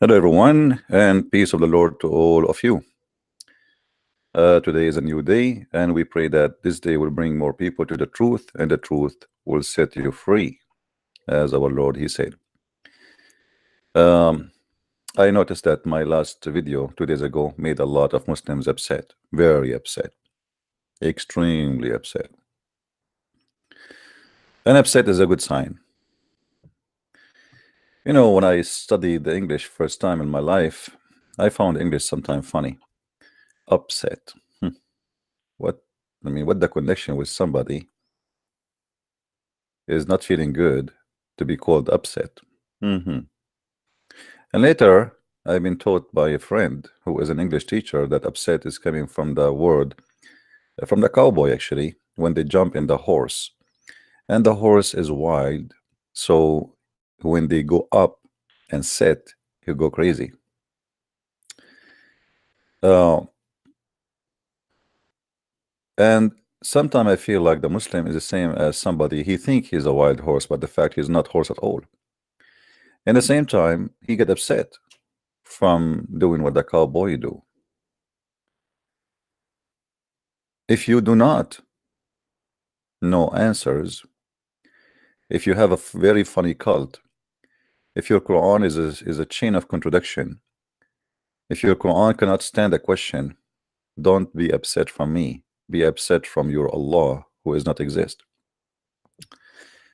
Hello, everyone, and peace of the Lord to all of you. Today is a new day, and we pray that this day will bring more people to the truth, and the truth will set you free, as our Lord He said. Um, I noticed that my last video 2 days ago made a lot of Muslims upset, very upset, extremely upset. And upset is a good sign. You know, when I studied the English first time in my life, I found English sometimes funny. Upset. What? I mean, what the connection with somebody is not feeling good to be called upset. And later, I've been taught by a friend who is an English teacher that upset is coming from the word, from the cowboy actually, when they jump in the horse. And the horse is wild. So when they go up and set, he'll go crazy. Uh, and sometimes I feel like the Muslim is the same as somebody, he think he's a wild horse, but the fact he's not horse at all. And at the same time, he get upset from doing what the cowboy do. If you do not know answers, if you have a very funny cult, if your Quran is a chain of contradiction, if your Quran cannot stand a question, don't be upset from me. Be upset from your Allah who does not exist.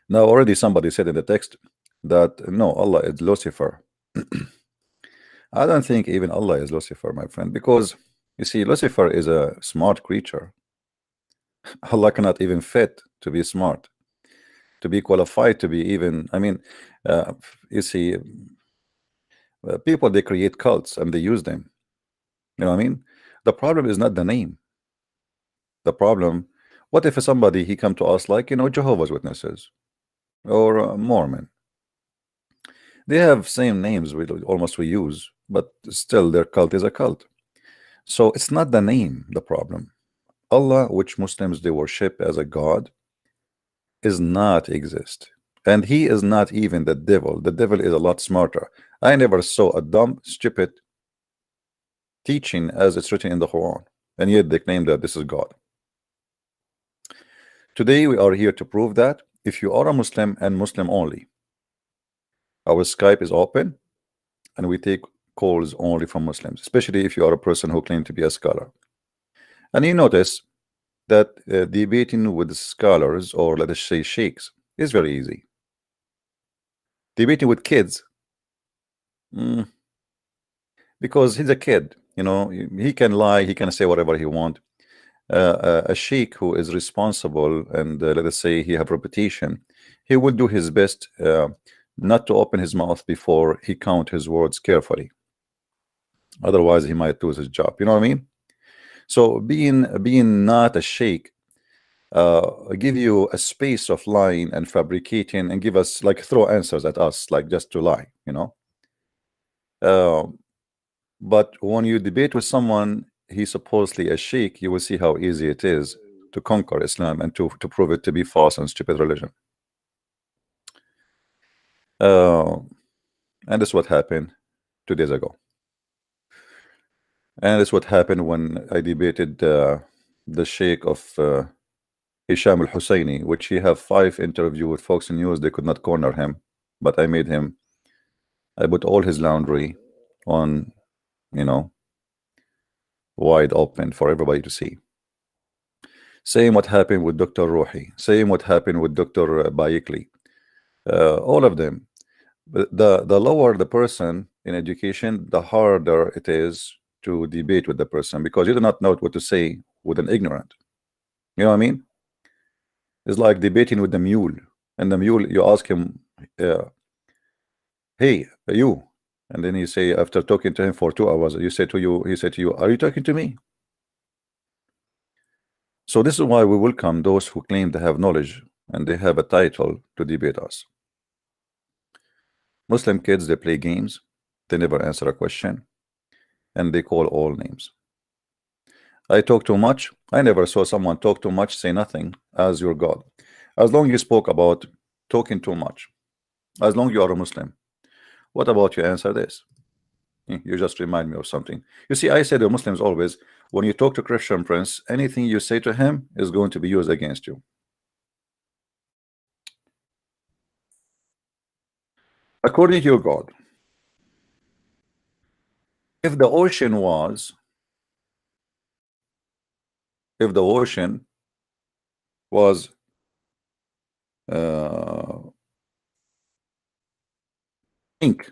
Now already somebody said in the text that no, Allah is Lucifer. I don't think even Allah is Lucifer, my friend, because you see, Lucifer is a smart creature. Allah cannot even fit to be smart, to be qualified to be even. I mean, you see, people, they create cults and they use them. You know what I mean? The problem is not the name. The problem, what if somebody he come to us like, you know, Jehovah's Witnesses or Mormon? They have same names we almost we use, but still their cult is a cult. So it's not the name the problem. Allah, which Muslims they worship as a god, is not exist, and he is not even the devil. The devil is a lot smarter. I never saw a dumb, stupid teaching as it's written in the Quran, and yet they claim that this is God. Today we are here to prove that if you are a Muslim and Muslim only, our Skype is open and we take calls only from Muslims, especially if you are a person who claims to be a scholar. And you notice that debating with scholars, or let us say sheikhs, is very easy. Debating with kids, because he's a kid, you know, he can lie, he can say whatever he wants. A sheikh who is responsible and let us say he have reputation, he will do his best not to open his mouth before he count his words carefully. Otherwise, he might lose his job. You know what I mean? So being not a sheikh give you a space of lying and fabricating and give us like throw answers at us like just to lie, you know. But when you debate with someone he's supposedly a sheikh, you will see how easy it is to conquer Islam and to prove it to be false and stupid religion. And that's what happened 2 days ago. And that's what happened when I debated the sheikh of Hisham al-Husseini, which he have 5 interviews with Fox News. They could not corner him, but I made him. I put all his laundry on, you know, wide open for everybody to see. Same what happened with Dr. Ruhi. Same what happened with Dr. Bayekli. All of them. But the lower the person in education, the harder it is to debate with the person, because you do not know what to say with an ignorant. You know what I mean? It's like debating with the mule, and the mule, you ask him, hey, you, and then he say, after talking to him for 2 hours, you say to you, he said to you, are you talking to me? So this is why we welcome those who claim to have knowledge and they have a title to debate us. Muslim kids, they play games, they never answer a question, and they call all names. I talk too much. I never saw someone talk too much, say nothing as your God. As long as you spoke about talking too much, as long as you are a Muslim, what about you answer this? You just remind me of something. You see, I say to Muslims always, when you talk to Christian Prince, anything you say to him is going to be used against you. According to your God, if the ocean was, if the ocean was ink,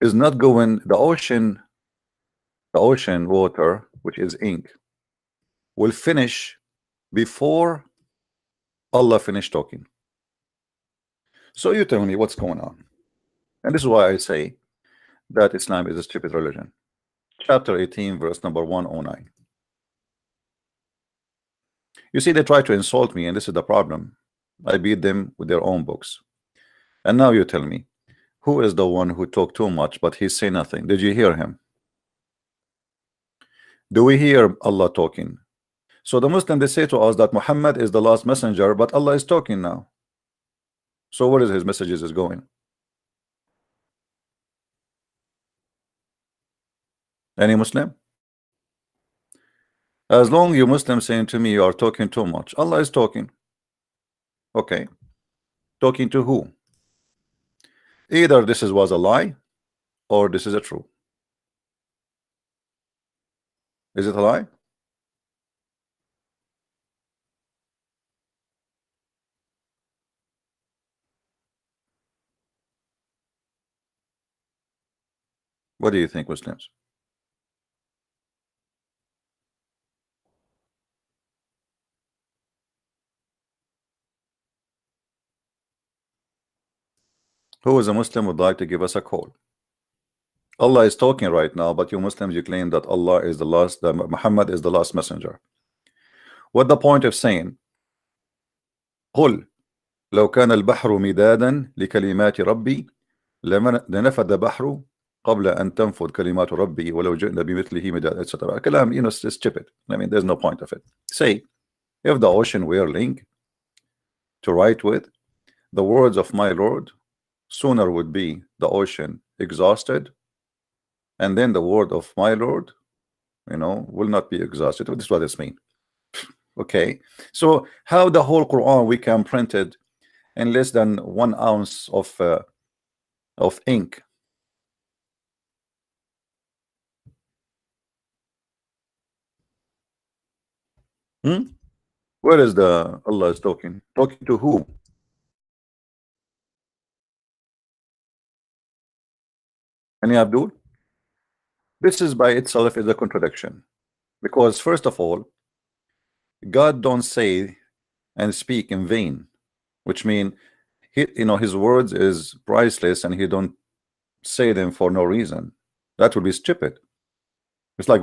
is not going, the ocean water, which is ink, will finish before Allah finished talking. So you tell me what's going on. And this is why I say that Islam is a stupid religion. Chapter 18, verse number 109. You see, they try to insult me, and this is the problem. I beat them with their own books. And now you tell me, who is the one who talked too much, but he say nothing? Did you hear him? Do we hear Allah talking? So the Muslims, they say to us that Muhammad is the last messenger, but Allah is talking now. So where is his messages is going? Any Muslim? As long you Muslims saying to me you are talking too much, Allah is talking. Okay. Talking to who? Either this was a lie or this is a true. Is it a lie? What do you think, Muslims? Who is a Muslim would like to give us a call? Allah is talking right now, but you Muslims, you claim that Allah is the last, that Muhammad is the last messenger. What the point of saying قل لو كان البحر مدادا لكلمات ربي لنفد البحر قبل أن تنفذ كلمات ربي ولو جئنا بمثله مدادا, etc. كلام, you know, it's stupid. I mean, there's no point of it. Say, if the ocean were link to write with, the words of my Lord, sooner would be the ocean exhausted, and then the word of my Lord, you know, will not be exhausted. This is what this means. Okay, so how the whole Quran we can print it in less than 1 ounce of ink? Where is the Allah is talking? Talking to who? Any Abdul? This is by itself is a contradiction, because first of all, God don't say and speak in vain, which mean he, you know, his words is priceless and he don't say them for no reason. That would be stupid. It's like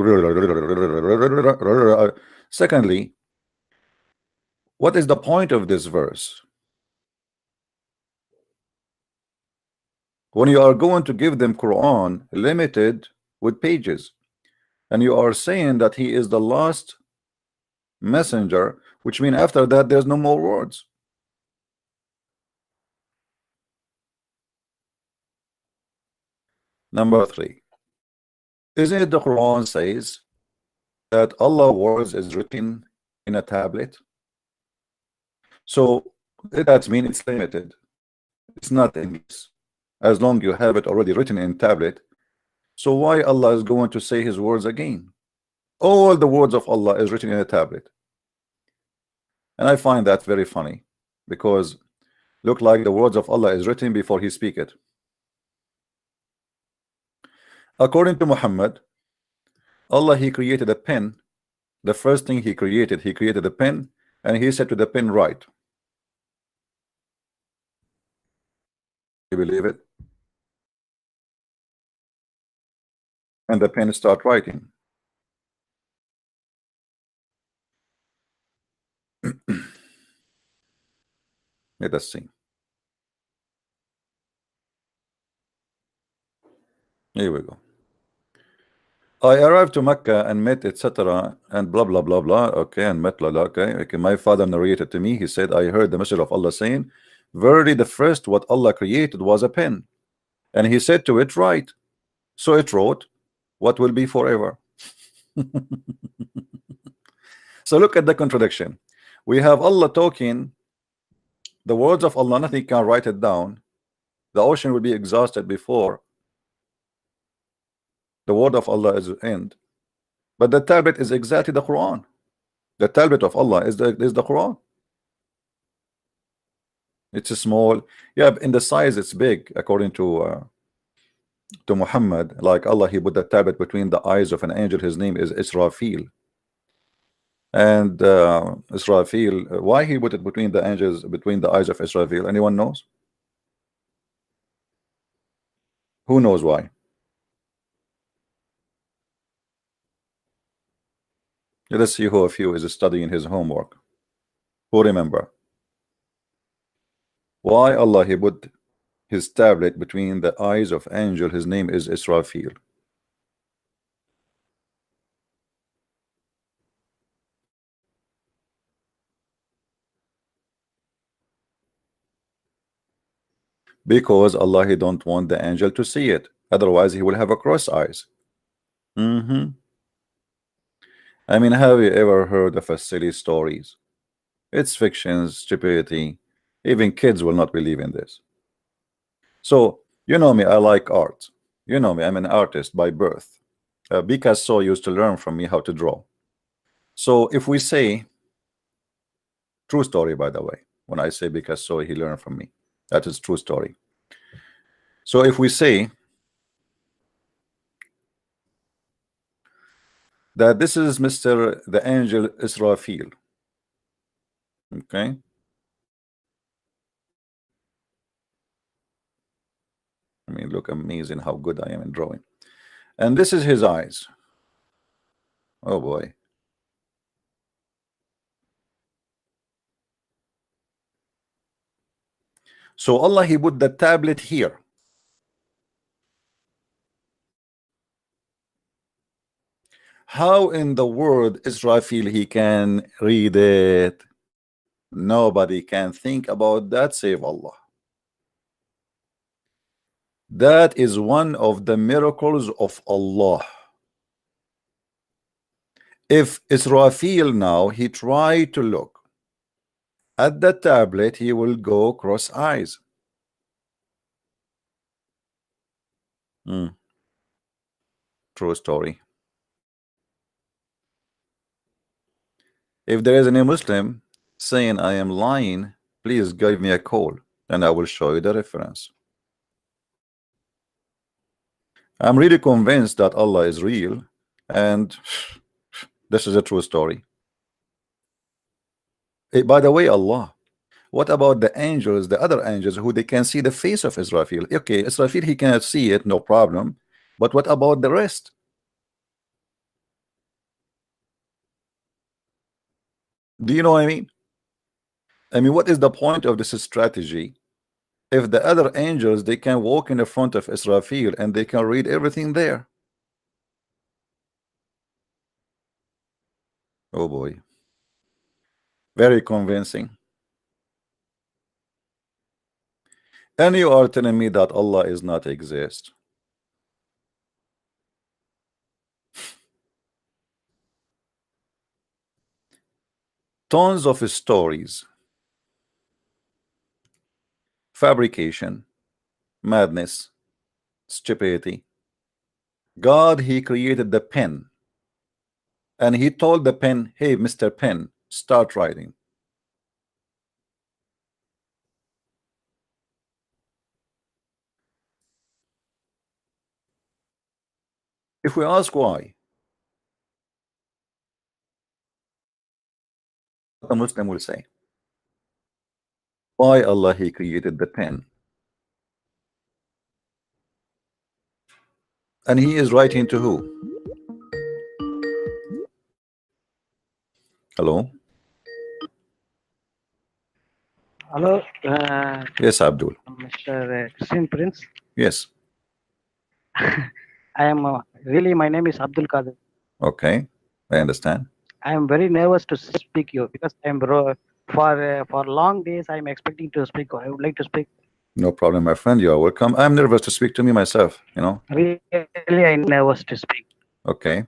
secondly, what is the point of this verse? When you are going to give them Quran limited with pages, and you are saying that he is the last messenger, which means after that there's no more words. Number 3, isn't it the Quran says that Allah words is written in a tablet? So that means it's limited. It's not endless. As long you have it already written in tablet, so why Allah is going to say his words again? All the words of Allah is written in a tablet. And I find that very funny, because look like the words of Allah is written before he speak it. According to Muhammad, Allah, he created a pen. The first thing he created a pen, and he said to the pen, write. You believe it? And the pen start writing. Let us see. Here we go. I arrived to Mecca and met etc. and blah blah blah blah. Okay, and met blah blah. Okay. My father narrated to me. He said, I heard the Messenger of Allah saying, "Verily, the first what Allah created was a pen, and He said to it, write. So it wrote, what will be forever." So look at the contradiction. We have Allah talking the words of Allah. Nothing can write it down. The ocean will be exhausted before the word of Allah is end. But the tablet is exactly the Quran. The tablet of Allah is the Quran. It's a small, yeah, in the size it's big according to Muhammad. Like Allah, He put the tablet between the eyes of an angel. His name is Israfil. And Israfil, why He put it between the angels, between the eyes of Israfil? Anyone knows? Who knows why? Let's see who of you is studying his homework. Who remember? Why Allah He put His tablet between the eyes of angel? His name is Israfil. Because Allah He don't want the angel to see it. Otherwise he will have a cross eyes. I mean, have you ever heard of a silly stories? It's fiction, stupidity. Even kids will not believe in this. So you know me, I like art. You know me, I'm an artist by birth. Picasso used to learn from me how to draw. So if we say, true story by the way, when I say Picasso he learned from me, that is true story. So if we say that this is Mr. the angel Israfil, okay, I mean, look, amazing how good I am in drawing. And this is his eyes. Oh boy. So Allah He put the tablet here. How in the world Israfil he can read it? Nobody can think about that save Allah. That is one of the miracles of Allah. If Israfil now he try to look at the tablet, he will go cross eyes. True story. If there is any Muslim saying I am lying, please give me a call and I will show you the reference. I'm really convinced that Allah is real, and this is a true story. By the way, Allah, what about the angels, the other angels who they can see the face of Israfil? Okay, Israfil he cannot see it, no problem, but what about the rest? Do you know what I mean? I mean, what is the point of this strategy if the other angels they can walk in the front of Israfil and they can read everything there? Oh boy, very convincing. And you are telling me that Allah is not exist. Tons of stories, fabrication, madness, stupidity. God he created the pen, and he told the pen, hey Mr. Pen, start writing. If we ask why, a Muslim will say, why Allah he created the pen? And he is writing to who? Hello? Hello, Yes, Abdul. Mr. Christian Prince. Yes. I am really, my name is Abdul Qadir. Okay, I understand. I am very nervous to speak you because I am for long days I am expecting to speak. I would like to speak. No problem, my friend. You are welcome. I'm nervous to speak to me myself, you know. Really, I am nervous to speak. Okay.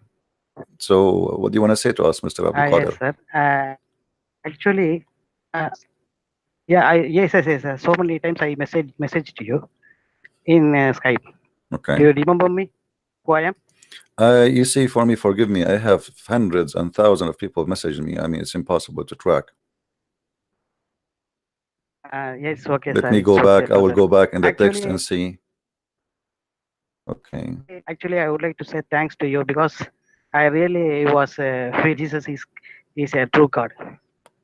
So what do you want to say to us, Mr. Abdul Yes, Qadir? sir. Actually, yeah, yes. So many times I message to you in Skype. Okay. Do you remember me? Who I am? You see, for me, forgive me, I have hundreds and thousands of people messaging me. I mean, it's impossible to track. Yes, okay, Let sir. me It's go okay, back. I will brother. go back in the text Actually, and see. Okay. Actually, I would like to say thanks to you because I really was Jesus is a true God.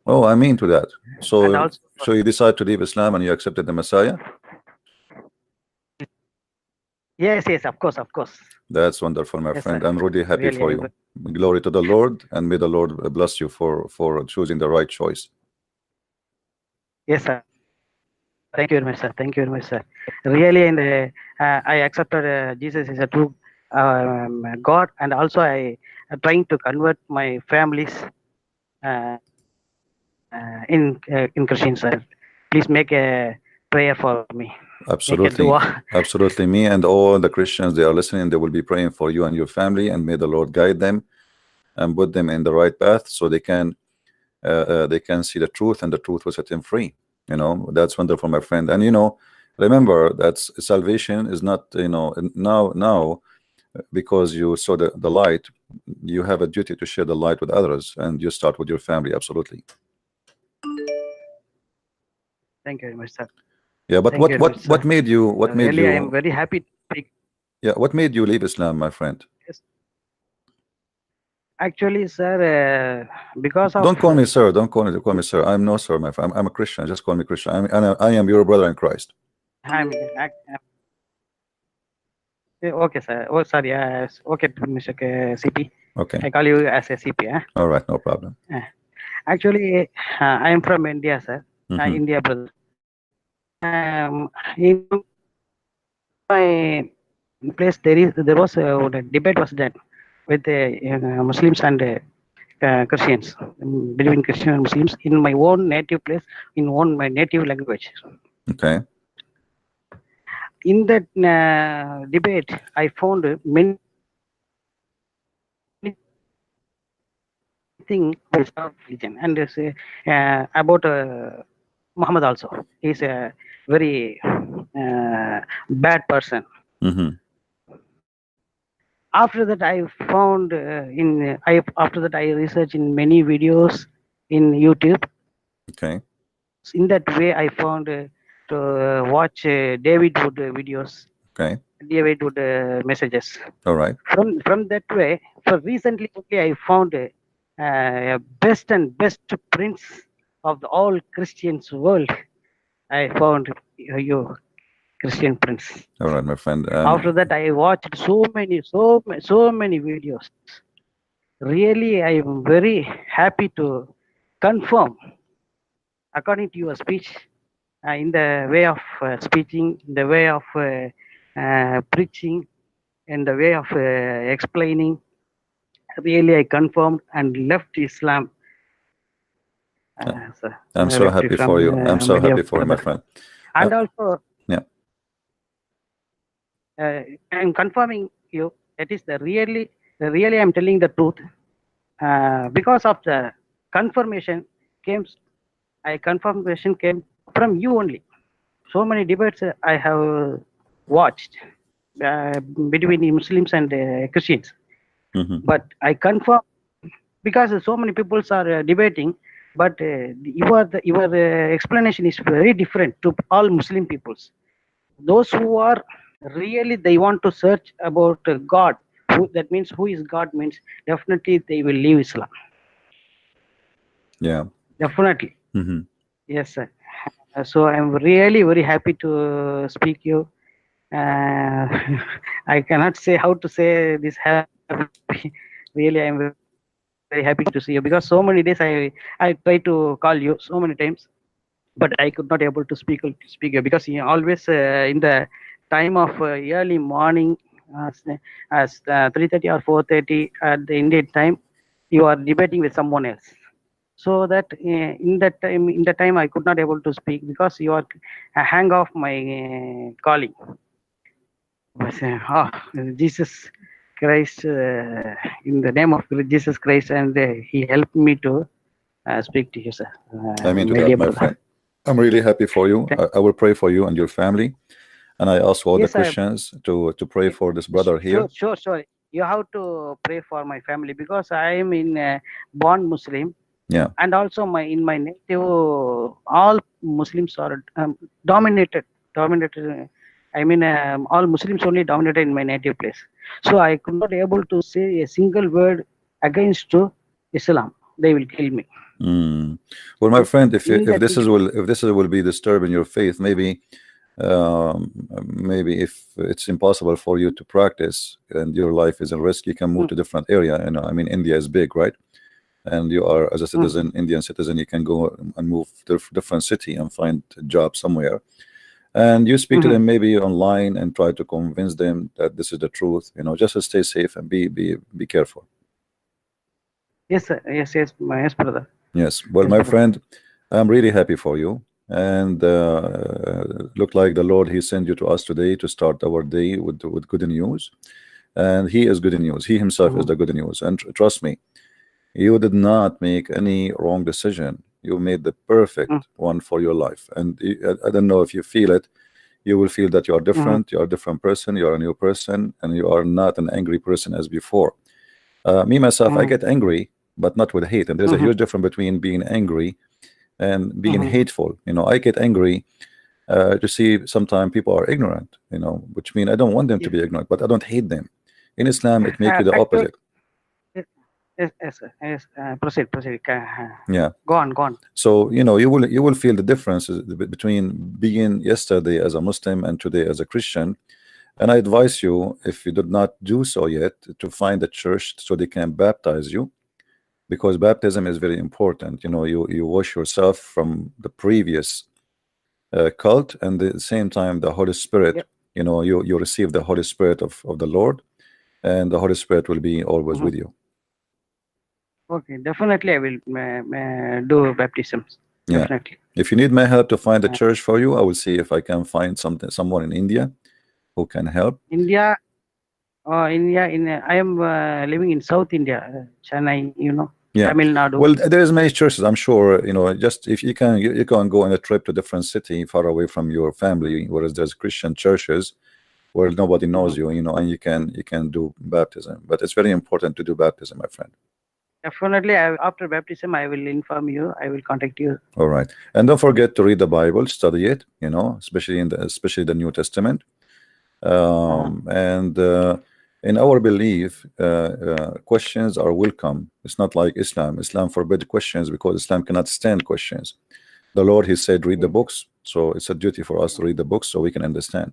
Oh, I mean to that. And So, also, so you decide to leave Islam and you accepted the Messiah? yes, of course, of course. That's wonderful, my Yes, friend. sir. I'm really happy Really, for you. Glory to the Lord, and may the Lord bless you for choosing the right choice. Yes, sir. Thank you very much, sir. Thank you very much, sir. Really, and I accepted Jesus is a true God, and also I am trying to convert my families in Christian, sir. Please make a prayer for me. Absolutely. Absolutely. Me and all the Christians, they are listening, they will be praying for you and your family, and may the Lord guide them and put them in the right path so they can see the truth, and the truth will set them free. You know, that's wonderful, my friend. And you know, remember that salvation is not, you know, now because you saw the light, you have a duty to share the light with others, and you start with your family. Absolutely. Thank you very much, sir. Yeah, but what made you really, I am very happy to speak. Yeah, what made you leave Islam, my friend? Yes. Actually, sir, because of Don't call me sir. Don't call me sir. I'm no sir, my friend. I'm a Christian. Just call me Christian. I am your brother in Christ. Okay, sir. Oh, sorry. Okay, Mr. CP. Okay. I call you as a CP. All right, no problem. Actually, I am from India, sir. India, brother. In my place, there was a debate was done with Muslims and Christians, between Christian and Muslims, in my own native place, in my native language. Okay. In that debate, I found many things about religion, and about Muhammad also. He's a very bad person. After that, I found after that I researched in many videos in YouTube. Okay. In that way, I found to watch David Wood videos. Okay. David Wood messages. All right. From that way, for recently only I found best prince of the all Christians world. I found you, Christian Prince. All right, my friend. After that, I watched so many videos. Really, I am very happy to confirm, according to your speech, in the way of speaking, in the way of preaching, in the way of explaining. Really, I confirmed and left Islam. I'm so happy for you. I'm so happy for you, my friend. And also, yeah, I'm confirming you. That is really I'm telling the truth. Because of the confirmation came from you only. So many debates I have watched between the Muslims and Christians. But I confirm, because so many people are debating, but your explanation is very different to all Muslim peoples. Those who are really, they want to search about God, that means who is God, means definitely they will leave Islam. Yeah, definitely. Yes, sir. So I'm really very happy to speak you. I cannot say how to say this happy. Really, I'm very happy to see you, because so many days I tried to call you so many times, but I could not able to speak you, because you always in the time of early morning as 3:30 or 4:30 at the Indian time, you are debating with someone else. So that in that time I could not able to speak because you are hang off my calling. Jesus Christ, in the name of Jesus Christ, and he helped me to speak to you, sir. I mean to my that, dear my brother. friend. I'm really happy for you. I will pray for you and your family, and I ask all Yes, the Christians to pray for this brother here. Sure. You have to pray for my family because I am in born Muslim. Yeah. And also in my native, all Muslims are dominated. I mean, all Muslims only dominated in my native place. So I could not able to say a single word against to Islam. They will kill me. Well, my friend, if this will be disturbing your faith, maybe if it's impossible for you to practice and your life is at risk, you can move to different area. You know, I mean, India is big, right? And you are, as a citizen, Indian citizen, you can go and move to different city and find a job somewhere. And you speak to them maybe online and try to convince them that this is the truth. You know, just to stay safe and be careful. Yes, sir. Yes, brother. Yes. Well, my friend, I'm really happy for you. And look like the Lord, he sent you to us today to start our day with good news. And he is good news. He himself is the good news. And trust me, you did not make any wrong decision. You made the perfect one for your life. And I don't know if you feel it. You will feel that you are different. You are a different person. You are a new person, and you are not an angry person as before. Me myself, I get angry, but not with hate. And there's a huge difference between being angry and being hateful. You know, I get angry to see sometimes people are ignorant. You know, which means I don't want them to be ignorant, but I don't hate them. In Islam, it makes you the opposite. Yes. Proceed. Yeah. Go on. So you know, you will feel the differences between being yesterday as a Muslim and today as a Christian. And I advise you, if you did not do so yet, to find a church so they can baptize you, because baptism is very important. You know, you wash yourself from the previous cult, and at the same time the Holy Spirit. You know, you receive the Holy Spirit of the Lord, and the Holy Spirit will be always with you. Okay, definitely I will do baptisms. Yeah. Definitely. If you need my help to find a church for you, I will see if I can find someone in India who can help. India. I am living in South India, Chennai. You know. Yeah. Tamil Nadu. Well, there's many churches. I'm sure. You know, just if you can go on a trip to different city far away from your family, whereas there's Christian churches where nobody knows you. You know, and you can do baptism. But it's very important to do baptism, my friend. Definitely, after baptism, I will inform you. I will contact you. All right, and don't forget to read the Bible, study it. You know, especially the New Testament. And in our belief, questions are welcome. It's not like Islam. Islam forbids questions because Islam cannot stand questions. The Lord, he said, read the books. So it's a duty for us to read the books so we can understand.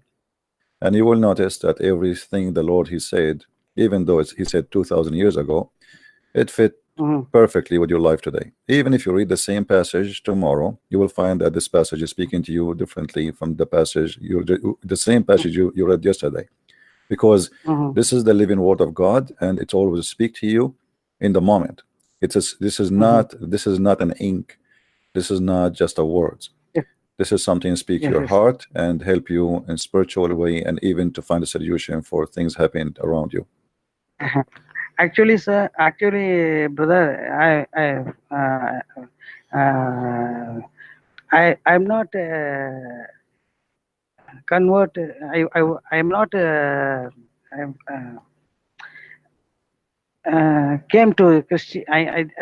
And you will notice that everything the Lord, he said, even though he said 2,000 years ago, it fit perfectly with your life today. Even if you read the same passage tomorrow, you will find that this passage is speaking to you differently from the passage the same passage you read yesterday, because this is the living word of God, and it always speak to you in the moment. This is not an ink. This is not just a words. This is something speak to your heart and help you in spiritual way, and even to find a solution for things happening around you. Actually, sir. Actually, brother, I'm not convert. I'm not. Came to Christian.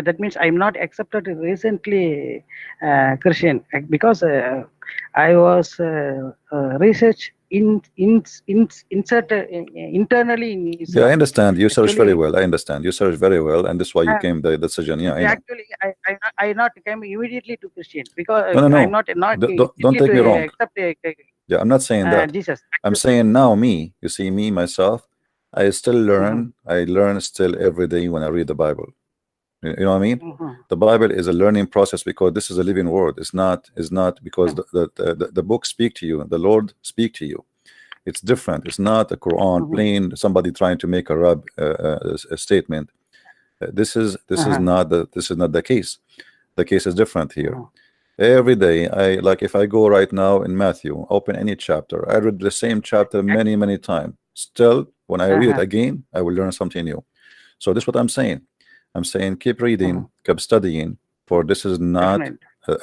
That means I'm not accepted recently Christian, because I was research inserted internally in Islam. Yeah, I understand. You search very well. I understand. You search very well, and that's why you came the decision. Yeah, actually, I not came immediately to Christian because no. I'm not don't take me wrong. Accept yeah, I'm not saying that. Jesus. I'm saying now me. You see, me myself, I still learn. I learn still every day when I read the Bible. You know what I mean? The Bible is a learning process because this is a living word. It's not because the book speak to you, the Lord speak to you. It's different. It's not a Quran plain somebody trying to make a statement. This is not the case. The case is different here. Every day, like if I go right now in Matthew, open any chapter, I read the same chapter many times. Still, when I read it again, I will learn something new. So this is what I'm saying. I'm saying keep reading, keep studying, for this is not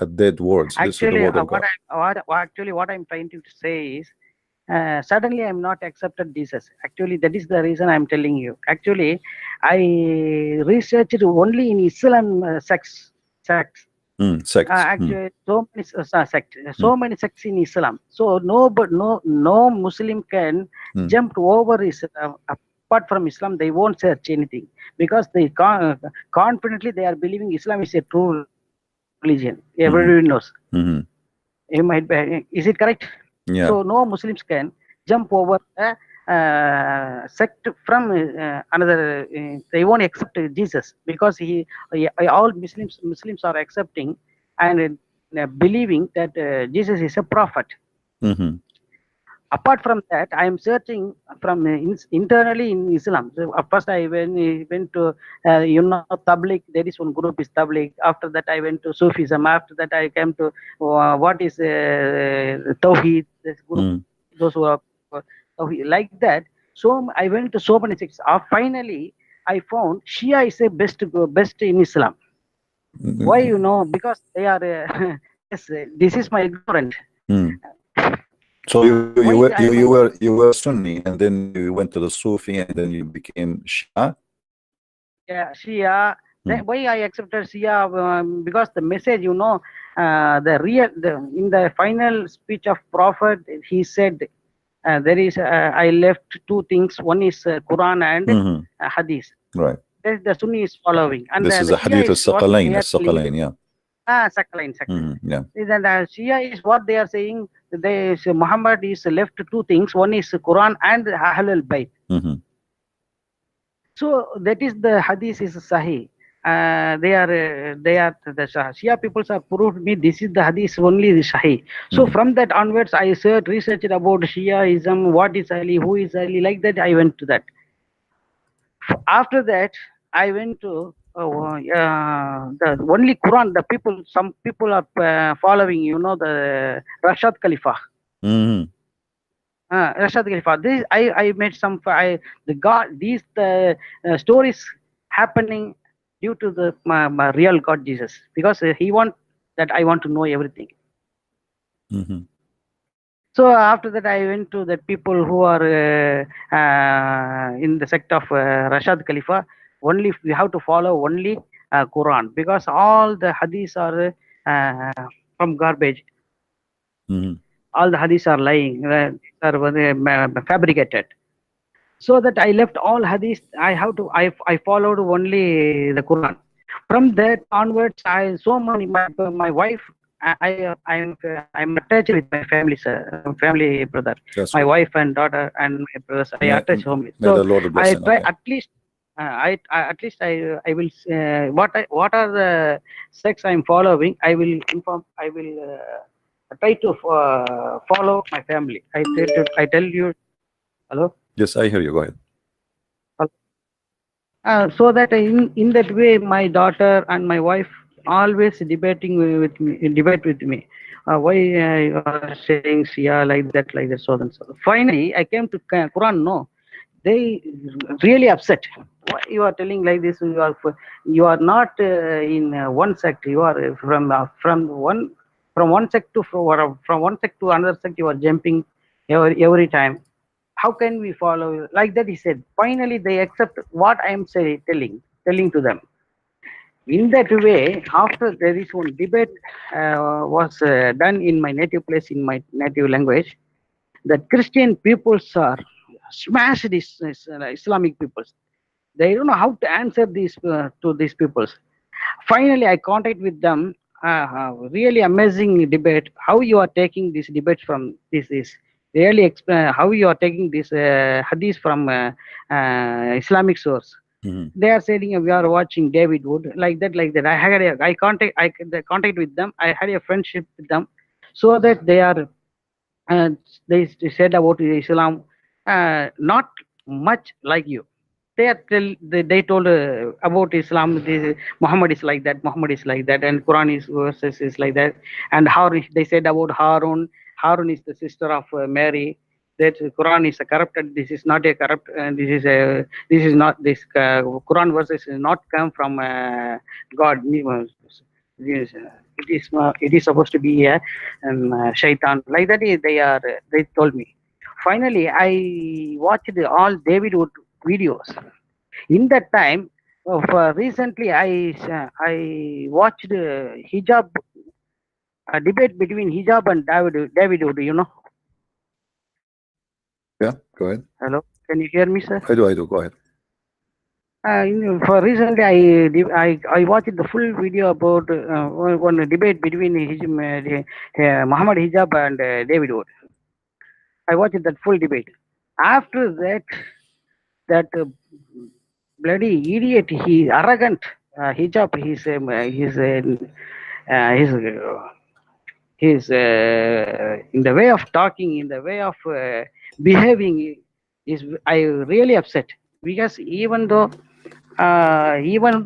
a dead words. This is the word of God. Actually, what I'm trying to say is, suddenly I'm not accepted Jesus. Actually, that is the reason I'm telling you. Actually, I researched only in Islam sects. Actually, so many sects, many sects in Islam. So no Muslim can jump over Islam. Apart from Islam, they won't search anything because they confidently they are believing Islam is a true religion. Everyone knows. It might be, is it correct? Yeah. So no Muslims can jump over a sect from another. They won't accept Jesus because all Muslims are accepting and believing that Jesus is a prophet. Apart from that, I am searching from internally in Islam. So first I went to Tabligh. There is one group is Tabligh. After that I went to Sufism. After that I came to what is Tawheed. This group, those who are Tawheed, like that. So I went to so many sects. Finally, I found Shia is the best in Islam. Why? Because they are. Yes, this is my ignorant. So you were Sunni, and then you went to the Sufi, and then you became Shia. Yeah, Shia. Why I accepted Shia? Because the message, in the final speech of Prophet, he said, there is I left two things. One is Quran and Hadith. Right. The Sunni is following, and this is a Hadith al-Saqalain, yeah. Saqalain. Yeah. Shia is what they are saying. Muhammad is left two things. One is Quran and Ahlul Bayt. So that is the Hadith is Sahih. They are the Shia people have proved me this is the Hadith only the Sahih. So from that onwards, I researched about Shiaism, what is Ali, who is Ali, like that. I went to that. After that, I went to the only Quran. Some people are following. The Rashad Khalifa. Rashad Khalifa. This I made some. These stories happening due to the my real God Jesus, because he want that I want to know everything. So after that, I went to the people who are in the sect of Rashad Khalifa. Only we have to follow only Quran, because all the hadiths are from garbage. All the hadiths are lying, are fabricated. So that I left all hadiths. I followed only the Quran. From that onwards, my wife. I'm attached with my family, sir. Family, brother. That's my right. Wife and daughter and my brothers. I attach home. So the Lord bless I try at least. I will what are the sects I'm following. I will inform. I will try to follow my family. I tell you. Hello. Yes, I hear you. Go ahead. So that in that way, my daughter and my wife always debate with me. Why you are saying Shia like that, so and so. Finally, I came to Quran. No, they really upset. Why you are telling like this? You are not in one sect. You are from one sect to another sect. You are jumping every time. How can we follow like that? He said. Finally, they accept what I am telling to them. In that way, after there is one debate was done in my native place, in my native language, that Christian peoples are smashed these Islamic peoples. They don't know how to answer these to these peoples. Finally, I contact with them. Really amazing debate. How you are taking these debates from this is really explain how you are taking this hadith from Islamic source. They are saying we are watching David Wood like that. I had I contact with them. I had a friendship with them, so that they are they said about Islam, not much like you. They told about Islam. Muhammad is like that. Muhammad is like that, and Quran is verses is like that. And Harun, they said about Harun. Harun is the sister of Mary. That Quran is a corrupted. This is not a corrupt. This is not this Quran verses is not come from God. It is supposed to be a shaitan like that. They told me. Finally, I watched all David Wood videos. In that time, recently I watched hijab debate between hijab and David Wood. You know. Yeah, go ahead. Hello, can you hear me, sir? I do. Go ahead. For recently, I watched the full video about one debate between Muhammad Hijab and David Wood. I watched that full debate. After that bloody idiot, he arrogant Hijab, he's in the way of talking, in the way of behaving, I really upset, because even though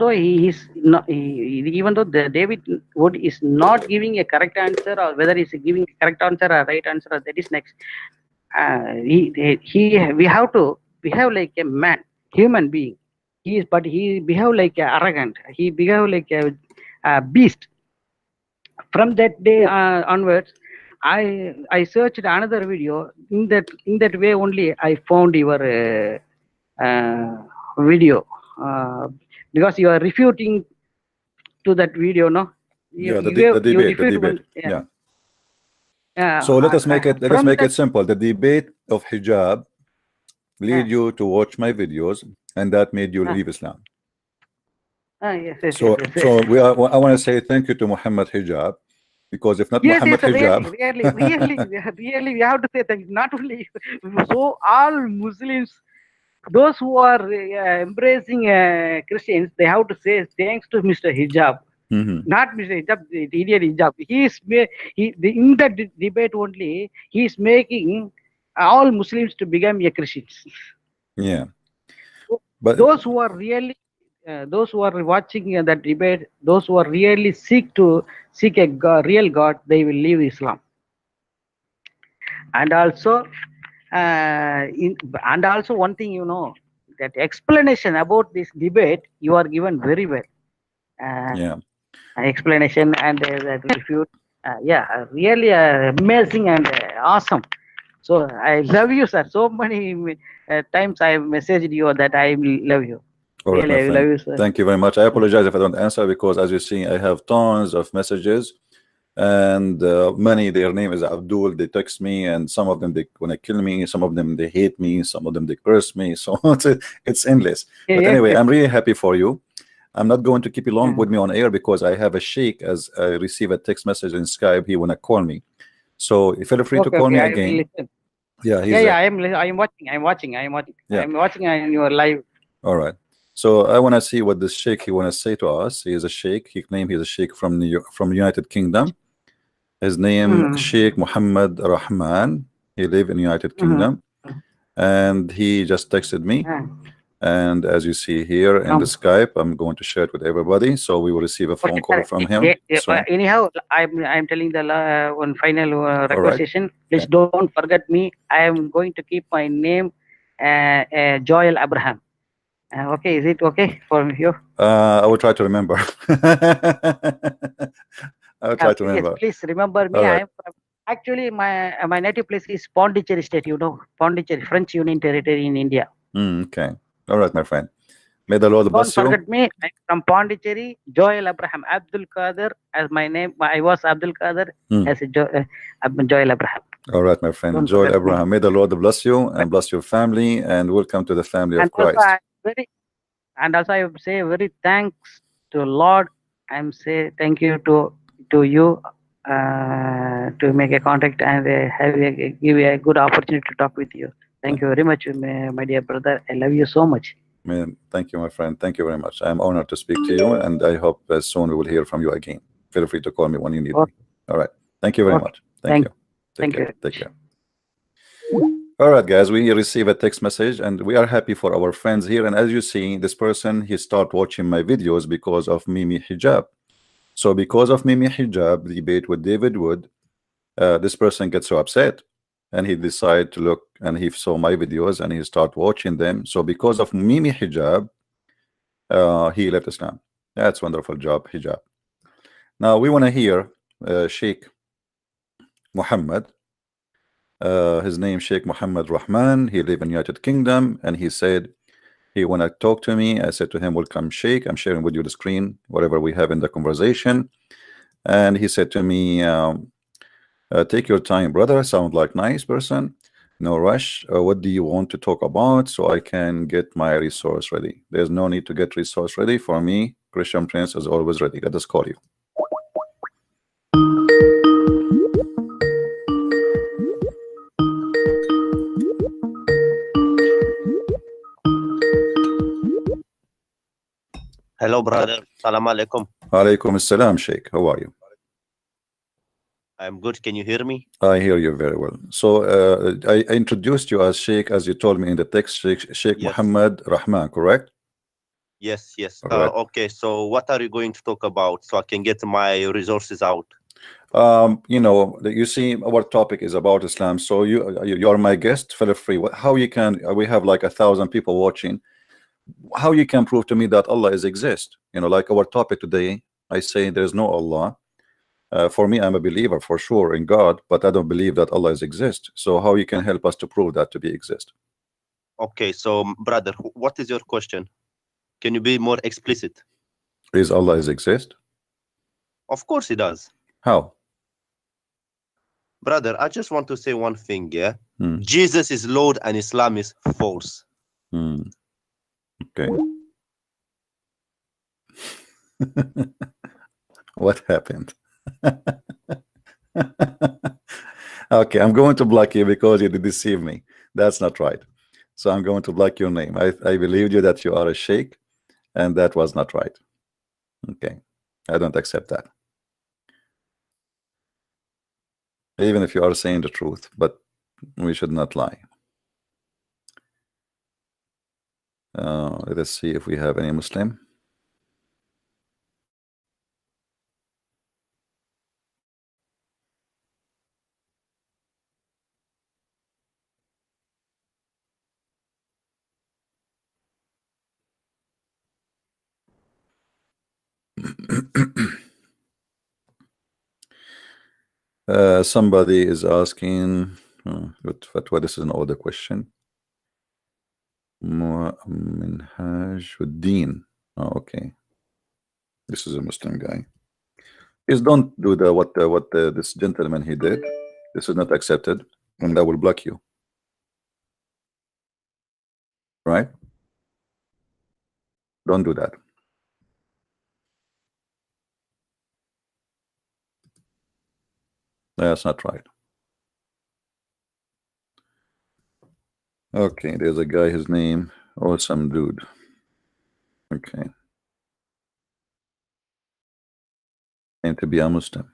he is not, even though the David Wood is not giving a correct answer, or whether he's giving a correct answer or right answer, that is next. We have to behave like a man, human being. But he behave like arrogant. He behave like a beast. From that day onwards, I searched another video. In that way only I found your video, because you are refuting to that video, no? The debate. Yeah. So let us make it simple. The debate of hijab lead you to watch my videos, and that made you leave Islam. Yes, so I want to say thank you to Muhammad Hijab, because if not Muhammad Hijab, really, we have to say thank you. Not only so, all Muslims, those who are embracing Christians, they have to say thanks to Mr. Hijab. Not Mr. Hijab, the idiot Hijab. In that debate only, he is making all Muslims to become a Christians. Yeah. But those who are really, those who are watching that debate, those who are really seek a real God, they will leave Islam. And also, one thing, you know, that explanation about this debate you are given very well. Explanation and that refute. Really amazing and awesome. So I love you, sir. So many times I have messaged you that I love you. All right, really, I love you, sir. Thank you very much. I apologize if I don't answer, because as you see, I have tons of messages, and many, their name is Abdul. They text me, and some of them they want to kill me, some of them they hate me, some of them they curse me. So it's endless. But anyway, I'm really happy for you. I'm not going to keep you long with me on air, because I have a sheikh, as I receive a text message in Skype. He want to call me, so feel free to call me again. I'm watching. I'm watching on your live. All right. So I want to see what this sheikh he want to say to us. He is a sheikh. He claimed he's a sheikh from United Kingdom. His name Sheikh Muhammad Rahman. He live in United Kingdom, and he just texted me. And as you see here in the Skype, I'm going to share it with everybody, so we will receive a phone call from him. So, anyhow, I'm telling the one final requisition. Please don't forget me. I am going to keep my name Joel Abraham. Okay, is it okay for you? I will try to remember. I will try to remember. Yes, please remember me. I am from, actually my native place is Pondicherry State. You know, Pondicherry, French Union Territory in India. Okay. All right, my friend. May the Lord bless you. Don't forget me. I'm from Pondicherry, Joel Abraham. Abdul Qadir as my name. I was Abdul Qadir as Joel Abraham. All right, my friend. Joel Abraham. May the Lord bless you and bless your family, and welcome to the family of Christ. Also I say very thanks to Lord. I'm say thank you to you to make a contact and give a good opportunity to talk with you. Thank you very much, my dear brother. I love you so much. Man, thank you, my friend. Thank you very much. I'm honored to speak to you, and I hope soon we will hear from you again. Feel free to call me when you need me. All right. Thank you very much. Thank you. Thank you. Take care. All right, guys, we receive a text message and we are happy for our friends here. And as you see, this person, he start watching my videos because of Mimi Hijab. So because of Mimi Hijab, the debate with David Wood, this person gets so upset and he decided to look, and he saw my videos and he start watching them. So because of Mimi Hijab, he left Islam. That's wonderful job, Hijab. Now we want to hear Sheikh Muhammad. His name Sheikh Muhammad Rahman. He live in United Kingdom, and he said he want to talk to me. I said to him, welcome Sheikh, I'm sharing with you the screen, whatever we have in the conversation. And he said to me, take your time, brother, sound like nice person, no rush. What do you want to talk about so I can get my resource ready? There's no need to get resource ready. For me, Christian Prince is always ready. Let us call you. Hello, brother. Salam alaikum. Alaikum assalam, Sheikh. How are you? I'm good. Can you hear me? I hear you very well. So I introduced you as Sheikh, as you told me in the text, Sheikh Yes. Muhammad Rahman, correct? Yes, yes. All right. Okay, so what are you going to talk about so I can get my resources out? You know, you see, our topic is about Islam. So you're my guest. Feel free. How you can? We have like 1,000 people watching. How you can prove to me that Allah is exist? You know, like our topic today. I say there is no Allah. For me, I'm a believer for sure in God, but I don't believe that Allah is exist. So how you can help us to prove that to be exist? Okay, so brother, what is your question? Can you be more explicit? Is Allah is exist? Of course he does. How? Brother, I just want to say one thing, yeah? Hmm. Jesus is Lord and Islam is false. Okay. What happened? Okay, I'm going to block you because you did deceive me. That's not right. So I'm going to block your name. I believed you that you are a sheikh, and that was not right. Okay, I don't accept that. Even if you are saying the truth, but we should not lie. Let us see if we have any Muslim. Somebody is asking, but this is an older question. Minhajuddin. Oh, okay. This is a Muslim guy. Please don't do what this gentleman he did. This is not accepted, and I will block you. Right? Don't do that. That's not right. Okay, there's a guy, his name, awesome dude. Okay. And to be a Muslim.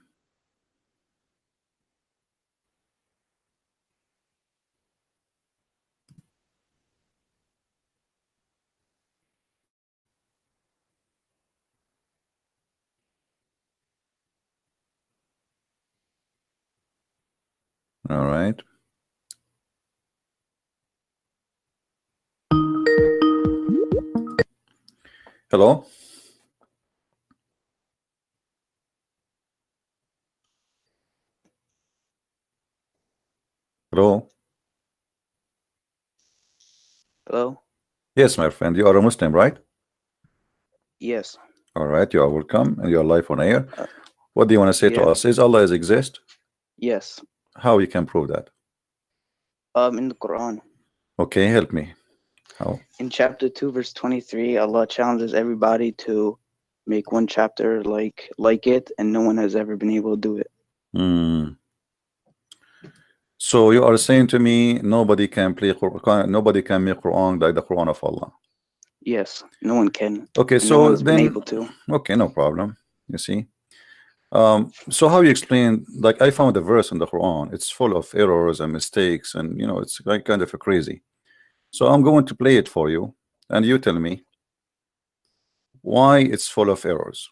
All right. Hello? Hello? Hello? Yes, my friend. You are a Muslim, right? Yes. All right. You are welcome, and you are live on air. What do you want to say to yeah. us? Is Allah exist? Yes. How you can prove that? In the Quran. Okay, help me. How? In chapter 2, verse 23, Allah challenges everybody to make one chapter like it, and no one has ever been able to do it. So you are saying to me nobody can play Quran, nobody can make Quran like the Quran of Allah? Yes, no one can. Okay, and so no one's then been able to. okay, no problem. You see, So how you explain, like I found a verse in the Quran, it's full of errors and mistakes, and you know, it's like kind of a crazy. So I'm going to play it for you, and you tell me why it's full of errors.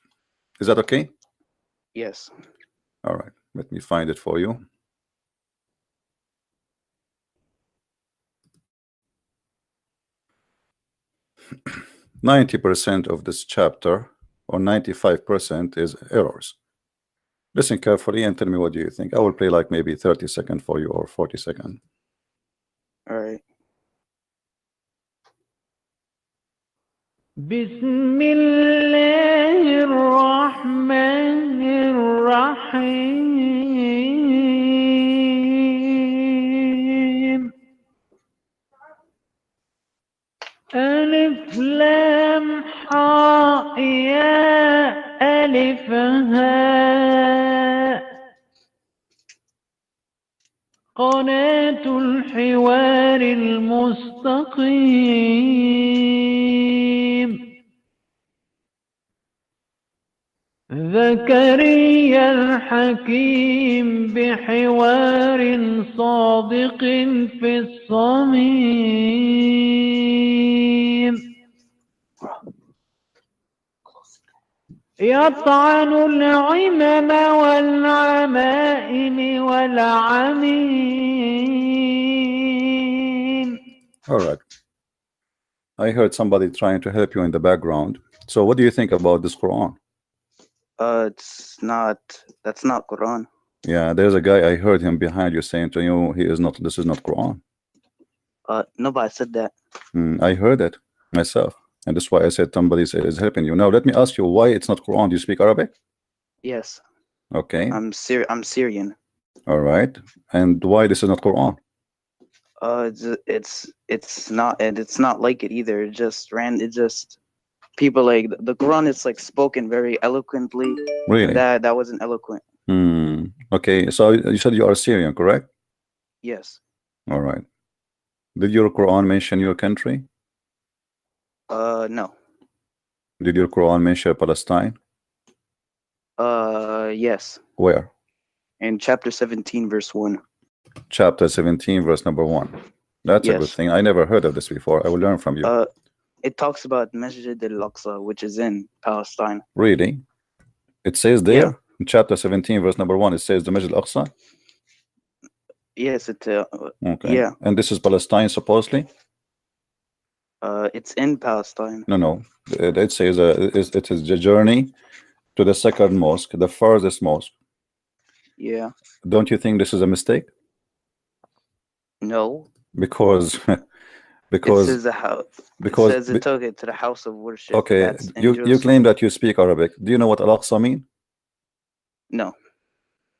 Is that okay? Yes. All right, let me find it for you. %90 of this chapter, or 95%, is errors. Listen carefully and tell me what do you think. I will play like maybe 30 seconds for you, or 40 seconds. All right. بسم الله الرحمن الرحيم ألف لام حاء يا ألف هاء قناة الحوار المستقيم زكريا الحكيم بحوار صادق في الصميم يطعن العمم والعمائم والعميم. All right. I heard somebody trying to help you in the background. So what do you think about this Quran? It's not. That's not Quran. Yeah, there's a guy, I heard him behind you saying to you, he is not. This is not Quran. Nobody said that. I heard it myself, and that's why I said somebody is helping you. Now let me ask you, why it's not Quran? Do you speak Arabic? Yes. Okay. I'm Syrian. All right. And why this is not Quran? It's not, and it's not like it either. It just people like the Quran is like spoken very eloquently. Really? That wasn't eloquent. Okay. So you said you are Syrian, correct? Yes. All right. Did your Quran mention your country? No. Did your Quran mention Palestine? Yes. Where? In chapter 17, verse 1. Chapter 17, verse number 1. That's a good Yes. thing. I never heard of this before. I will learn from you. It talks about Masjid al-Aqsa, which is in Palestine. Really? It says there, Yeah. in chapter 17, verse number 1, it says the Masjid al-Aqsa? Yes, Okay. yeah. And this is Palestine, supposedly? It's in Palestine. No. It says it is the journey to the second mosque, the furthest mosque. Yeah. Don't you think this is a mistake? No. Because It says the house. because it says it took it to the house of worship. okay, That's in you Jerusalem. claim that you speak Arabic. Do you know what Al-Aqsa mean? No.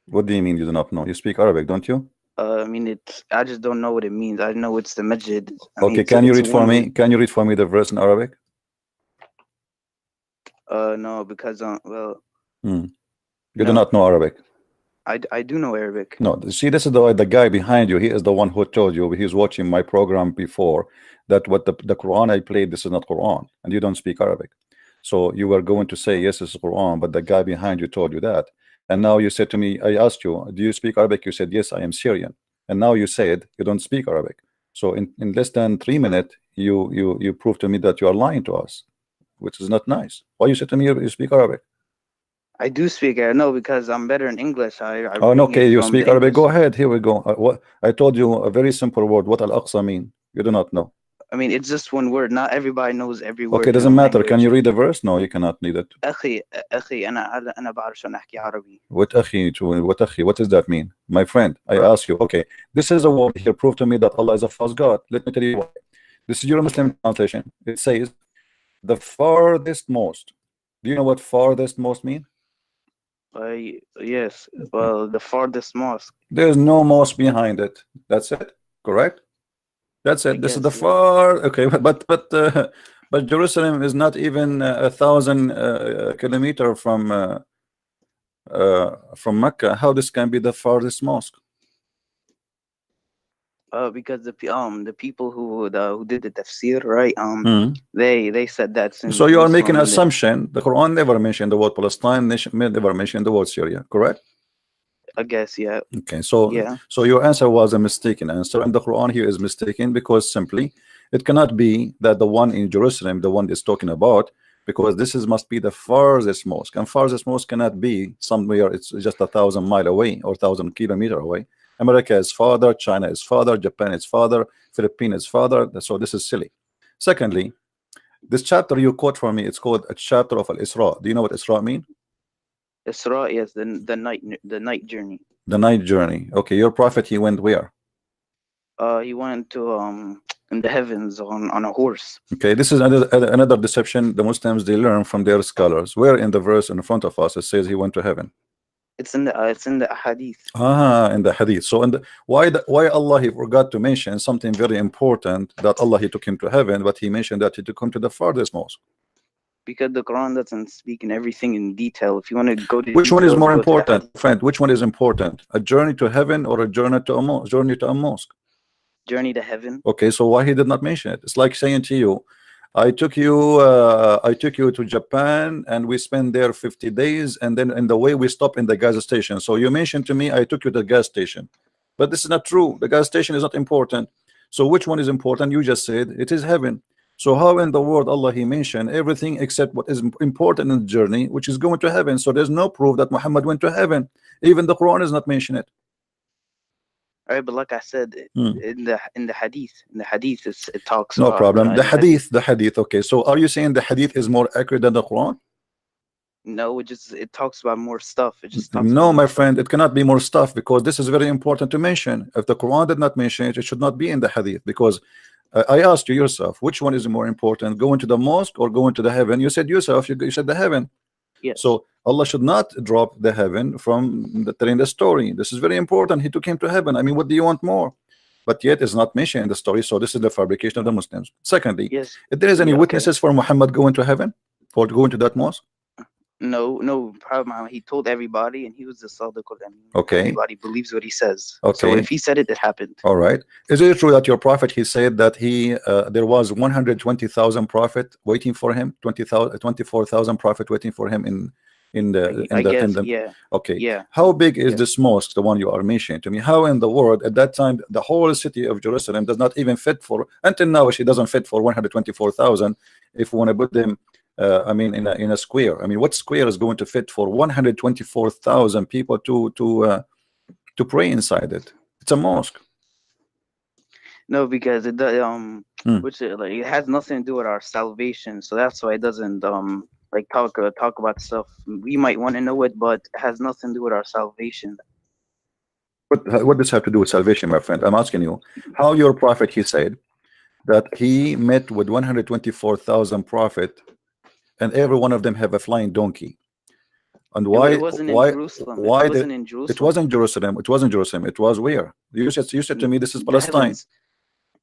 What do you mean you do not know? You speak Arabic, don't you? I mean, I just don't know what it means. I know it's the masjid. Okay, can you read for me? Can you read for me the verse in Arabic? No, because well, You do not know Arabic. I do know Arabic. No, see, this is the guy behind you. He is the one who told you. He's watching my program before that what the Quran I played, this is not Quran, and you don't speak Arabic. So you were going to say yes, it's Quran, but the guy behind you told you that. And now you said to me, I asked you, do you speak Arabic? You said yes, I am Syrian. And now you said you don't speak Arabic. So in less than 3 minutes, you proved to me that you are lying to us, which is not nice. Why you said to me you speak Arabic? I do speak Arabic. No, because I'm better in English. Oh, no, okay, you speak Arabic. Go ahead. Here we go. What I told you a very simple word. What Al-Aqsa mean? You do not know. I mean, it's just one word. Not everybody knows every word. Okay, doesn't matter. Can you read the verse? No, you cannot read it. أخي أنا بعرف شلون أحكي عربي. What أخي? What does that mean? My friend, I ask you. Okay, this is a word here. Prove to me that Allah is a false God. Let me tell you why. This is your Muslim translation. It says the farthest most. Do you know what farthest most mean? Yes. Well, the farthest mosque. There's no mosque behind it. That's it. Correct? That's it. This is the far. Okay, but Jerusalem is not even 1,000 kilometers from Mecca. How this can be the farthest mosque? Because the people who did the tafsir, right? Hmm. They said that's in So you are making an Jerusalem. assumption. The Quran never mentioned the word Palestine, never mentioned the word Syria, correct? I guess, yeah. Okay, so Yeah. so your answer was a mistaken answer, and the Quran here is mistaken because simply it cannot be that the one in Jerusalem, the one is talking about, because this is must be the farthest mosque, and farthest mosque cannot be somewhere it's just 1,000 miles away or 1,000 kilometers away. America is farther, China is farther, Japan is farther, Philippines is farther. So this is silly. Secondly, this chapter you quote for me, it's called a chapter of Al-Isra. Do you know what Isra mean? Isra, yes, the night journey. The night journey. Okay, your prophet, he went where? He went to in the heavens on a horse. Okay, this is another deception the Muslims they learn from their scholars. Where in the verse in front of us it says he went to heaven? It's in the hadith. In the hadith. So why Allah he forgot to mention something very important, that Allah he took him to heaven, but he mentioned that he took him to the farthest mosque? Because the Quran doesn't speak in everything in detail. If you want to go to which one is details, more go to important, hadith. friend? Which one is important? A journey to heaven or a journey to a mosque? Journey to heaven. Okay, so why he did not mention it? It's like saying to you, I took you to Japan and we spent there 50 days, and then in the way we stop in the gas station. So you mentioned to me I took you to the gas station, but this is not true. The gas station is not important. So which one is important? You just said it is heaven. So how in the world Allah he mentioned everything except what is important in the journey, which is going to heaven? So there's no proof that Muhammad went to heaven. Even the Quran is not mentioning it. All right, but like I said, in the hadith, it talks. No about, problem. The hadith. Okay, so are you saying the hadith is more accurate than the Quran? No, it talks about more stuff. It just talks no, about my friend, it cannot be more stuff, because this is very important to mention. If the Quran did not mention it, it should not be in the hadith. Because I asked you yourself, which one is more important, going to the mosque or going to the heaven? You said yourself, you said the heaven. Yes. So Allah should not drop the heaven from telling the story. This is very important. He took him to heaven. I mean, what do you want more? But yet it's not mentioned in the story. So this is the fabrication of the Muslims. Secondly, yes, if there is any witnesses for Muhammad going to heaven or going to that mosque? No problem. He told everybody, and he was the Sadiq. Okay. Everybody believes what he says. Okay. So if he said it, it happened. All right. Is it true that your prophet, he said that there was 120,000 prophet waiting for him, 24,000 prophet waiting for him in the yeah. Okay. Yeah. How big is this mosque, the one you are mentioning to me? How in the world at that time the whole city of Jerusalem does not even fit for, until now she doesn't fit for 124,000 if we want to put them I mean in a square. I mean, what square is going to fit for 124,000 people to pray inside it? It's a mosque. No, because it it has nothing to do with our salvation. So that's why it doesn't like talk about stuff we might want to know it, but it has nothing to do with our salvation. What does have to do with salvation, my friend? I'm asking you how your prophet, he said that he met with 124,000 prophet, and every one of them have a flying donkey. And why? It wasn't in Jerusalem. Why it wasn't in Jerusalem. It wasn't Jerusalem. It wasn't Jerusalem. It was where? You said to me this is Palestine.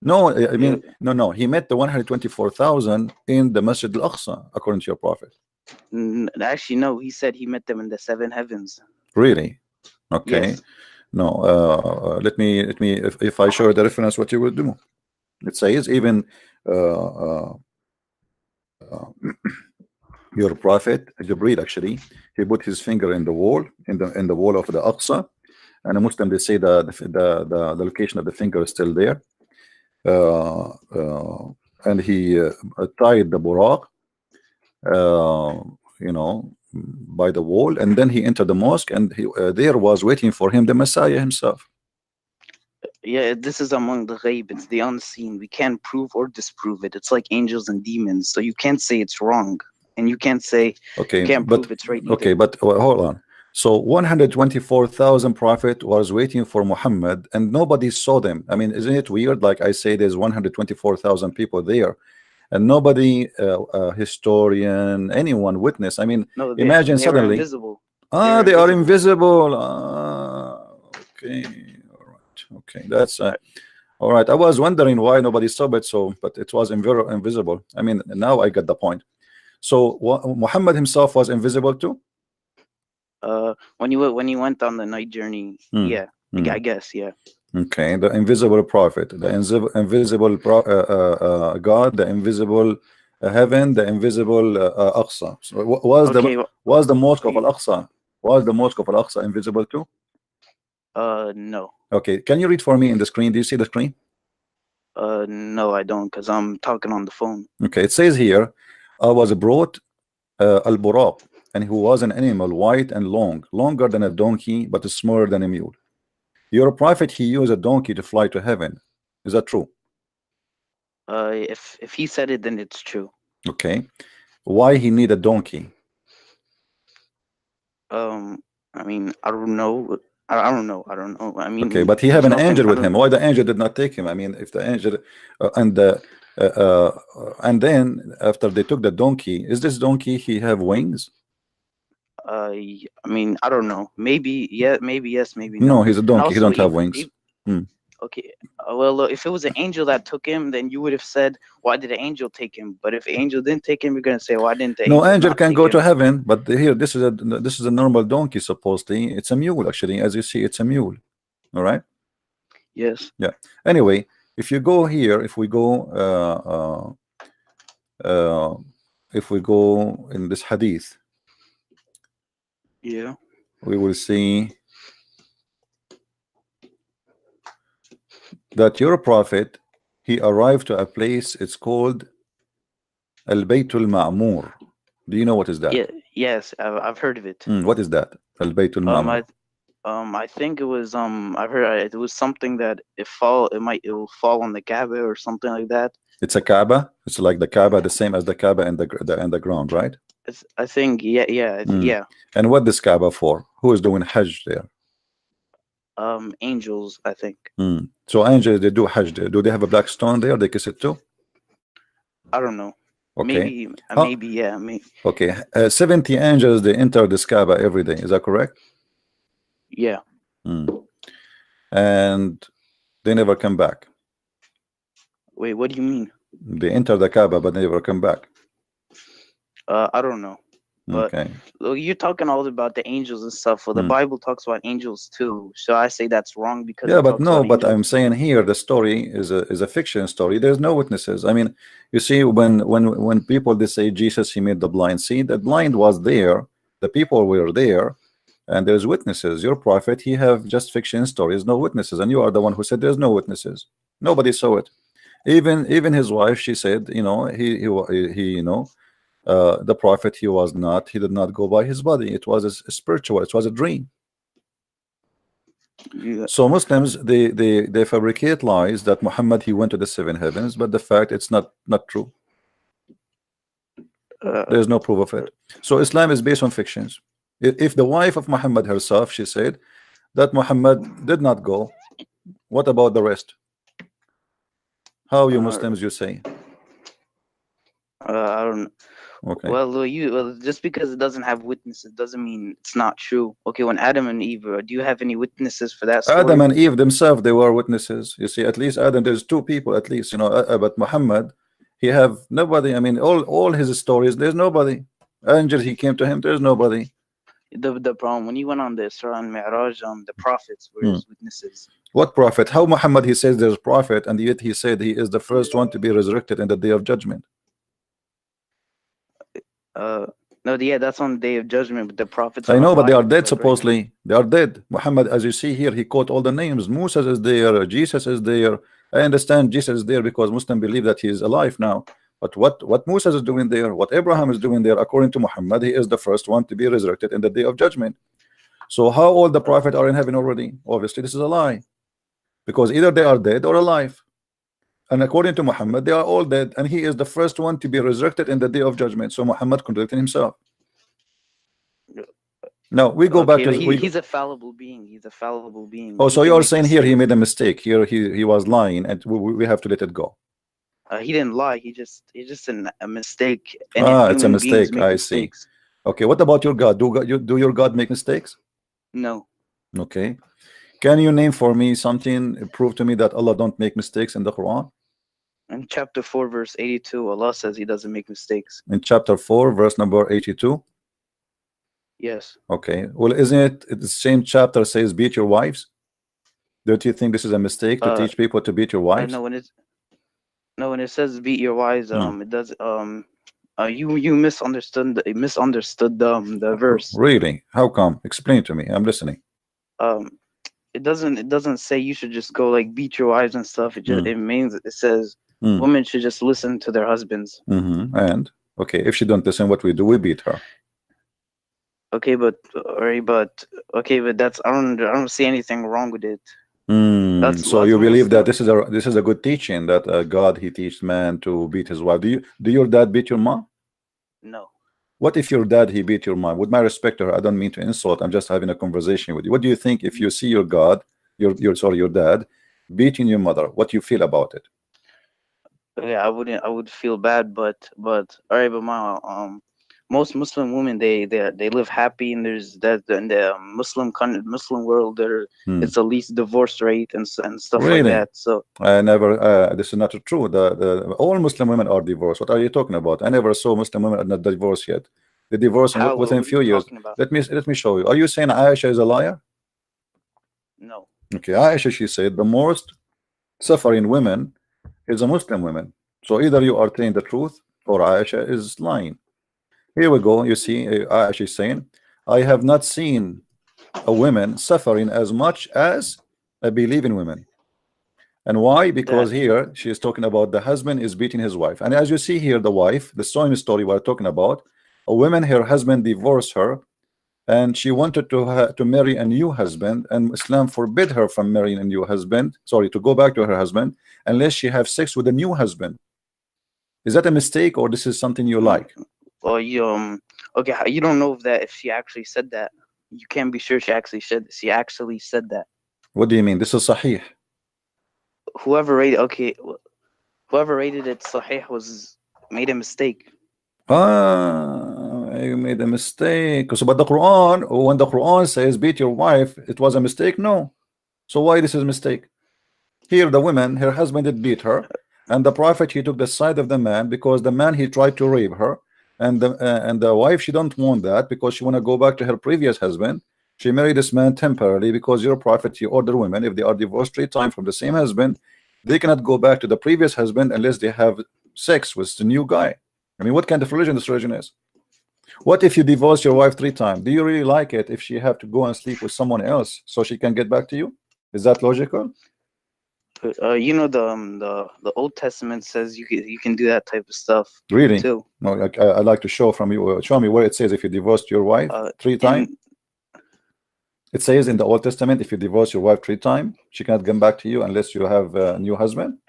No, I mean no. He met the 124,000 in the Masjid al-Aqsa, according to your prophet. Actually, no. He said he met them in the 7 heavens. Really? Okay. Yes. No. Let me. If I show the reference, what you will do? It says even your prophet Jibreel, actually, he put his finger in the wall, in the wall of the Aqsa, and a Muslim, they say the location of the finger is still there. And he tied the buraq, by the wall, and then he entered the mosque, and he there was waiting for him the Messiah himself. Yeah, this is among the ghaib. It's the unseen. We can't prove or disprove it. It's like angels and demons. So you can't say it's wrong, and you can't say you can't prove it's right either. Okay, but hold on. So 124,000 prophet was waiting for Muhammad, and nobody saw them. I mean, isn't it weird? Like I say, there's 124,000 people there, and nobody, historian, anyone witness. I mean, no, imagine they suddenly. invisible. They are invisible. Okay, all right, okay, that's all right. I was wondering why nobody saw it. So, but it was invisible. I mean, now I get the point. So Muhammad himself was invisible too. When he went on the night journey, yeah, I guess, yeah. Okay, the invisible prophet, the invisible God, the invisible heaven, the invisible Aqsa. So was Okay. the mosque of Al-Aqsa? Was the mosque of Al-Aqsa invisible too? No. Okay, can you read for me in the screen? Do you see the screen? No, I don't, because I'm talking on the phone. Okay, it says here, I was brought Al-Buraq, and who was an animal white and long, longer than a donkey, but smaller than a mule. Your prophet, he used a donkey to fly to heaven. Is that true? If he said it, then it's true. Okay. Why he need a donkey? I mean, I don't know. I don't know. I don't know. I mean, okay, but he have an angel with him. Why the angel did not take him? I mean, if the angel and then after they took the donkey, is this donkey he have wings? I mean, I don't know. Maybe yeah, maybe yes, maybe no. No, he's a donkey. He don't have wings. Okay. Well, if it was an angel that took him, then you would have said, "Why did the angel take him?" But if the angel didn't take him, you're gonna say, "Why didn't the angel?" No, angel can go to heaven, but here this is a normal donkey. Supposedly, it's a mule. Actually, as you see, it's a mule. All right. Yes. Yeah. Anyway, if you go here, if we go in this hadith, yeah, we will see that your prophet, he arrived to a place, it's called Al-Baytul Ma'mur. Do you know what is that? Yeah, yes, I've heard of it. What is that? Al-Baytul Ma'mur. I think it was I've heard it was something that it will fall on the Kaaba or something like that. It's a Kaaba. It's like the Kaaba, the same as the Kaaba and the ground, right? I think yeah. And what this Kaaba for? Who is doing Hajj there? Angels, I think. So angels, they do Hajj there. Do they have a black stone there? They kiss it too? I don't know. Okay. Maybe yeah. Maybe. Okay. 70 angels, they enter this Kaaba every day. Is that correct? Yeah. And they never come back. Wait, what do you mean? They enter the Kaaba, but they never come back. I don't know. But okay. Look, you're talking all about the angels and stuff. Well, the Bible talks about angels too. So I say that's wrong because yeah, but no, but I'm saying here the story is a fiction story. There's no witnesses. I mean, you see, when people they say Jesus, he made the blind see, the blind was there, the people were there, and there's witnesses. Your prophet, he have just fiction stories, no witnesses, and you are the one who said there's no witnesses. Nobody saw it. Even his wife, she said, you know, he you know, the prophet, he did not go by his body. It was a spiritual, it was a dream. Yeah. So Muslims, they fabricate lies that Muhammad, he went to the 7 heavens, but the fact it's not true. There's no proof of it. So Islam is based on fictions. If the wife of Muhammad herself, she said that Muhammad did not go, what about the rest? How you Muslims, you say? I don't know. Okay. Well, just because it doesn't have witnesses doesn't mean it's not true. Okay, when Adam and Eve, do you have any witnesses for that story? Adam and Eve themselves, they were witnesses. You see, at least Adam, there's 2 people at least, you know, but Muhammad, he have nobody. I mean, all his stories, there's nobody. Angel, he came to him, there's nobody. The problem when he went on the Isra and Mi'raj, the prophets were his witnesses. What prophet? How Muhammad, he says there's prophet, and yet he said he is the first one to be resurrected in the day of judgment. No, yeah, that's on the day of judgment, but the prophets, I know, but they are dead. Supposedly they are dead. Muhammad, as you see here, he quote all the names. Moses is there, Jesus is there. I understand Jesus is there because Muslims believe that he is alive now, but what Moses is doing there, what Abraham is doing there, according to Muhammad, he is the first one to be resurrected in the day of judgment. So how all the prophets are in heaven already? Obviously this is a lie, because either they are dead or alive. And according to Muhammad, they are all dead, and he is the first one to be resurrected in the day of judgment. So Muhammad contradicted himself. Now we go back to he's a fallible being. He's a fallible being. Oh, so you're saying here he made a mistake. Here he was lying, and we have to let it go. He didn't lie. He just a mistake. It's a mistake. I see. Okay, what about your God? Do your God make mistakes? No. Okay. Can you name for me something, prove to me that Allah don't make mistakes in the Quran? In chapter 4, verse 82, Allah says he doesn't make mistakes. In chapter 4, verse number 82? Yes. Okay. Well, isn't it the same chapter says beat your wives? Don't you think this is a mistake to teach people to beat your wives? No, when it says beat your wives, it does you misunderstood the verse. Really? How come? Explain to me. I'm listening. It doesn't say you should just go like beat your wives and stuff. It just it says women should just listen to their husbands. And okay, if she don't listen, what we do? We beat her. Okay, but that's I don't see anything wrong with it. So you believe that this is a good teaching that God he teaches man to beat his wife. Do your dad beat your mom? No. What if your dad he beat your mom? With my respect to her, I don't mean to insult. I'm just having a conversation with you. What do you think if you see your your dad beating your mother? What do you feel about it? Yeah, I would feel bad, but all right, but my most Muslim women they live happy, and there's that in the Muslim world there it's the least divorce rate and stuff like that. So I never this is not true. The all Muslim women are divorced. What are you talking about? I never saw Muslim women are not divorced yet. They divorce within a few years. Let me show you. Are you saying Aisha is a liar? No. Okay, Aisha, she said the most suffering women is a Muslim women. So either you are telling the truth or Aisha is lying. Here we go. You see, Aisha is saying, I have not seen a woman suffering as much as a believing women. And why? Because here she is talking about the husband is beating his wife. And as you see here, the wife, the same story we're talking about, a woman, her husband divorced her, and she wanted to marry a new husband, and Islam forbid her from marrying a new husband, sorry, to go back to her husband unless she have sex with a new husband. Is that a mistake, or this is something you like? Well, okay, you don't know if she actually said that. You can't be sure she actually said that. What do you mean? This is sahih. Whoever rated it sahih made a mistake. You made a mistake. So, but the Quran, when the Quran says beat your wife, it was a mistake? No. So why this is a mistake? Here the woman, her husband did beat her, and the Prophet he took the side of the man because the man he tried to rape her, and the wife she don't want that because she want to go back to her previous husband. She married this man temporarily because your Prophet you order women if they are divorced 3 times from the same husband, they cannot go back to the previous husband unless they have sex with the new guy. I mean, what kind of religion this religion is? What if you divorce your wife 3 times? Do you really like it if she have to go and sleep with someone else so she can get back to you? Is that logical? You know the Old Testament says you can do that type of stuff. Really? Too. No, I'd like to show from you. Show me where it says if you divorced your wife 3 times. It says in the Old Testament if you divorce your wife 3 times, she cannot come back to you unless you have a new husband.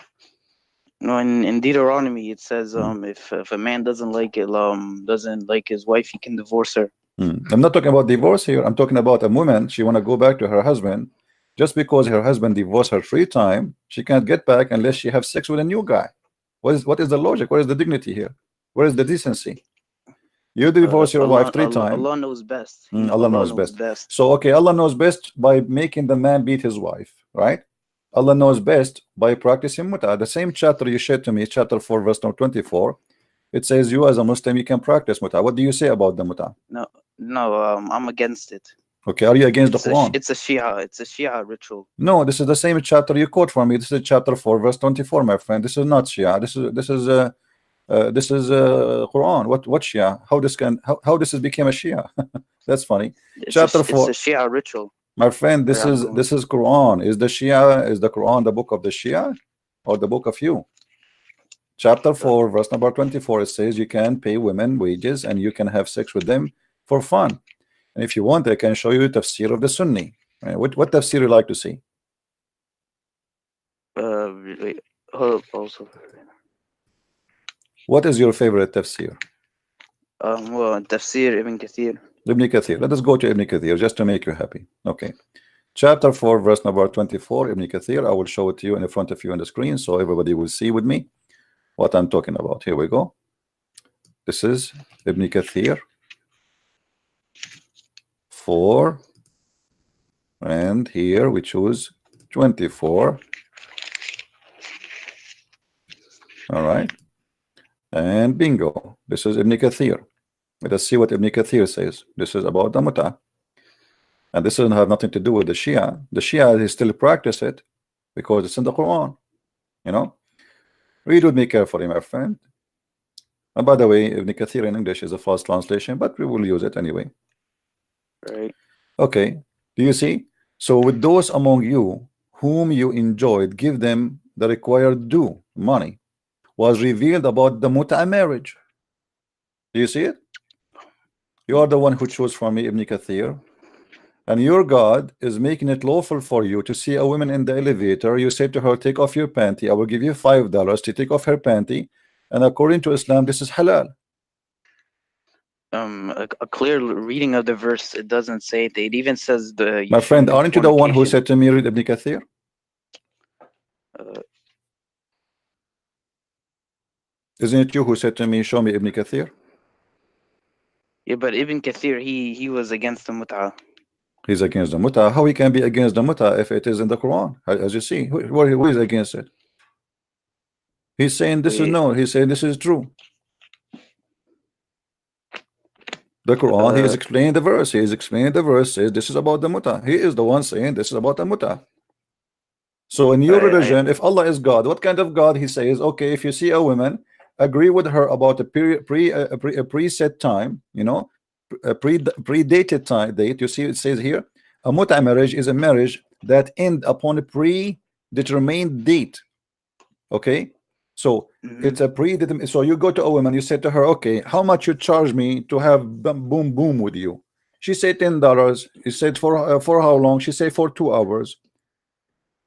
No, in Deuteronomy it says if a man doesn't like his wife, he can divorce her. I'm not talking about divorce here. I'm talking about a woman. She want to go back to her husband. Just because her husband divorced her 3 times, she can't get back unless she have sex with a new guy. What is the logic? What is the dignity here? Where is the decency? You divorce your wife 3 times. Allah knows best. Allah knows best. So okay, Allah knows best by making the man beat his wife, right? Allah knows best by practicing mut'ah. The same chapter you shared to me, chapter 4, verse number 24. It says you as a Muslim you can practice mut'ah. What do you say about the mut'ah? No, I'm against it. Okay, are you against the Quran? It's a Shia ritual. No, this is the same chapter you quote from me. This is chapter 4, verse 24, my friend. This is not Shia. This is Quran. What Shia? How this has became a Shia? That's funny. Chapter 4. It's a Shia ritual. My friend, this is Quran. Is the Quran the book of the Shia or the book of you? Chapter 4, verse number 24. It says you can pay women wages and you can have sex with them for fun. And if you want, I can show you tafsir of the Sunni. What tafsir you like to see? Also. What is your favorite tafsir? Well, tafsir Ibn Kathir. Ibn Kathir. Let us go to Ibn Kathir just to make you happy. Okay. Chapter 4, verse number 24, Ibn Kathir. I will show it to you in front of you on the screen so everybody will see with me what I'm talking about. Here we go. This is Ibn Kathir 4, and here we choose 24. All right, and bingo, this is Ibn Kathir. Let us see what Ibn Kathir says. This is about the mut'ah. And this doesn't have nothing to do with the Shia. The Shia, they still practice it because it's in the Quran. You know, read with me carefully, my friend. And by the way, Ibn Kathir in English is a false translation, but we will use it anyway. Right. Okay. Do you see? So with those among you whom you enjoyed, give them the required due, money, was revealed about the muta marriage. Do you see it? You are the one who chose for me, Ibn Kathir. And your God is making it lawful for you to see a woman in the elevator. You say to her, take off your panty. I will give you $5 to take off her panty. And according to Islam, this is halal. A clear reading of the verse, it doesn't say it. It even says the. My friend, aren't you the one who said to me, read Ibn Kathir? Isn't it you who said to me, show me Ibn Kathir? Yeah, but Ibn Kathir, he was against the mut'ah. He's against the muta. How he can be against the muta if it is in the Quran? As you see, who is against it? He's saying this is no. He's saying this is true. The Quran, he is explaining the verse. He is explaining the verse. Says this is about the muta. He is the one saying this is about the muta. So in your religion, if Allah is God, what kind of God? He says, okay, if you see a woman, agree with her about a preset time, you know, a predated time date. You see, it says here, a muta marriage is a marriage that end upon a predetermined date. Okay, so it's a predetermined. So you go to a woman, you say to her, okay, how much you charge me to have boom boom with you? She said $10. You said for how long? She said for 2 hours.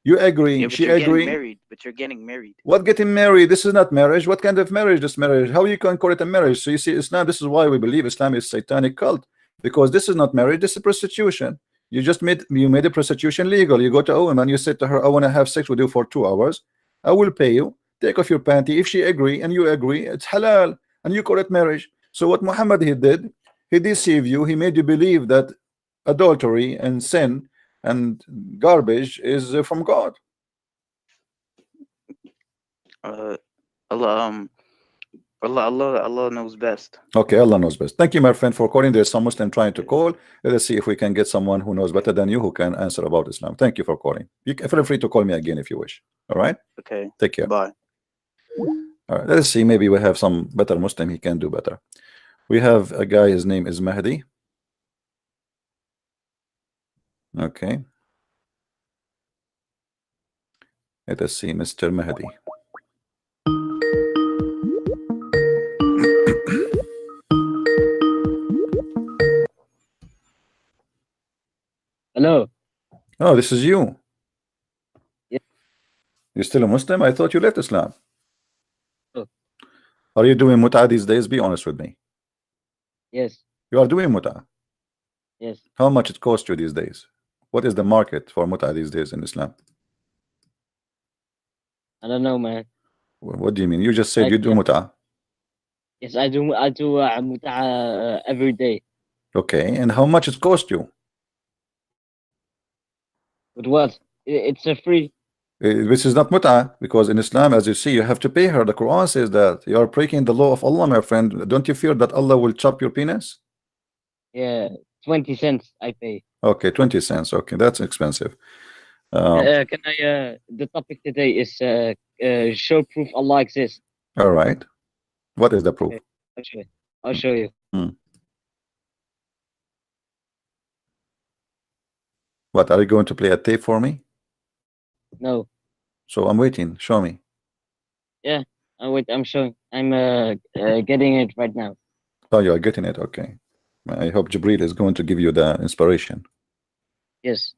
You agree? Yeah, she agree. Married, but you're getting married. What getting married? This is not marriage. What kind of marriage? This marriage? How you can call it a marriage? So you see, Islam. This is why we believe Islam is satanic cult, because this is not marriage. This is prostitution. You made a prostitution legal. You go to a woman. You said to her, "I want to have sex with you for 2 hours. I will pay you. Take off your panty." If she agree and you agree, it's halal, and you call it marriage. So what Muhammad he did, he deceived you. He made you believe that adultery and sin and garbage is from God. Allah knows best. Okay, Allah knows best. Thank you, my friend, for calling. There's some Muslim trying to call. Let us see if we can get someone who knows better than you who can answer about Islam. Thank you for calling. You can feel free to call me again if you wish. All right. Okay. Take care. Bye. All right. Let us see. Maybe we have some better Muslim. He can do better. We have a guy. His name is Mahdi. Okay. Let us see, Mr. Mahdi. Hello. Oh, this is you. Yeah. You're still a Muslim? I thought you left Islam. Oh. Are you doing muta these days? Be honest with me. Yes. You are doing muta? Yes. How much it costs you these days? What is the market for muta these days in Islam? I don't know, man. What do you mean? You just said you do muta. Yes, I do muta every day. Okay, and how much it cost you? But what? It's a free. This is not muta, because in Islam, as you see, you have to pay her. The Quran says that you are breaking the law of Allah, my friend. Don't you fear that Allah will chop your penis? Yeah, 20 cents I pay. Okay, 20 cents. Okay, that's expensive. Can I? The topic today is show proof Allah exists. All right. What is the proof? Okay. I'll show you. What, are you going to play a tape for me? No. So I'm waiting. Show me. Yeah. Wait. I'm showing. I'm getting it right now. Oh, you are getting it. Okay. I hope Jibril is going to give you the inspiration. Yes.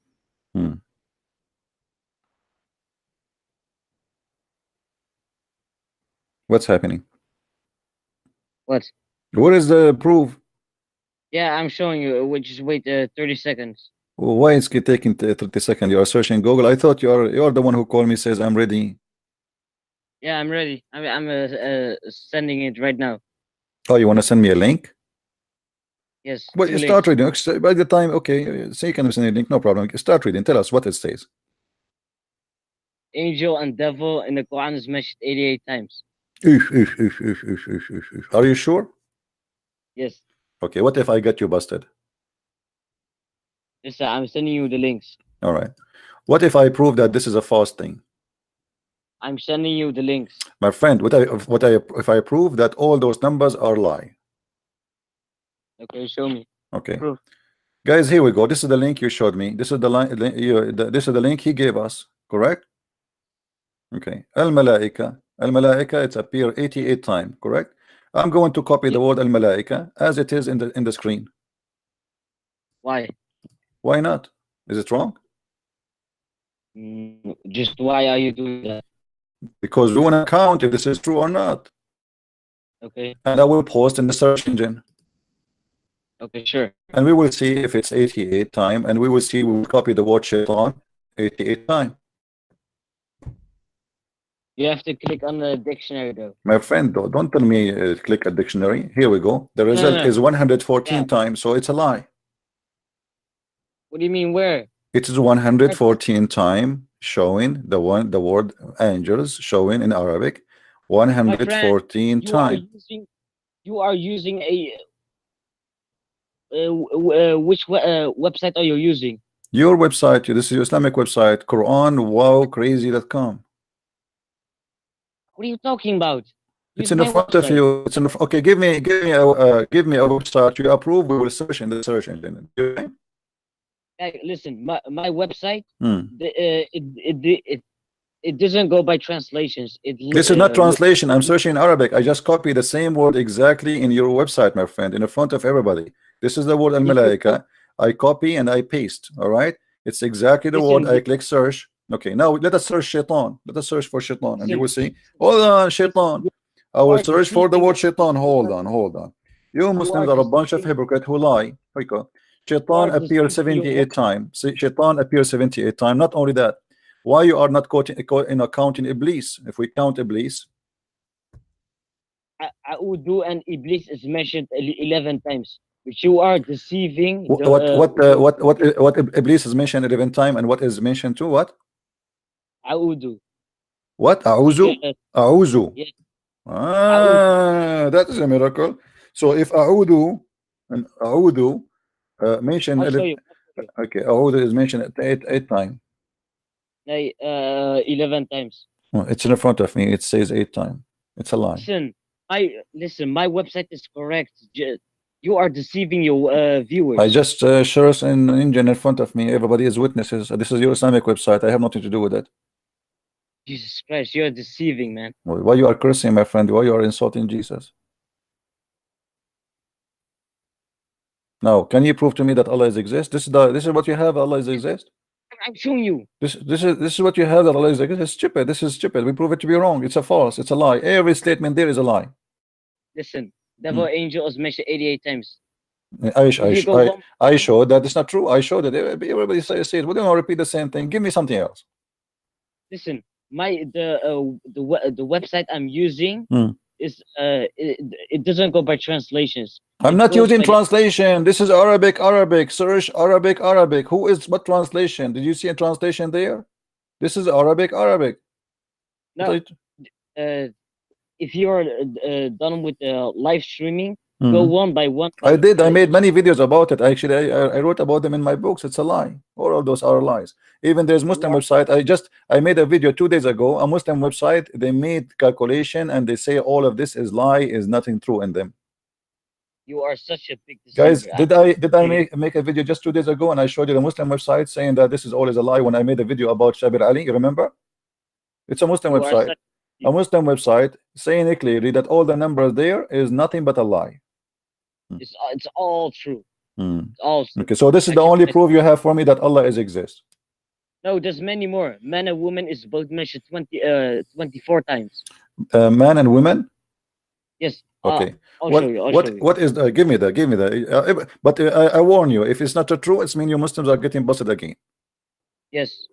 What's happening? What? What is the proof? Yeah, I'm showing you. Just wait 30 seconds. Why is it taking 30 seconds? You are searching Google. I thought you're the one who called me, says I'm ready. Yeah, I'm ready. I'm sending it right now. Oh, you want to send me a link? Yes. Well, you start reading. By the time, okay, so you can send a link, no problem. Start reading. Tell us what it says. Angel and devil in the Quran is mentioned 88 times. Are you sure? Yes. Okay, what if I get you busted? Listen, I'm sending you the links. All right. What if I prove that this is a false thing? I'm sending you the links. My friend, if I prove that all those numbers are lie? Okay, show me. Okay. Proof. Guys, here we go. This is the link you showed me. This is the line. This is the link he gave us. Correct? Okay. Al-Malaika. Al-Malaika, it's appeared 88 times. Correct? I'm going to copy the word Al-Malaika as it is in the screen. Why? Why not? Is it wrong? Just why are you doing that? Because we want to count if this is true or not. Okay. And I will post in the search engine. Okay, sure. And we will see if it's 88 times, and we will see, we will copy the word shaitan 88 times. You have to click on the dictionary though. My friend, though, don't tell me click a dictionary. Here we go. The result is 114 times, so it's a lie. What do you mean where? It is 114 times showing the word angels showing in Arabic 114 times. You are using a which website are you using? Your website. This is your Islamic website, QuranWowCrazy.com. What are you talking about? It's in the front of you. It's in the, okay. Give me a website you approve. We will search in the search engine. Okay? Hey, listen, my website. It doesn't go by translations. This is not translation. I'm searching in Arabic. I just copy the same word exactly in your website, my friend, in the front of everybody. This is the word Al-Malaika. I copy and I paste. All right. It's exactly the word. I click search. Okay. Now let us search shaitan. Let us search for shaitan, and you will see. Hold on, shaitan. I will search for the word shaitan. Hold on. You Muslims are a bunch of hypocrites who lie. Shaitan appeared 78 times. Shaitan appeared 78 times. Not only that, why you are not counting Iblis? If we count Iblis, A'udu and Iblis is mentioned 11 times, which you are deceiving. What Iblis is mentioned 11 times, and what is mentioned to what? A'udu. What? A'uzu? Yes. A'uzu. Yes. That is a miracle. So if A'udu and A'udu mentioned, okay, A'udu is mentioned 8 times. 11 times. Well, it's in the front of me. It says 8 times. It's a lie. Listen, my website is correct. You are deceiving your viewers. I just share an engine in front of me. Everybody is witnesses. This is your Islamic website. I have nothing to do with it. Jesus Christ, you're deceiving, man. Why you are cursing, my friend? Why you are insulting Jesus? Now, can you prove to me that Allah exists? This is what you have. Allah exists. I'm showing you. This is what you have that Allah exists. It's stupid. This is stupid. We prove it to be wrong. It's a false. It's a lie. Every statement there is a lie. Listen, devil angel is mentioned 88 times. I showed that it's not true. I showed it. Everybody says it. We don't repeat the same thing. Give me something else. Listen, the website I'm using is it doesn't go by translations. I'm not using translation. This is Arabic. Search Arabic. Who is what translation? Did you see a translation there? This is Arabic. No. If you're done with live streaming, go one by one. I did. I made many videos about it. Actually, I wrote about them in my books. It's a lie. All of those are lies. Even there's Muslim website. I made a video 2 days ago. A Muslim website. They made calculation and they say all of this is lie. Is nothing true in them. You are such a big deceiver. Guys, did I make a video just 2 days ago and I showed you the Muslim website saying that this is all is a lie when I made a video about Shabir Ali? You remember? It's a Muslim website. A Muslim website saying it clearly that all the numbers there is nothing but a lie. It's all true. It's all true. Okay, so this is the only proof you have for me that Allah exists. No, there's many more. Man and woman is both mentioned 24 times. Man and women? Yes. Okay. I'll show you. What is the? Give me that. But I warn you, if it's not true, it's mean you Muslims are getting busted again. Yes.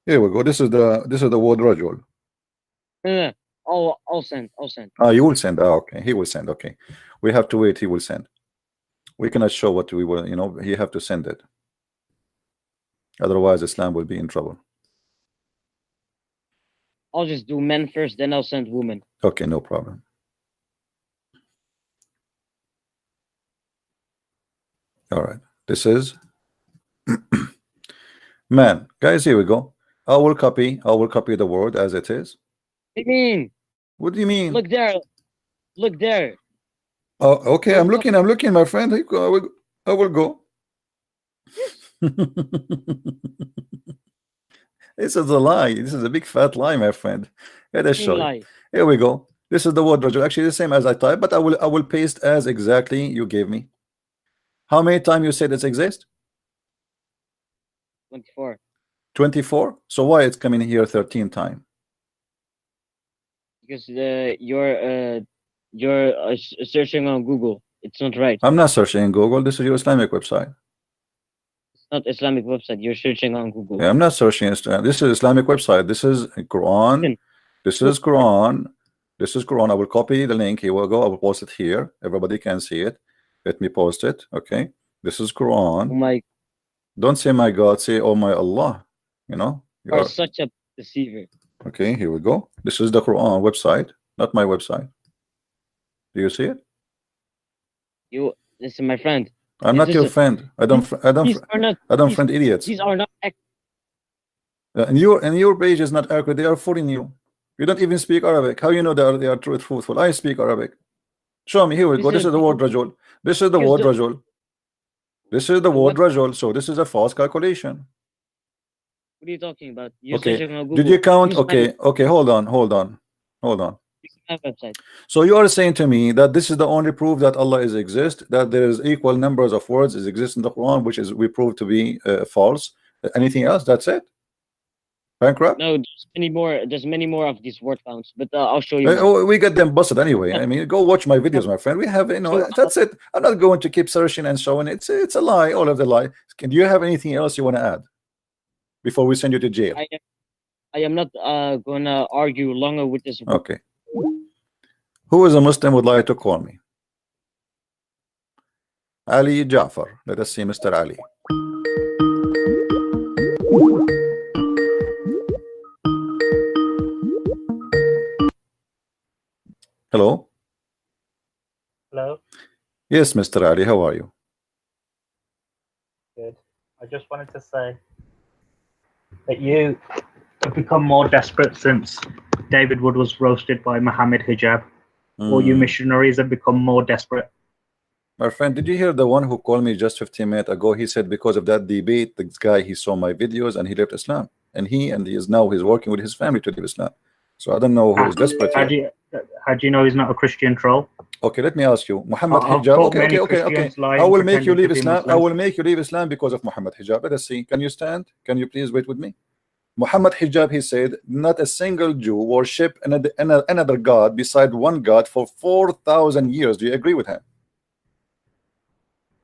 Here we go. This is the word rajul. I'll send. You will send. Okay. He will send. Okay. We have to wait. He will send. We cannot show what we will. He have to send it. Otherwise, Islam will be in trouble. I'll just do men first, then I'll send women. Okay, no problem. All right. This is Man, guys, here we go. I will copy the word as it is. What do you mean? What do you mean? Look there. Look there. Oh, okay. I'm looking, my friend. I will go. This is a lie. This is a big fat lie, my friend. Let us show you. Here we go. This is the word rajul. Actually the same as I typed, but I will paste as exactly you gave me. How many times you said it exists? 24. 24. So why it's coming here 13 times? Because you're searching on Google. It's not right. I'm not searching in Google. This is your Islamic website. It's not Islamic website. You're searching on Google. Yeah, I'm not searching. This is Islamic website. This is Quran. This is Quran. This is Quran. I will copy the link. Here we go. I will post it here. Everybody can see it. Let me post it. Okay. This is Quran. Oh my. Don't say my God. Say oh my Allah. You know. You are such a deceiver. Okay. Here we go. This is the Quran website, not my website. Do you see it? Listen, my friend. I'm not your friend. I don't friend idiots. These are not. And your page is not accurate. They are fooling you. You don't even speak Arabic. How you know they are truthful? I speak Arabic. Show me. Here we go. This is the word rajul. This is the word rajul. This is the word rajul. So this is a false calculation. What are you talking about? You're okay. searching on Google. Did you count? Okay. Okay. Hold on. So you are saying to me that this is the only proof that Allah is exist, that there is equal numbers of words is exist in the Quran, which is we prove to be false. Anything else? That's it? Bankrupt? No, there's many more. There's many more of these word counts, but I'll show you. We get them busted anyway. I mean, go watch my videos, my friend. We have, that's it. I'm not going to keep searching and showing. It's a lie. All of the lie. Do you have anything else you want to add before we send you to jail? I am not going to argue longer with this. Okay. Who is a Muslim would like to call me? Ali Jafar. Let us see Mr. Ali. Hello. Hello. Yes, Mr. Ali. How are you? Good. I just wanted to say that you have become more desperate since David Wood was roasted by Muhammad Hijab. All you missionaries have become more desperate. My friend, did you hear the one who called me just 15 minutes ago? He said because of that debate, this guy, he saw my videos and he left Islam. And he is now he's working with his family to leave Islam. So I don't know who is desperate. How do you know he's not a Christian troll? Okay, let me ask you. Muhammad Hijab. Okay. I will make you leave Islam. I will make you leave Islam because of Muhammad Hijab. Let us see. Can you stand? Can you please wait with me? Muhammad Hijab, he said, not a single Jew worship another God beside one God for 4,000 years. Do you agree with him?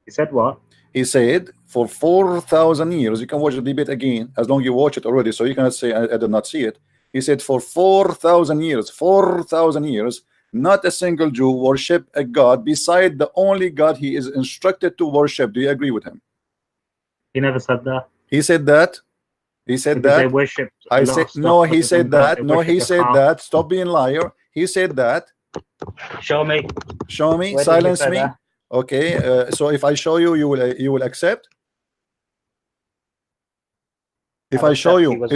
He said what? He said for 4,000 years. You can watch the debate again as long as you watch it already, so you cannot say I did not see it. He said for 4,000 years, not a single Jew worship a God beside the only God he is instructed to worship. Do you agree with him? He never said that. He said that. He said because that. They worship I said no. He said that. No, he said that. Stop being liar. He said that. Show me. Show me. Where Silence me. That? Okay. So if I show you, you will accept. If I show you,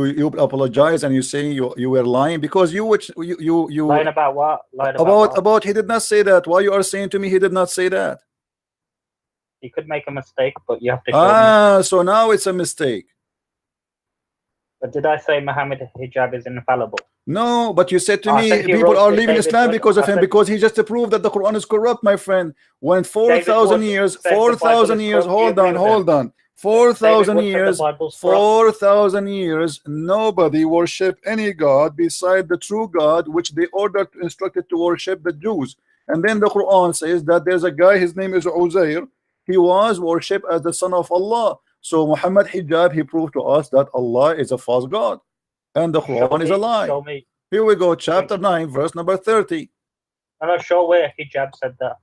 you apologize and you say you were lying because you lying about what? Lying about he did not say that. Why you are saying to me he did not say that? You could make a mistake, but you have to show me. So now it's a mistake. But did I say Muhammad Hijab is infallible? No, but you said to me people are leaving Islam because of him, because he just proved that the Quran is corrupt, my friend. When 4,000 years, hold on. 4,000 years, nobody worship any God beside the true God, which they instructed to worship the Jews. And then the Quran says that there's a guy, his name is Uzair. He was worshipped as the son of Allah. So Muhammad Hijab, he proved to us that Allah is a false God and the Quran is a lie. Show me. Here we go, chapter 9, verse number 30. I'm not sure where Hijab said that.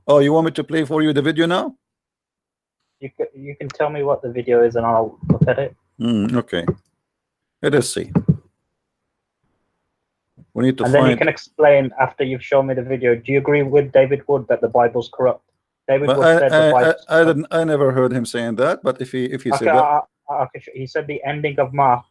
Oh, you want me to play for you the video now? You can tell me what the video is and I'll look at it. Okay. Let us see. We need to then you can explain after you've shown me the video. Do you agree with David Wood that the Bible's corrupt? David But Wood said the Bible. I never heard him saying that. But if he said Okay, that, he said the ending of Mark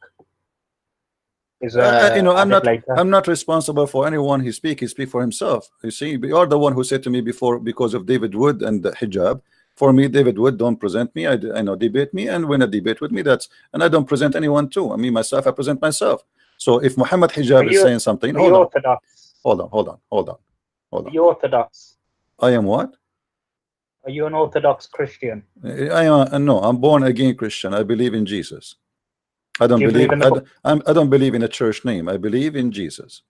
is you know, later. I'm not responsible for anyone he speak for himself. You see, you are the one who said to me before, because of David Wood and the hijab. For me, David Wood don't present me. I know debate me, and win a debate with me. And I don't present anyone too. I mean, myself, I present myself. So if Muhammad Hijab is saying something, hold on. Are you Orthodox? I am what? Are you an Orthodox Christian? I am no. I'm born again Christian. I believe in Jesus. I don't believe. I don't believe in a church name. I believe in Jesus.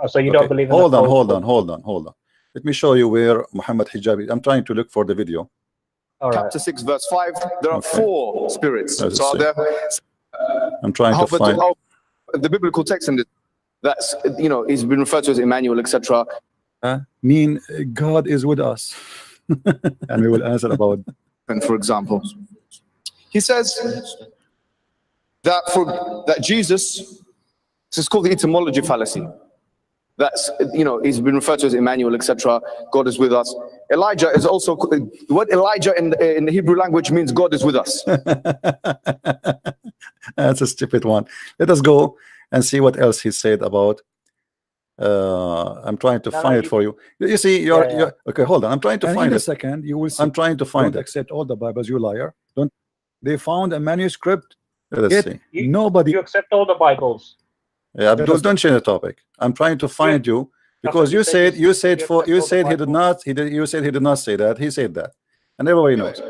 Oh, so you don't believe in hold on. Let me show you where Muhammad Hijab is. I'm trying to look for the video. Chapter 6 verse 5, there are 4 spirits. So there, I'm trying to find the biblical text in this, that's, you know, he's been referred to as Emmanuel, etc. Mean God is with us. And we will answer about, and for example, he says that Jesus, this is called the etymology fallacy. That's, you know, he's been referred to as Emmanuel, etc. God is with us. Elijah is also, the word Elijah in the Hebrew language means God is with us. That's a stupid one. Let us go and see what else he said about. I'm trying to find it for you. You see, you're okay. Hold on. I'm trying to find it. In a second, you will see. I'm trying to find Don't it. accept all the Bibles, you liar. Don't. They found a manuscript. Let's see. Nobody. You accept all the Bibles. Yeah, Abdul, don't change the topic. I'm trying to find you because you said he did not say that. He said that, and everybody knows.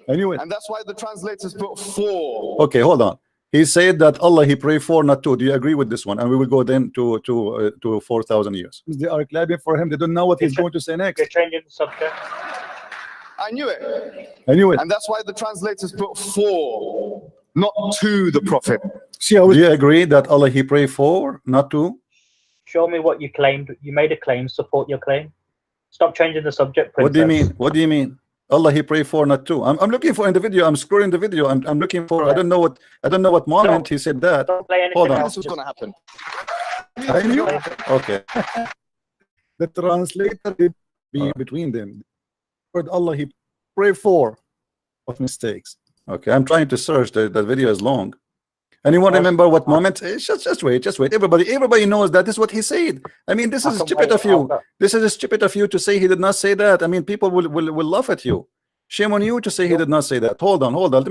Anyway, and that's why the translators put 4. Okay, hold on. He said that Allah he pray for, not 2. Do you agree with this one? And we will go then to 4,000 years. They are clapping for him. They don't know what he's going to say next. You're changing the subject. I knew it. And that's why the translators put 4, not 2, the Prophet. See, do you agree that Allah he pray for, not 2? Show me what you claimed. You made a claim. Support your claim. Stop changing the subject, Princess. What do you mean? What do you mean? Allah he pray for, not 2. I'm looking for in the video. I'm scrolling the video. I'm looking for. Yeah. I don't know what moment he said that. Hold on. This was going to happen. I knew. Okay. The translator did be between them. Word Allah he pray for of mistakes. Okay, I'm trying to search. The video is long. Anyone remember what moment? Just wait. Everybody knows that this is what he said. I mean, this is stupid of you. This is stupid of you to say he did not say that. I mean, people will laugh at you. Shame on you to say he did not say that. Hold on. Let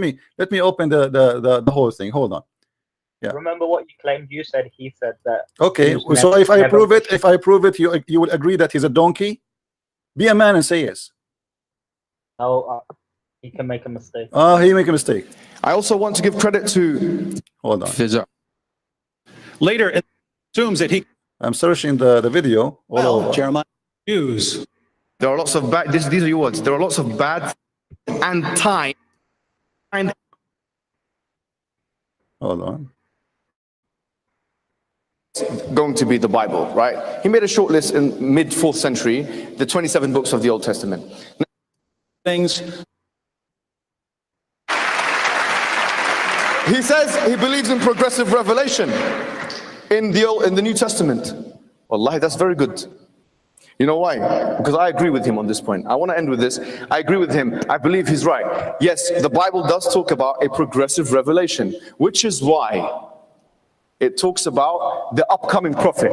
me open the whole thing. Hold on. Yeah. Remember what you claimed. You said he said that. Okay. So if I prove it, you will agree that he's a donkey. Be a man and say yes. No. He can make a mistake. He make a mistake. I also want to give credit to. Hold on. Later, it assumes that he. I'm searching the video all over. Jeremiah News. There are lots of bad. These are your words. There are lots of bad and time. Hold on. Going to be the Bible, right? He made a short list in mid 4th century, the 27 books of the Old Testament. Things. He says he believes in progressive revelation in the New Testament. Wallahi, that's very good. You know why? Because I agree with him on this point. I want to end with this. I agree with him. I believe he's right. Yes, the Bible does talk about a progressive revelation, which is why it talks about the upcoming prophet.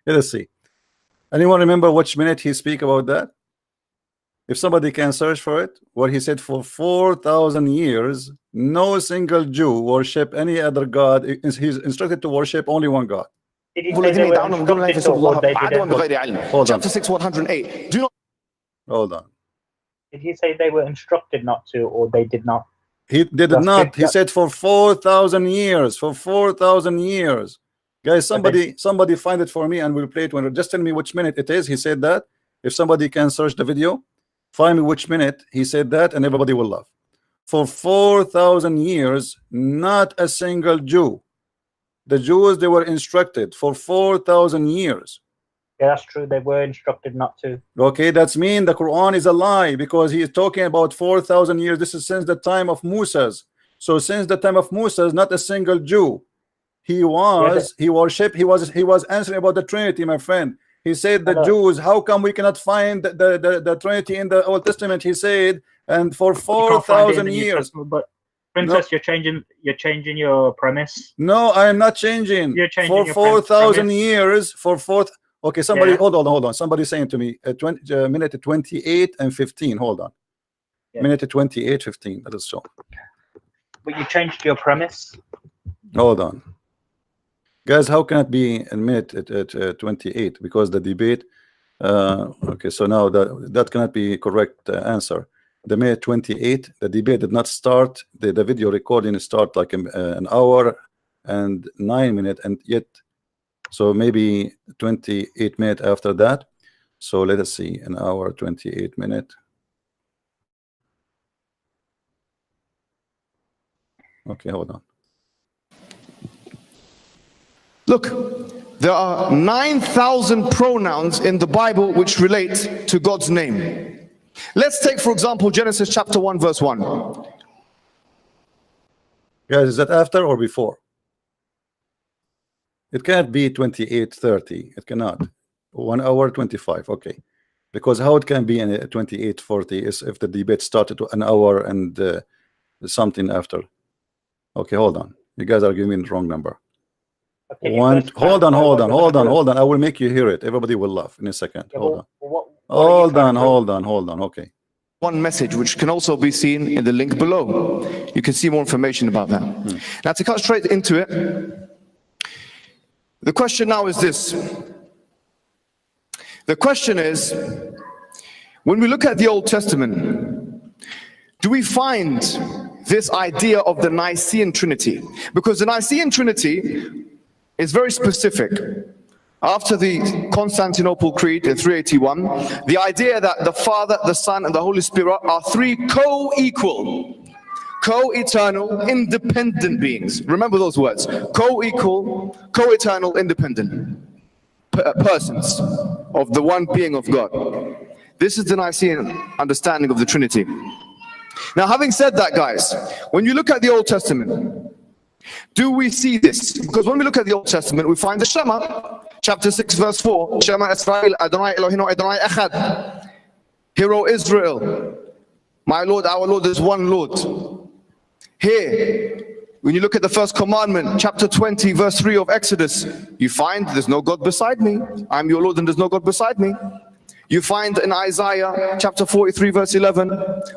Let's see. Anyone remember which minute he speak about that? If somebody can search for it, what he said, for 4,000 years, no single Jew worship any other God. He's instructed to worship only one God. Did he say they were instructed to, or they didn't? Chapter 6, 108. Do not. Hold on. Did he say they were instructed not to, or they did not? He did not. He said for 4,000 years. For 4,000 years. Guys, somebody find it for me and we'll play it. When just tell me which minute it is. He said that. If somebody can search the video, find me which minute he said that, and everybody will laugh. For 4,000 years, not a single Jew. The Jews, they were instructed for 4,000 years. Yeah, that's true. They were instructed not to. Okay, that's mean the Quran is a lie, because he is talking about 4,000 years. This is since the time of Moses. So since the time of Moses, not a single Jew. He was answering about the Trinity, my friend. He said the Jews, how come we cannot find the Trinity in the Old Testament? He said, and for 4,000 years. But Princess, you're changing your premise. No, I am not changing. You're changing for 4,000 years. Okay, somebody, hold on. Somebody's saying to me, minute 28 and 15. Hold on. Yeah. Minute 28, 15. That is so. But you changed your premise. Hold on. Guys, how can it be in minute at 28? Because the debate, okay, so now that cannot be correct answer. The minute 28, the debate did not start. The video recording start like an hour and 9 minutes, and yet, so maybe 28 minutes after that. So let us see, an hour 28 minutes. Okay, hold on. Look, there are 9,000 pronouns in the Bible which relate to God's name. Let's take, for example, Genesis chapter 1, verse 1. Guys, is that after or before? It can't be 28:30. It cannot. 1 hour 25. Okay, because how it can be in 28:40 is if the debate started to an hour and something after. Okay, hold on. You guys are giving me the wrong number. Okay, hold on. I will make you hear it. Everybody will laugh in a second. Hold on. Okay. One message which can also be seen in the link below. You can see more information about that. Now, to cut straight into it, the question now is this. The question is, when we look at the Old Testament, do we find this idea of the Nicene Trinity? Because the Nicene Trinity is very specific. After the Constantinople Creed in 381, the idea that the Father, the Son, and the Holy Spirit are three co-equal, co-eternal, independent beings. Remember those words: co-equal, co-eternal, independent persons of the one being of God. This is the Nicene understanding of the Trinity. Now, having said that, guys, when you look at the Old Testament, do we see this? Because when we look at the Old Testament, we find the Shema, chapter 6, verse 4. Shema Israel, Adonai Eloheinu, Adonai Echad. Hear, O Israel, my Lord, our Lord is one Lord. Here, when you look at the first commandment, chapter 20, verse 3 of Exodus, you find there's no God beside me. I'm your Lord and there's no God beside me. You find in Isaiah chapter 43 verse 11,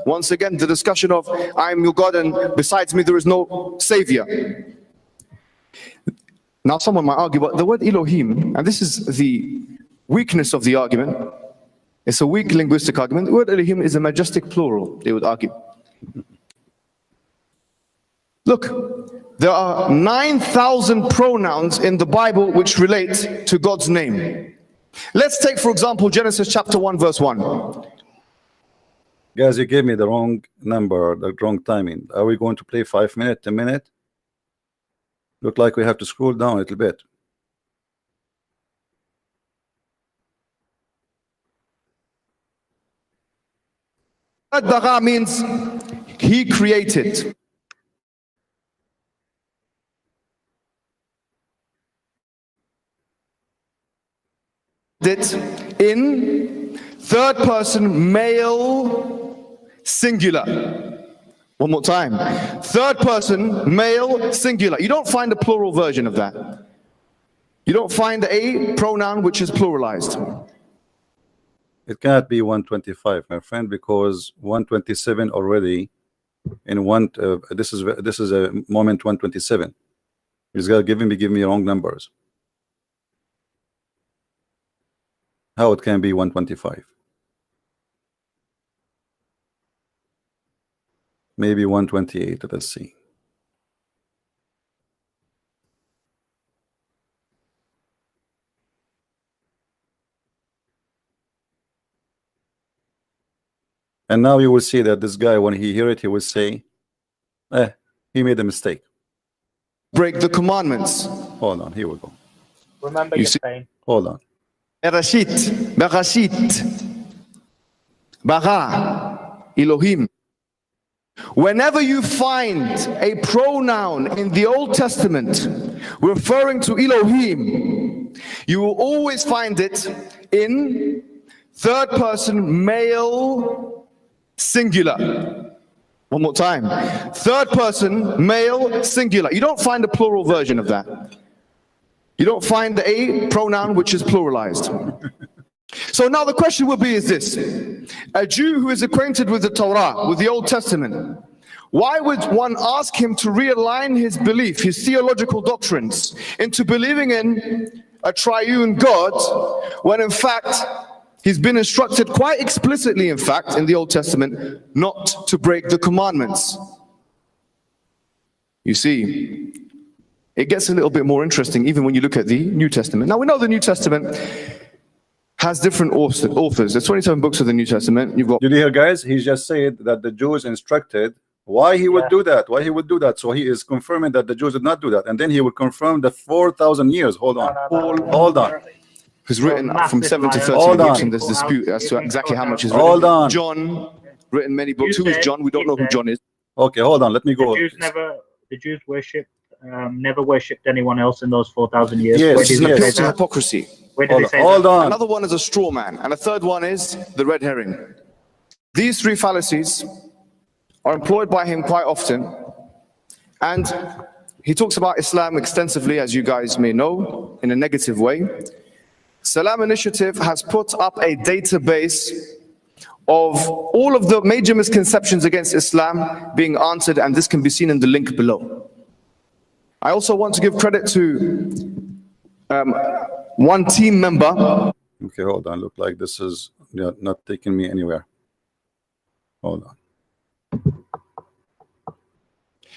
once again the discussion of I am your God and besides me there is no Savior. Now someone might argue, but the word Elohim, and this is the weakness of the argument, it's a weak linguistic argument. The word Elohim is a majestic plural, they would argue. Look, there are 9,000 pronouns in the Bible which relate to God's name. Let's take, for example, Genesis chapter 1, verse 1. Guys, you gave me the wrong number, the wrong timing. Are we going to play 5 minutes, 10 minutes? Look like we have to scroll down a little bit. Bara means he created. It in third person male singular. One more time. Third person male singular. You don't find a plural version of that. You don't find a pronoun which is pluralized. It cannot be 125, my friend, because 127 already in one. This is a moment 127. He's got give me wrong numbers. How it can be 125? Maybe 128. Let's see. And now you will see that this guy, when he hear it, he will say, he made a mistake. Break the commandments. Hold on, here we go. Remember your pain. Hold on. Bereshit, Bara, Elohim. Whenever you find a pronoun in the Old Testament referring to Elohim, You will always find it in third person male singular. One more time. Third person male singular. You don't find a plural version of that. You don't find a pronoun which is pluralized. So now the question will be is this. A Jew who is acquainted with the Torah, with the Old Testament, why would one ask him to realign his belief, his theological doctrines, into believing in a triune God, when in fact he's been instructed quite explicitly, in fact, in the Old Testament, not to break the commandments? You see, it gets a little bit more interesting even when you look at the New Testament. Now we know the New Testament has different authors. There's 27 books of the New Testament. You've got. Did you hear, guys? He just said that the Jews instructed. Why he would do that? Why he would do that? So he is confirming that the Jews did not do that, and then he will confirm the 4,000 years. Hold on, hold on. It's written from 7 to 13 Hold books, on. and there's dispute as to exactly how much is written. Hold on. John written many books. Who is John? We don't know who John is. Okay, hold on. Let me go. The Jews never worshipped anyone else in those 4,000 years. Yes, Which is an appeal to hypocrisy. Where did they say Hold that? on. Another one is a straw man, and a third one is the red herring. These three fallacies are employed by him quite often, and he talks about Islam extensively, as you guys may know, in a negative way. Salam Initiative has put up a database of all of the major misconceptions against Islam being answered, and this can be seen in the link below. I also want to give credit to one team member. Okay, hold on. Look like this is not taking me anywhere. Hold on.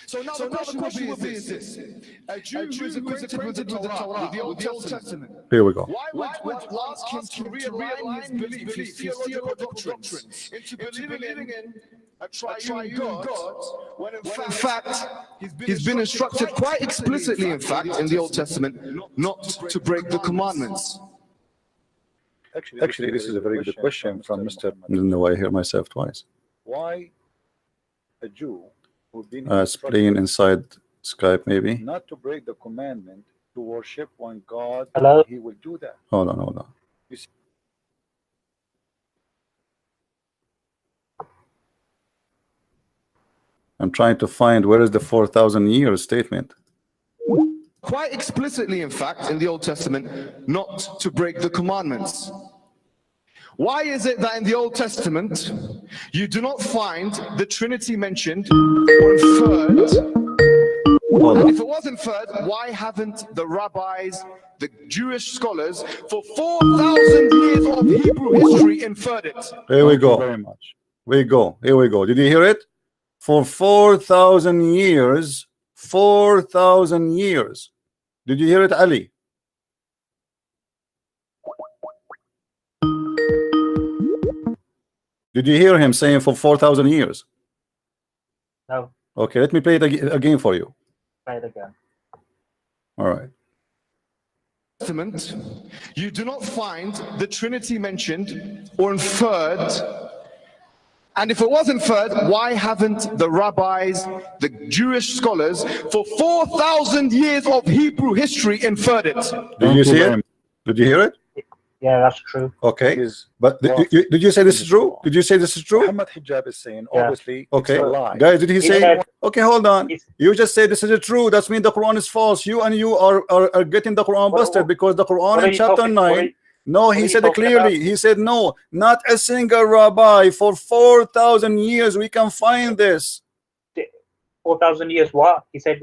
So now the question will be is this. A Jew who is acquainted with the Torah, with the Old Testament. Here we go. Why would one ask him to realign his belief, his theological doctrines, into believing in a triune God, when in fact he's been instructed quite explicitly, in fact, in the Old Testament, not to break the commandments? Actually, this is a very good question from Mr. I don't know why I hear myself twice. Why a Jew who've been Playing inside Skype, maybe. not to break the commandment to worship one God, Hello? he will do that. Hold on, hold on. You see, I'm trying to find where is the 4,000 years statement. Quite explicitly, in fact, in the Old Testament, not to break the commandments. Why is it that in the Old Testament you do not find the Trinity mentioned or inferred? And if it was inferred, why haven't the rabbis, the Jewish scholars, for 4,000 years of Hebrew history inferred it? Here we go. very much. Here we go. Did you hear it? For 4,000 years. 4,000 years. Did you hear it, Ali? Did you hear him saying for 4,000 years? No, Okay, let me play it again for you. play it again. All right. Testament, you do not find the Trinity mentioned or inferred. And if it was inferred, why haven't the rabbis, the Jewish scholars, for 4,000 years of Hebrew history inferred it? Did you see it? Did you hear it? Yeah, that's true. Okay. But did you say this is true? Did you say this is true? Muhammad Hijab is saying, Yeah. obviously, Okay. it's a lie. Guys, did he say? said- Okay, hold on. You just say this is true. That means the Quran is false. You are getting the Quran busted because the Quran what are in you chapter talking- what are 9. you- No, what he are you said it talking clearly. He said no, not a single rabbi for 4,000 years. We can find this. 4,000 years what? He said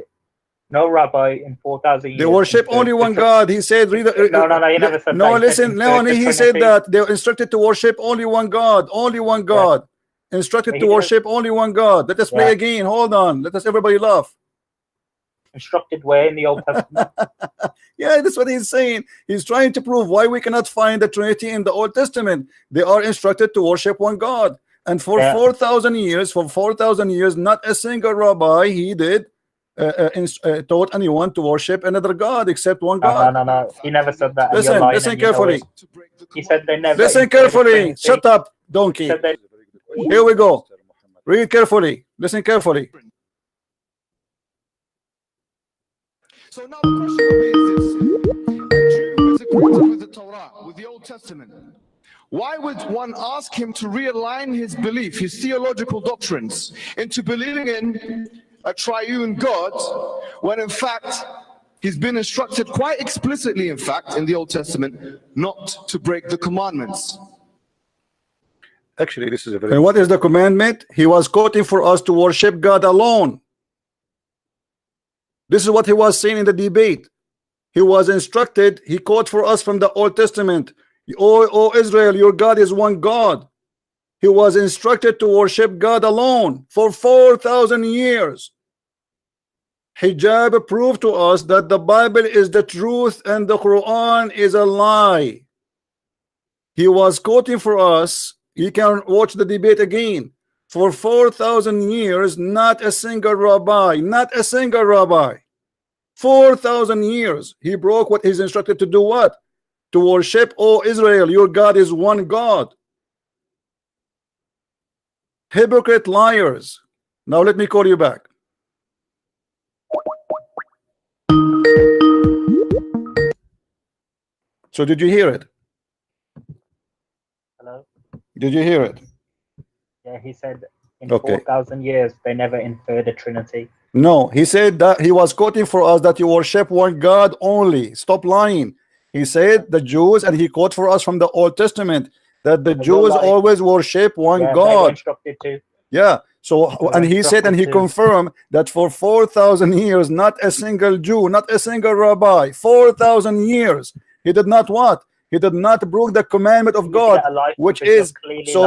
no rabbi in 4,000 years. They worship only one God. He said, read the, No, he never said no, that. He said listen, no, he different said things. that they're instructed to worship only one God, only one God. Instructed But to he didn't- worship only one God. Let us play Yeah. again. Hold on. Let us everybody laugh. Instructed where in the Old Testament? Yeah, that's what he's saying. He's trying to prove why we cannot find the Trinity in the Old Testament. They are instructed to worship one God. And for Yeah. 4,000 years, not a single rabbi he did taught anyone to worship another God except one God. No. He never said that. and you're Listen, lying listen and you know carefully. it. He said they never. Listen inferred the carefully. Trinity. Shut up, He donkey. said they- Here we go. Read carefully. Listen carefully. So now the question will be is this. A Jew who is with the Torah, with the Old Testament, why would one ask him to realign his belief, his theological doctrines, into believing in a triune God, when in fact he's been instructed quite explicitly, in fact, in the Old Testament, not to break the commandments? Actually, this is a very... And what is the commandment? He was quoting for us to worship God alone. This is what he was saying in the debate. He was instructed, he quoted for us from the Old Testament, O Israel, your God is one God. He was instructed to worship God alone for 4,000 years. Hijab proved to us that the Bible is the truth and the Quran is a lie. He was quoting for us. You can watch the debate again. For 4,000 years, not a single rabbi, 4,000 years, he broke what he's instructed to do. What? To worship, O Israel, your God is one God. Hypocrite liars. Now let me call you back. So did you hear it? Hello? Did you hear it? Yeah, he said in Okay. 4,000 years they never inferred a Trinity. No, he said that he was quoting for us that you worship one God only. Stop lying. He said the Jews, and he quote for us from the Old Testament that the Jews always worship one Yeah, they were God. instructed to. Yeah. So, and he said, and he confirmed that for 4,000 years, not a single Jew, not a single rabbi, 4,000 years, he did not what? He did not break the commandment of God, which is you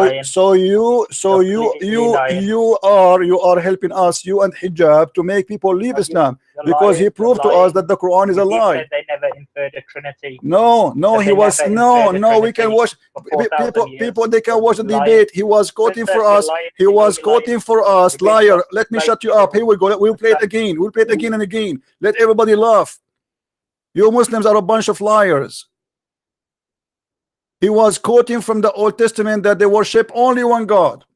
are helping us, you and Hijab, to make people leave Islam, because he proved to us that the Quran is a lie. They never inferred a Trinity. No, he was we can watch people, they can watch the debate. He was quoting for us. He was quoting for us. Liar. Let me shut you up. Here we go. We'll play it again. We'll play it again and again. Let everybody laugh. You Muslims are a bunch of liars. He was quoting from the Old Testament that they worship only one God.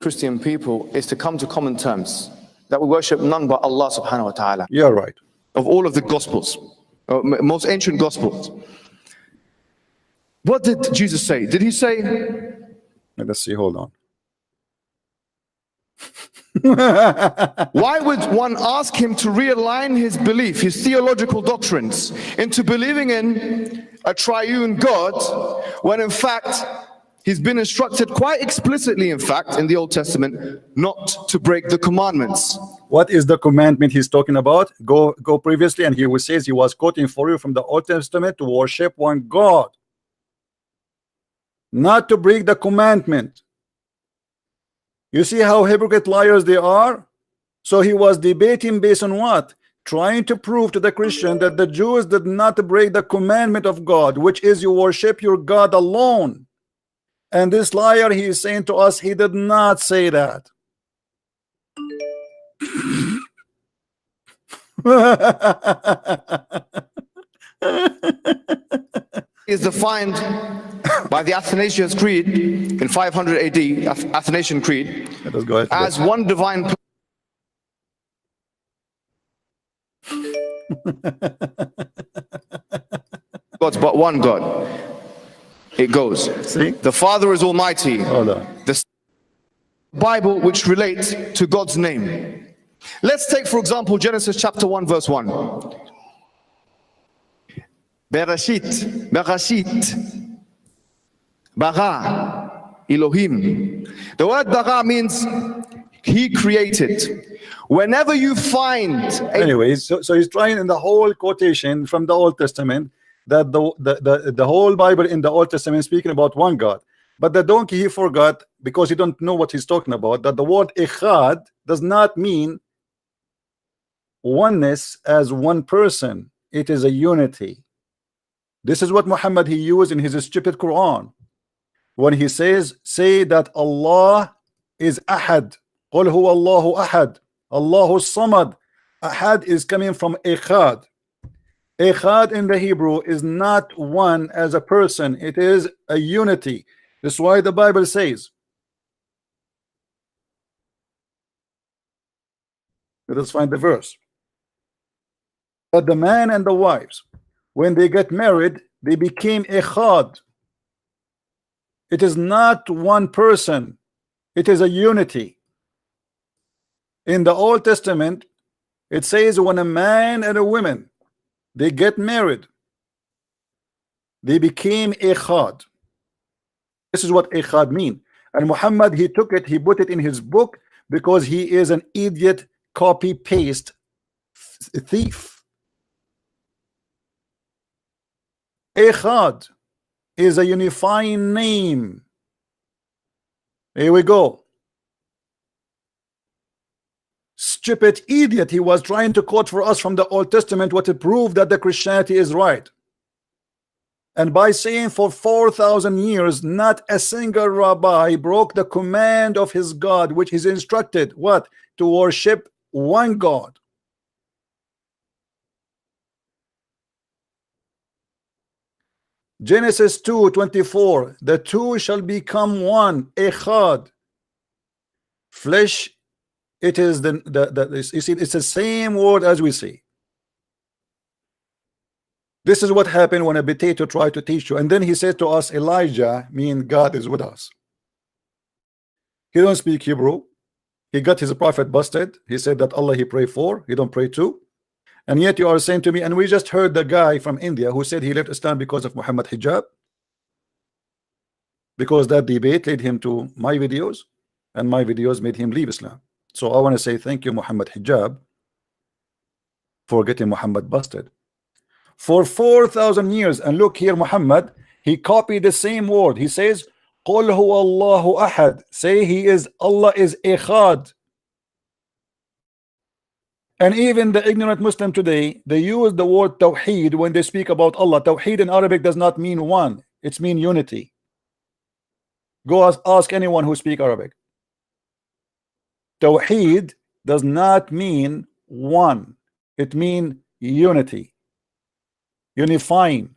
Christian people is to come to common terms that we worship none but Allah subhanahu wa ta'ala. Yeah, right. Of all of the gospels, most ancient gospels. What did Jesus say? Did he say? Let's see, hold on. Why would one ask him to realign his belief, his theological doctrines, into believing in a triune God, when in fact he's been instructed quite explicitly, in fact, in the Old Testament, not to break the commandments? What is the commandment he's talking about? Go previously, and he says he was quoting for you from the Old Testament to worship one God, not to break the commandment. You see how hypocrite liars they are? So he was debating based on what? Trying to prove to the Christian that the Jews did not break the commandment of God, which is you worship your God alone. And this liar, he is saying to us, he did not say that. Is defined by the Athanasius Creed in 500 AD, Athanasian Creed, as one divine. God's but one God. It goes. See? The Father is Almighty. Hold on. The Bible which relates to God's name. Let's take, for example, Genesis chapter 1, verse 1. Bereshit, bara, Elohim. The word bara means he created. Whenever you find anyways, so he's trying in the whole quotation from the Old Testament that the whole Bible in the Old Testament is speaking about one God. But the donkey, he forgot, because he don't know what he's talking about, that the word echad does not mean oneness as one person. It is a unity. This is what Muhammad he used in his stupid Quran when he says, say that Allah is ahad. Qul huwa Allahu ahad. Allahu samad. Ahad is coming from echad. Echad in the Hebrew is not one as a person. It is a unity. That's why the Bible says, let us find the verse, that the man and the wives when they get married, they became echad. It is not one person, it is a unity. In the Old Testament, it says when a man and a woman, they get married, they became echad. This is what echad mean. And Muhammad, he took it, he put it in his book because he is an idiot, copy paste thief. Echad is a unifying name. Here we go. Stupid idiot, he was trying to quote for us from the Old Testament what to prove that the Christianity is right. And by saying for 4,000 years, not a single rabbi broke the command of his God, which is instructed what? To worship one God. Genesis 2:24, the two shall become one, echad. Flesh, it is you see, it's the same word as we see. This is what happened when a potato tried to teach you. And then he said to us, Elijah, mean God is with us. He don't speak Hebrew. He got his prophet busted. He said that Allah he pray for, he don't pray to. And yet you are saying to me, and we just heard the guy from India who said he left Islam because of Muhammad hijab, because that debate led him to my videos, and my videos made him leave Islam. So I want to say thank you, Muhammad hijab, for getting Muhammad busted for 4,000 years. And look here, Muhammad, he copied the same word. He says Qul huwa Allahu ahad. Say he is, Allah is echad. And even the ignorant Muslim today, they use the word tawheed when they speak about Allah. Tawheed in Arabic does not mean one, it's mean unity. Go ask anyone who speak Arabic. Tawheed does not mean one, it means unity, unifying.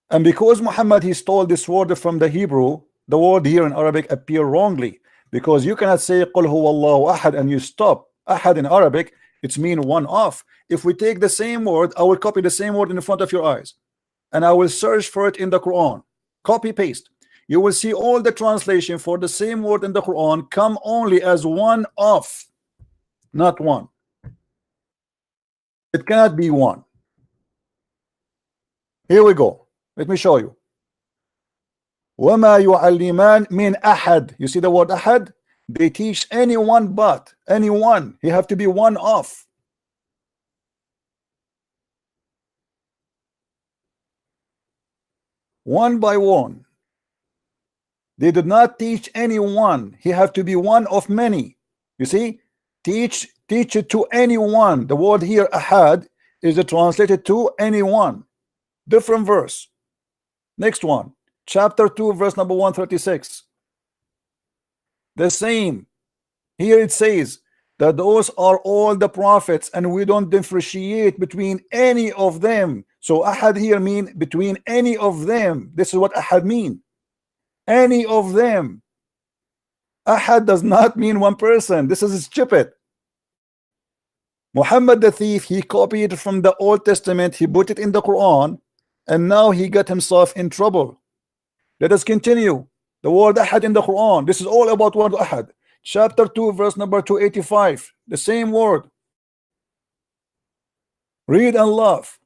And because Muhammad he stole this word from the Hebrew, the word here in Arabic appear wrongly, because you cannot say Qul huwa Allahu ahad and you stop. Ahad in Arabic, it's mean one off. If we take the same word, I will copy the same word in front of your eyes and I will search for it in the Quran, copy paste. You will see all the translation for the same word in the Quran come only as one off, not one. It cannot be one. Here we go. Let me show you. وَمَا يُعَلِّمَانِ مِنْ أَحَدٍ. You see the word ahad? They teach anyone but anyone. He have to be one off. One by one. They did not teach anyone. He have to be one of many. You see, teach it to anyone. The word here ahad is translated to anyone. Different verse. Next one, chapter 2 verse number 136. The same. Here it says that those are all the prophets and we don't differentiate between any of them. So ahad here mean between any of them. This is what ahad mean. Any of them. Ahad does not mean one person. This is stupid. Muhammad the thief, he copied from the Old Testament, he put it in the Quran, and now he got himself in trouble. Let us continue. The word ahad in the Quran, this is all about word ahad. Chapter 2 verse number 285, the same word. Read and laugh.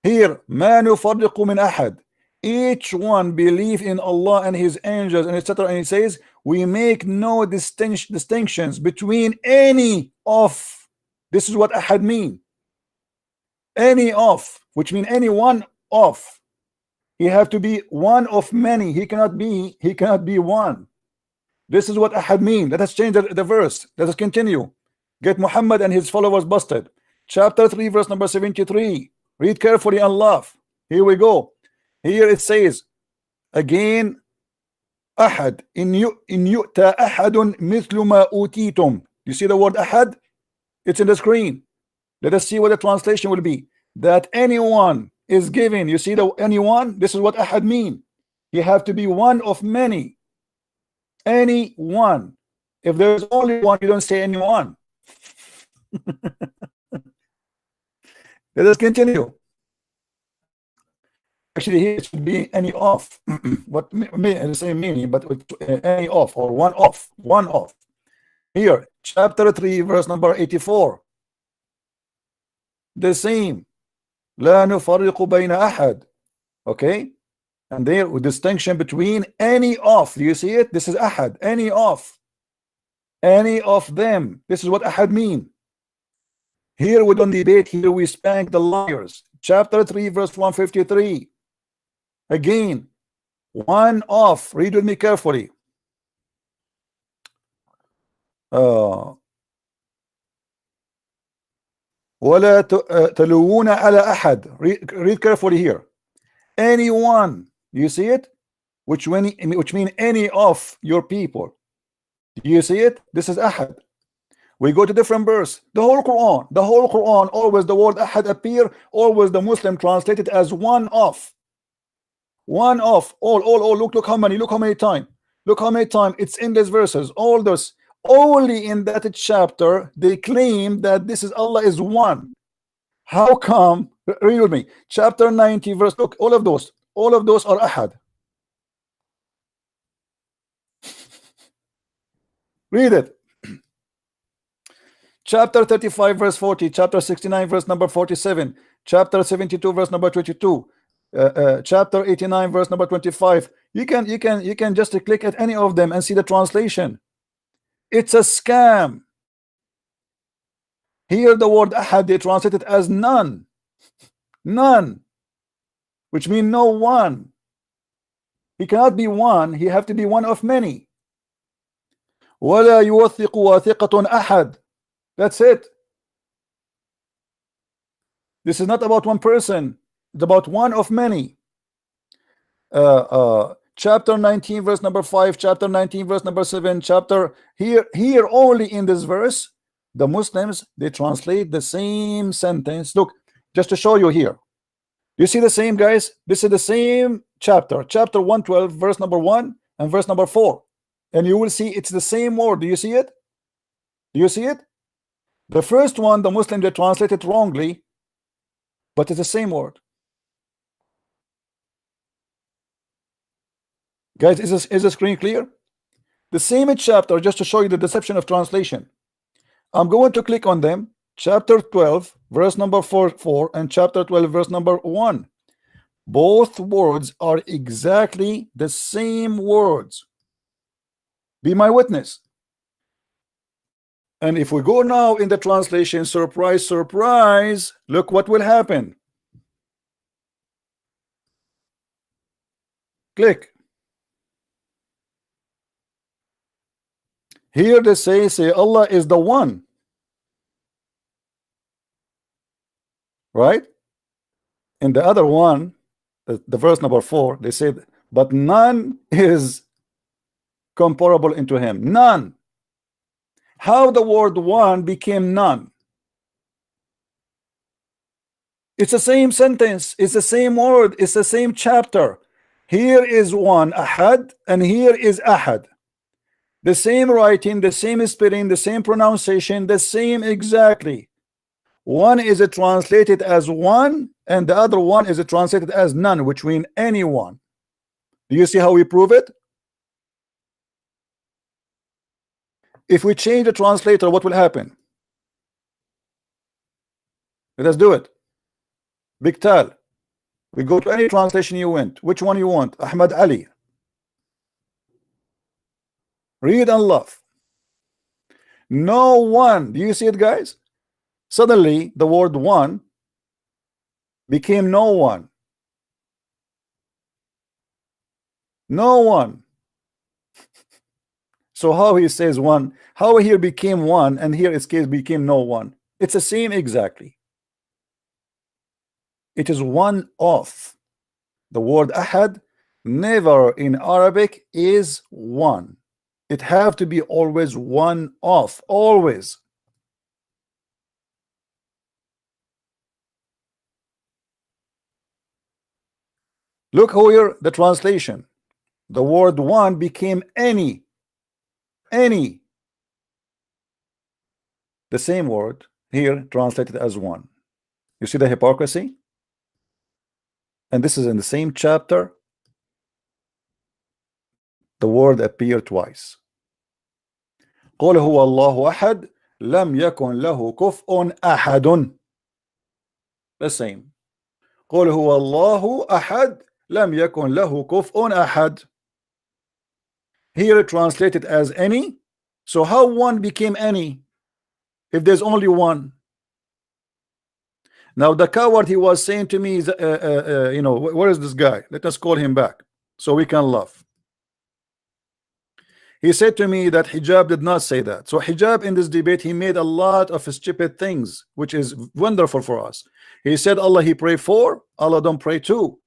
Here, ma nufarriqu min ahad. Each one believe in Allah and his angels and etc. And it says we make no distinctions between any of. This is what ahad mean. Any of, which mean any one of. He have to be one of many. He cannot be one. This is what ahad mean. Let us change the verse. Let us continue. Get Muhammad and his followers busted. Chapter 3 verse number 73. Read carefully and laugh. Here we go. Here it says again ahad in yu'ta ahadun mithlu ma utitum. You see the word ahad? It's in the screen. Let us see what the translation will be. That anyone is given. You see the anyone? This is what ahad mean. You have to be one of many. Any one. If there's only one, you don't say anyone. Let us continue. Actually, here it should be any off. What the same meaning, but with any off or one off. One off. Here, chapter 3, verse number 84. The same. لا نفرق بين أحد. Okay? And there with distinction between any of. Do you see it? This is ahad. Any of. Any of them. This is what ahad mean. Here we don't debate. Here we spank the liars. Chapter 3 verse 153. Again, one of. Read with me carefully. ولا تلوون على أحد. Read carefully here. Anyone. You see it? Which mean any of your people. Do you see it? This is ahad. We go to different verse. The whole Quran, always the word ahad appear, always the Muslim translated as one of. One of. All. Look how many time. Look how many time. It's in these verses. All those. Only in that chapter they claim that this is Allah is one. How come? Read with me. Chapter 90 verse. Look, all of those are ahad. Read it. Chapter 35 verse 40, chapter 69 verse number 47, chapter 72 verse number 22, chapter 89 verse number 25. You can just click at any of them and see the translation. It's a scam. Here the word ahad they translate it as none. None, which means no one. He cannot be one, he have to be one of many. ولا يوثق واثقة أحد. That's it. This is not about one person, it's about one of many. Chapter 19 verse number 5, chapter 19 verse number 7, chapter here only in this verse the Muslims they translate the same sentence. Look, just to show you here, you see the same, guys. This is the same chapter 112 verse number 1 and verse number 4, and you will see it's the same word. Do you see it? Do you see it? The first one the Muslim they translate it wrongly, but it's the same word. Guys, is the screen clear? The same chapter, just to show you the deception of translation. I'm going to click on them. Chapter 12 verse number 4 and chapter 12 verse number 1. Both words are exactly the same words. Be my witness. And if we go now in the translation, surprise, surprise, look what will happen. Click. Here they say Allah is the one. Right? In the other one, the verse number 4, they said, but none is comparable into him. None. How the word one became none? It's the same sentence, it's the same word, it's the same chapter. Here is one, ahad, and here is ahad. The same writing, the same spelling, the same pronunciation, the same exactly. One is translated as one, and the other one is translated as none, which means anyone. Do you see how we prove it? If we change the translator, what will happen? Let us do it. Big Tal. We go to any translation you want. Which one you want? Ahmad Ali. Read and love. No one. Do you see it, guys? Suddenly, the word one became no one. No one. So how he says one, how here became one, and here its case became no one. It's the same exactly. It is one of. The word ahad never in Arabic is one. It have to be always one of. Always. Look here the translation. The word one became any. The same word, here translated as one. You see the hypocrisy? And this is in the same chapter. The word appeared twice. قل هو الله أحد لم يكن له كفء أحد. The same. قل هو الله أحد لم يكن له كفء أحد. Here translated as any. So how one became any if there's only one? Now the coward, he was saying to me, you know, where is this guy? Let us call him back so we can laugh. He said to me that hijab did not say that. So hijab in this debate, he made a lot of stupid things, which is wonderful for us. He said Allah he pray for, Allah don't pray to.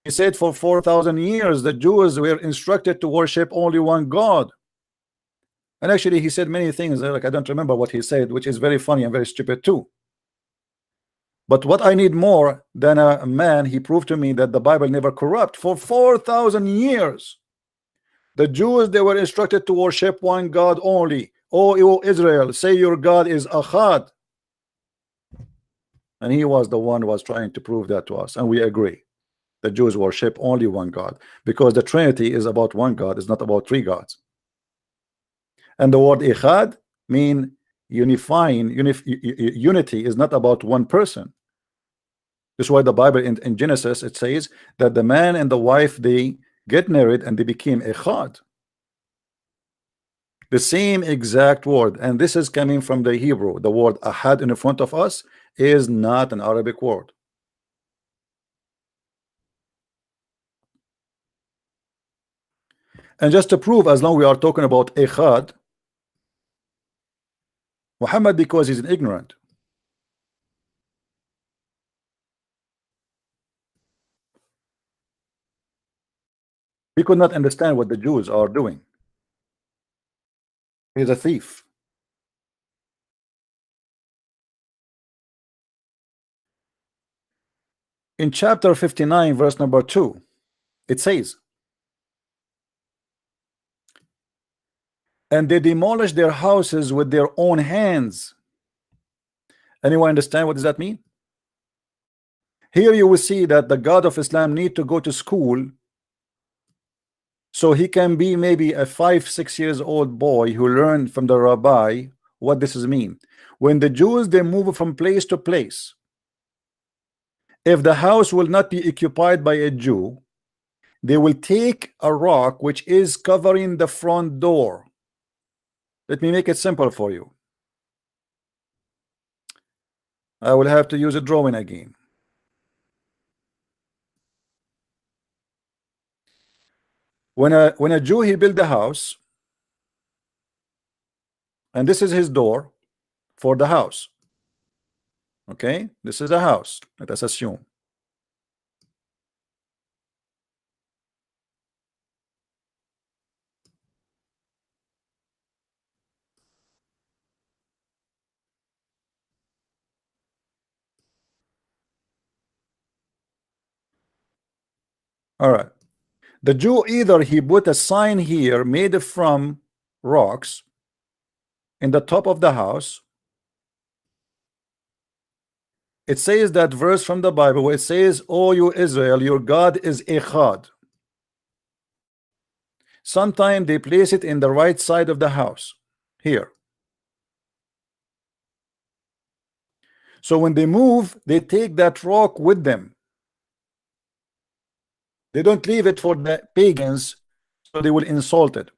He said for 4,000 years the Jews were instructed to worship only one God. And actually he said many things, like I don't remember what he said, which is very funny and very stupid too. But what I need more than a man, he proved to me that the Bible never corrupt. For 4,000 years the Jews, they were instructed to worship one God only. O Israel, say your God is Ahad. And he was the one who was trying to prove that to us, and we agree. The Jews worship only one God, because the Trinity is about one God, it's not about three gods. And the word Ihad mean unifying. Unity is not about one person. That's why the Bible in Genesis, it says that the man and the wife, they get married and they became Echad. The same exact word, and this is coming from the Hebrew. The word Ahad in front of us is not an Arabic word. And just to prove, as long we are talking about Echad, Muhammad, because he's ignorant, he could not understand what the Jews are doing. He's a thief. In chapter 59, verse number 2, it says, and they demolished their houses with their own hands. Anyone understand what does that mean? Here you will see that the God of Islam need to go to school so he can be maybe a 5-6 years old boy who learned from the rabbi what this is mean. When the Jews, they move from place to place, if the house will not be occupied by a Jew, they will take a rock which is covering the front door. Let me make it simple for you. I will have to use a drawing again. When a Jew, he built a house, and this is his door for the house. Okay, this is a house, let us assume. All right. The Jew, either he put a sign here made from rocks in the top of the house. It says that verse from the Bible where it says, "O you Israel, your God is Echad." Sometimes they place it in the right side of the house here. So when they move, they take that rock with them. They don't leave it for the pagans, so they will insult it.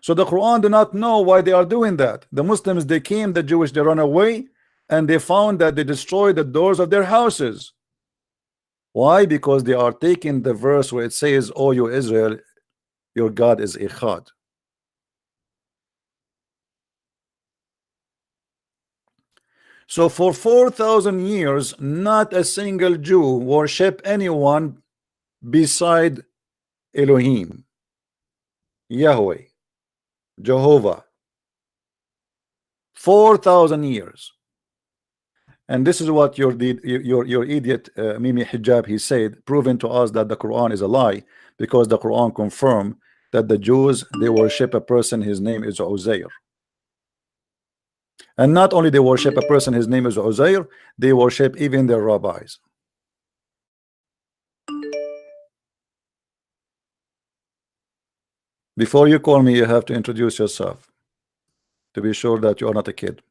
So the Quran do not know why they are doing that. The Muslims, they came, the Jewish, they run away, and they found that they destroyed the doors of their houses. Why? Because they are taking the verse where it says, "O you Israel, your God is Echad." So for 4,000 years, not a single Jew worship anyone beside Elohim, Yahweh, Jehovah. 4,000 years. And this is what your idiot Mimi Hijab, he said, proving to us that the Quran is a lie, because the Quran confirmed that the Jews, they worship a person, his name is Uzair. And not only they worship a person, his name is Uzair, they worship even their rabbis. Before you call me, you have to introduce yourself to be sure that you are not a kid.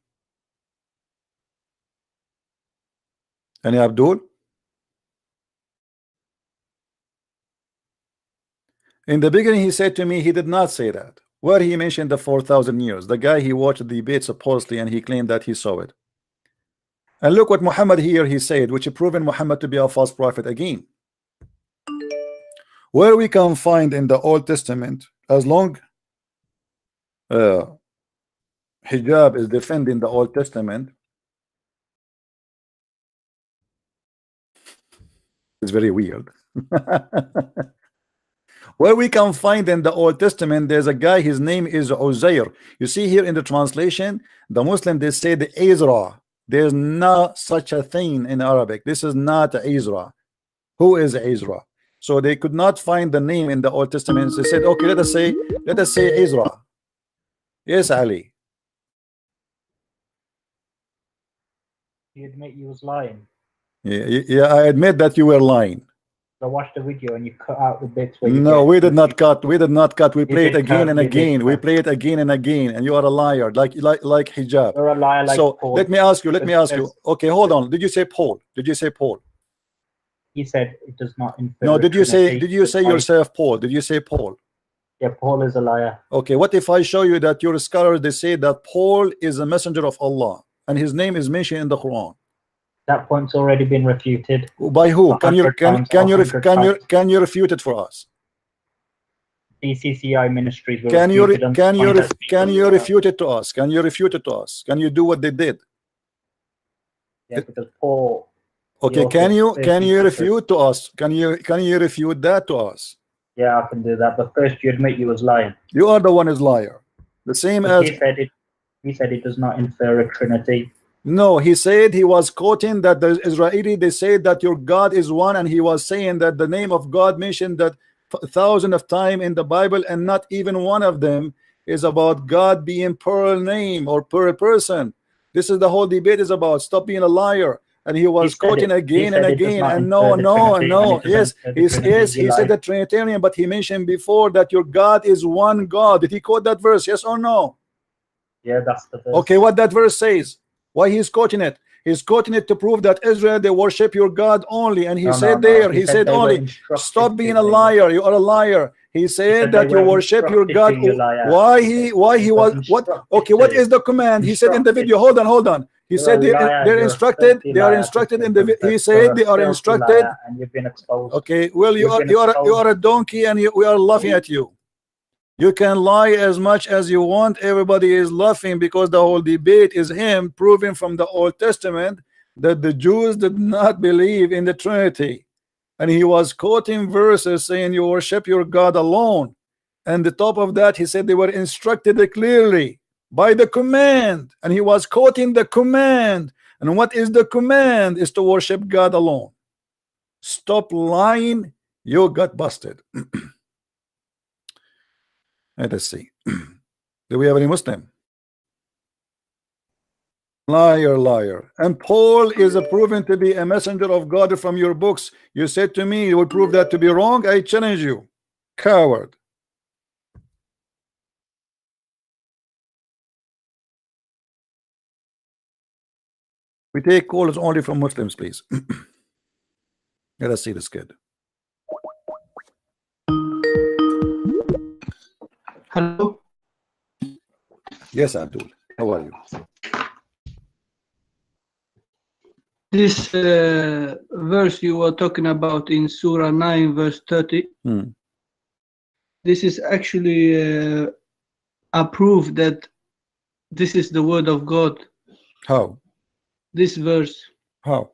Any Abdul? In the beginning, he said to me, he did not say that. Where he mentioned the 4,000 years. The guy he watched the debate supposedly, and he claimed that he saw it. And look what Muhammad here he said, which proven Muhammad to be a false prophet again. Where we can find in the Old Testament, as long hijab is defending the Old Testament, it's very weird. Where we can find in the Old Testament, there's a guy, his name is Uzair. You see here in the translation, the Muslim, they say the Ezra. There's not such a thing in Arabic. This is not Ezra. Who is Ezra? So they could not find the name in the Old Testament. They said, okay, let us say Ezra. Yes, Ali. You admit you was lying. Yeah, I admit that you were lying. I watched the video and you cut out the bits where you No, we did not cut. We did not cut. We play it again and again. We play it again and again. And you are a liar, like hijab. You're a liar like so Paul. let me ask you. Okay, hold on. Did you say Paul? Did you say Paul? He said it does not infer. No, did you say yourself Paul? Did you say Paul? Yeah, Paul is a liar. Okay, what if I show you that your scholars they say that Paul is a messenger of Allah and his name is mentioned in the Quran? That point's already been refuted. By who? Can you refute it for us? DCCI ministries. Can you refute it to us? Can you refute it to us? Can you do what they did? Yeah, because Paul. Okay, can you refute to us? Can you refute that to us? Yeah, I can do that. But first, you admit you was lying. You are the one who's liar. The same as he said it does not infer a trinity. No, he said he was quoting that the Israeli, they said that your God is one, and he was saying that the name of God mentioned that thousands of times in the Bible, and not even one of them is about God being per name or per person. This is the whole debate is about. Stop being a liar. And he was quoting again and again, and no. Yes, he said the Trinitarian, but he mentioned before that your God is one God. Did he quote that verse? Yes or no? Yeah, that's the verse. Okay, what that verse says? Why he's quoting it? He's quoting it to prove that Israel, they worship your God only. And he said he said only. Stop being a liar. You are a liar. He said that you worship your God. Why he was what? Okay, what is the command? He said in the video. Hold on. He said they're instructed. They are instructed in the. He said they are instructed. And you've been exposed. Okay, well you are a donkey, and we are laughing at you. You can lie as much as you want. Everybody is laughing because the whole debate is him proving from the Old Testament that the Jews did not believe in the Trinity. And he was quoting verses saying you worship your God alone. And the top of that, he said they were instructed clearly by the command. And he was quoting the command. And what is the command? Is to worship God alone. Stop lying. You got busted. Let us see. Do we have any Muslim? Liar. And Paul is proven to be a messenger of God from your books. You said to me you will prove that to be wrong. I challenge you. Coward. We take calls only from Muslims, please. Let us see this kid. Hello. Yes, Abdul. How are you? This verse you were talking about in Surah 9, verse 30. This is actually a proof that this is the word of God. How? This verse. How?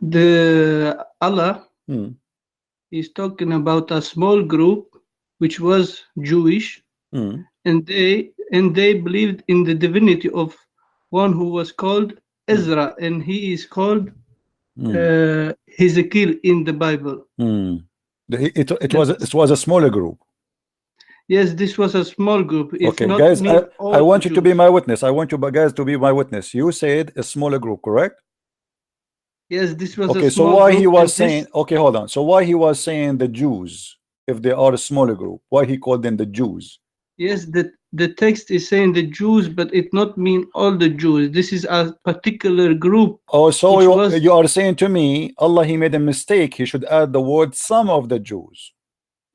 The Allah is talking about a small group which was Jewish, and they believed in the divinity of one who was called Ezra, and he is called Hezekiel in the Bible. It was a smaller group. Yes, this was a small group. It's Okay, not guys, mean I all want you to be Jews. my witness. I want you guys to be my witness. You said a smaller group, correct? Yes, this was Okay, a so small why group. he was and saying, okay, hold on. So why he was saying the Jews, if they are a smaller group, why he called them the Jews? Yes, the text is saying the Jews, but it not mean all the Jews. This is a particular group. Oh, so which was, you are saying to me, Allah, he made a mistake. He should add the word some of the Jews.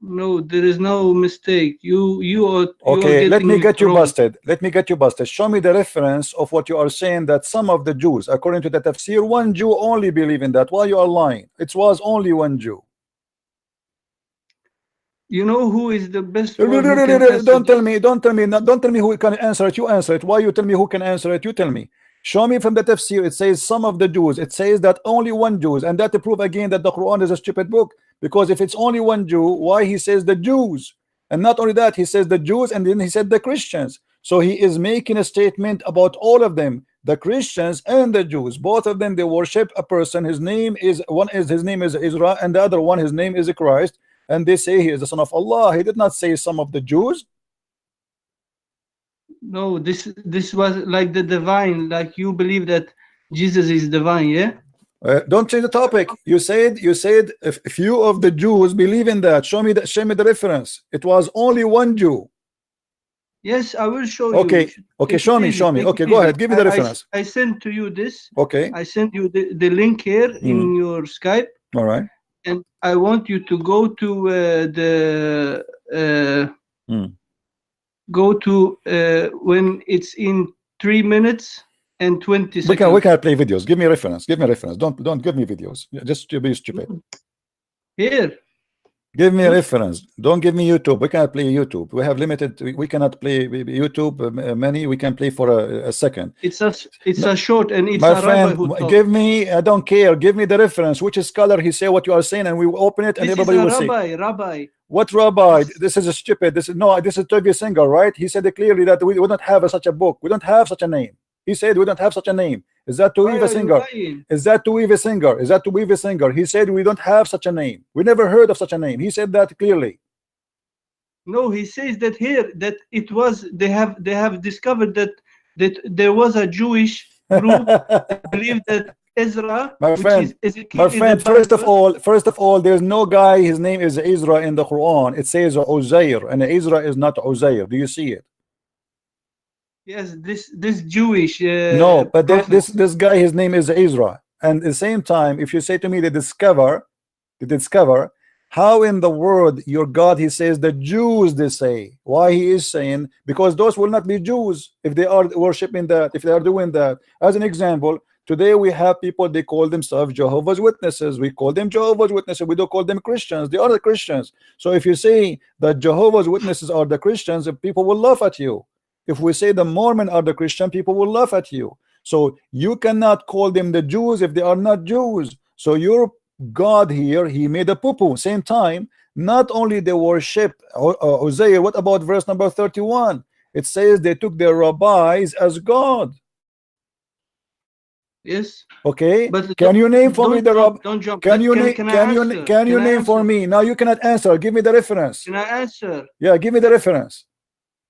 no, there is no mistake. You are Okay, let me getting get it you wrong. busted. Let me get you busted. Show me the reference of what you are saying that some of the Jews, according to the tafsir, one Jew only believe in that. Why you are lying? It was only one Jew. You know who is the best Don't one who can answer tell me, don't tell me who can answer it. You answer it. Why you tell me who can answer it? You tell me. Show me from the tafsir. It says some of the Jews. It says that only one Jews, and that to prove again that the Quran is a stupid book. Because if it's only one Jew, why he says the Jews? And not only that, he says the Jews, and then he said the Christians. So he is making a statement about all of them, the Christians and the Jews. Both of them, they worship a person. His name is his name is Israel, and the other one, his name is Christ. And they say he is the son of Allah. He did not say some of the Jews. No, this was like the divine, like you believe that Jesus is divine, yeah? Don't change the topic. You said if few of the Jews believe in that. Show me the reference. It was only one Jew. Yes, I will show okay. you. Okay, show me. Okay, go ahead. Give me the reference. I sent to you this. Okay. I sent you the link here in your Skype. All right. And I want you to go to when it's in 3 minutes and 20 seconds. We can play videos. Give me a reference. Give me a reference. Don't give me videos. Just to be stupid. Here. Give me a reference. Don't give me YouTube. We cannot play YouTube. We have limited. We cannot play YouTube. Many we can play for a second. It's a short, and it's my a friend. rabbi who Give me. I don't care. Give me the reference. Which scholar he say what you are saying, and we will open it, and this everybody is a will rabbi, see. Rabbi. What rabbi? This is a stupid. This is Toby Singer, right? He said clearly that we don't have such a book. We don't have such a name. He said we don't have such a name. Is that Tuiva Singer? Is that Tuiva Singer? Is that Tuiva Singer? He said we don't have such a name. We never heard of such a name. He said that clearly. No, he says that here that it was they have discovered that there was a Jewish group believe that Ezra, my friend, first of all, there's no guy. His name is Ezra in the Quran. It says Uzair, and Ezra is not Uzair. Do you see it? Yes, this Jewish. No, but this guy, his name is Ezra. And at the same time, if you say to me they discover, how in the world your God, he says the Jews, they say. Why he is saying? Because those will not be Jews if they are worshiping that, if they are doing that. As an example, today we have people, they call themselves Jehovah's Witnesses. We call them Jehovah's Witnesses. We don't call them Christians. They are the Christians. So if you say that Jehovah's Witnesses are the Christians, people will laugh at you. If we say the Mormon are the Christian, people will laugh at you. So you cannot call them the Jews if they are not Jews. So your God here, he made a poo-poo. Same time, not only they worship Uzair. What about verse number 31? It says they took their rabbis as God. Yes. Okay. But can you name for me the rabbi? Don't jump. Can you name for me? Now you cannot answer. Give me the reference. Can I answer? Yeah, give me the reference.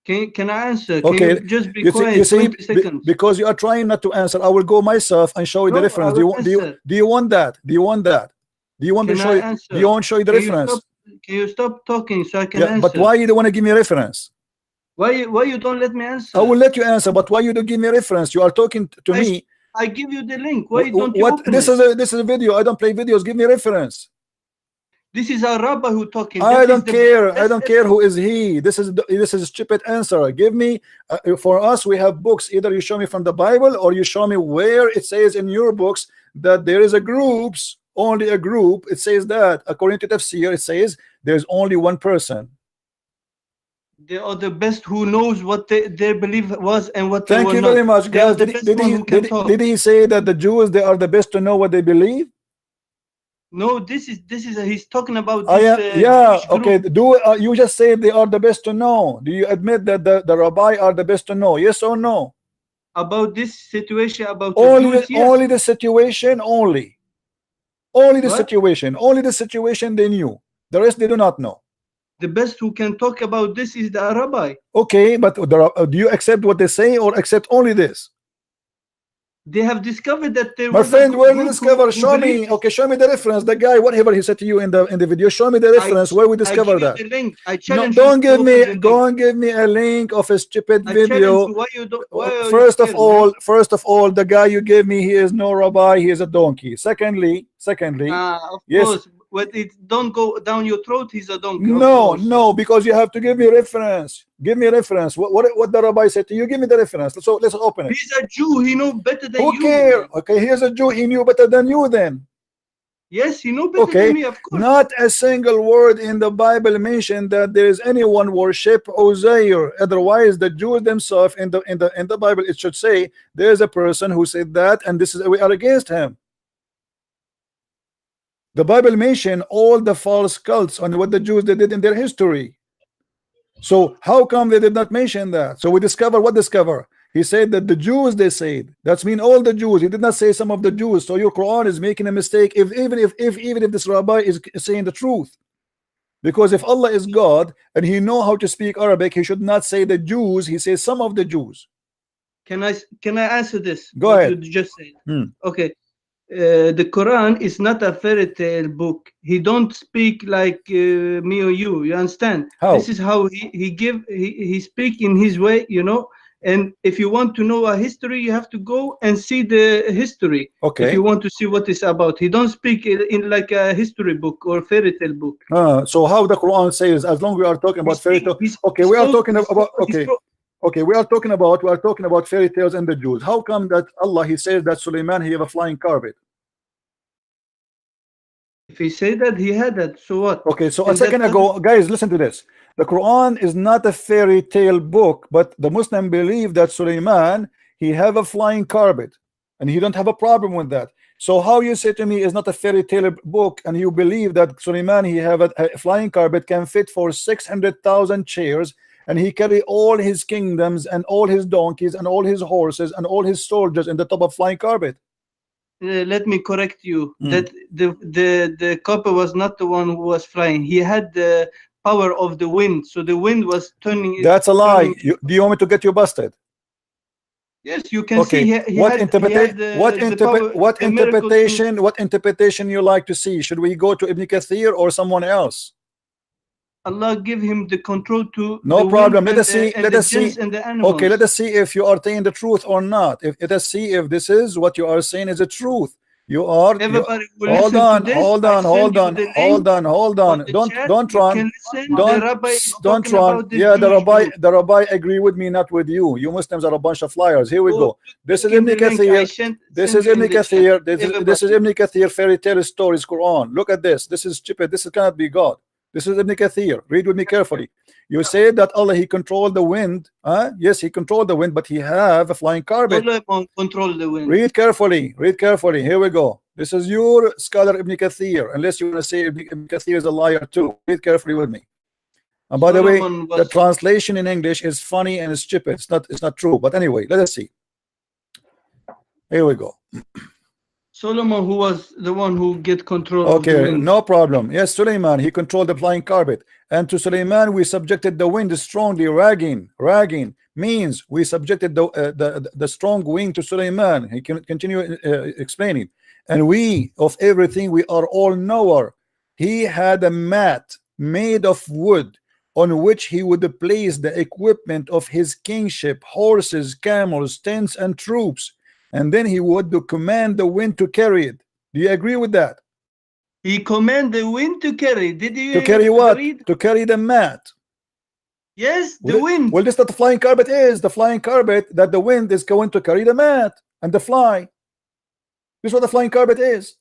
Can I answer? Okay. Can you just be quiet? You see, 20 seconds. because you are trying not to answer, I will go myself and show you the reference. Do you want that? Do you want that? Do you want me to show you? Do you want to show you the reference? Can you stop talking so I can answer? But why you don't want to give me a reference? Why you don't let me answer? I will let you answer, but why you don't give me a reference? You are talking to me. I give you the link. Why don't you open this is a video. I don't play videos. Give me a reference. This is a rabbi who talking. I don't care. I don't care who is he. This is a stupid answer. Give me for us. We have books. Either you show me from the Bible or you show me where it says in your books that there is a groups, only a group. It says that according to tafsir, it says there's only one person. They are the best who knows what their belief was and what they were not. Thank you very much, guys. Did he say that the Jews, they are the best to know what they believe? No, this is he's talking about this, okay. You just say they are the best to know. Do you admit that the rabbi are the best to know? Yes or no? About this situation, about only the situation, only the situation they knew. The rest they do not know. The best who can talk about this is the rabbi. Okay, but do you accept what they say or accept only this? They have discovered that there My was friend, a where we group discover? who Show me. believed. Okay, show me the reference. The guy, whatever he said to you in the video, show me the reference where we discover that. I give you the link. I No, challenge don't you give to me. open the Don't give me a link of a stupid link. I video. challenge you. Why you don't? Why are you First of scared, man? all, the guy you gave me, he is no rabbi. He is a donkey. Secondly, Of yes. course. But it don't go down your throat. He's a donkey. No, because you have to give me reference. Give me reference. What the rabbi said to you? Give me the reference. So let's open it. He's a Jew. He know better than you. Who cares? Okay, here's a Jew. He knew better than you then. Yes, he know better than me, of course. Not a single word in the Bible mentioned that there is anyone worship Uzair. Otherwise, the Jews themselves in the Bible, it should say there is a person who said that, and this is we are against him. The Bible mentioned all the false cults on what the Jews did in their history. So how come they did not mention that? So we discover what discover. He said that the Jews, they said, that's mean all the Jews. He did not say some of the Jews. So your Quran is making a mistake even if this rabbi is saying the truth. Because if Allah is God and he know how to speak Arabic, he should not say the Jews, he says some of the Jews. Can I answer this? Go ahead. You just said. Okay. The Quran is not a fairy tale book. He don't speak like me or you. You understand? How? This is how he speak in his way, you know. And if you want to know a history, you have to go and see the history. Okay. If you want to see what it's about, he don't speak in like a history book or fairy tale book. So how the Quran says, as long as we are talking about fairy tale, okay, we are talking about we are talking about fairy tales and the Jews. How come that Allah he says that Suleiman he have a flying carpet? If he said that he had that, so what? Okay, so a second ago, guys, listen to this. The Quran is not a fairy tale book, but the Muslim believe that Suleiman he have a flying carpet, and he don't have a problem with that. So how you say to me is not a fairy tale book, and you believe that Suleiman he have a flying carpet can fit for 600,000 chairs, and he carry all his kingdoms and all his donkeys and all his horses and all his soldiers in the top of flying carpet? Let me correct you. That the carpet was not the one who was flying. He had the power of the wind, so the wind was turning. That's a lie. Do you want me to get you busted? Yes, you can see. What interpretation you like to see? Should we go to Ibn Kathir or someone else? Allah give him the control to. No problem. Let us see. Okay, let us see if you are saying the truth or not. Let us see if this is what you are saying is the truth. You are. Hold on. Don't run. Don't run. Yeah, the rabbi agree with me, not with you. You Muslims are a bunch of liars. Here we go. This is Ibn Kathir. This is Ibn Kathir. This is Ibn Kathir fairy tale stories Quran. Look at this. This is stupid. This cannot be God. This is Ibn Kathir. Read with me carefully. You say that Allah he controlled the wind. Yes, he controlled the wind, but he have a flying carpet. Control the wind. Read carefully. Read carefully. Here we go. This is your scholar Ibn Kathir. Unless you want to say Ibn Kathir is a liar too. Read carefully with me. And by the way, the translation in English is funny and it's stupid. It's not true. But anyway, let us see. Here we go. Solomon, who was the one who get control of the Okay, wind. no problem. Yes, Suleiman, he controlled the flying carpet. And to Suleiman, we subjected the wind strongly, ragging means we subjected the strong wind to Suleiman. He can continue explaining. And we, of everything, we are all knower. He had a mat made of wood on which he would place the equipment of his kingship, horses, camels, tents, and troops. And then he would command the wind to carry it. Do you agree with that? He commanded the wind to carry. Did you? To carry what? To carry the mat. Yes, the wind. Well, this is what the flying carpet is. The flying carpet that the wind is going to carry the mat and the fly. This is what the flying carpet is.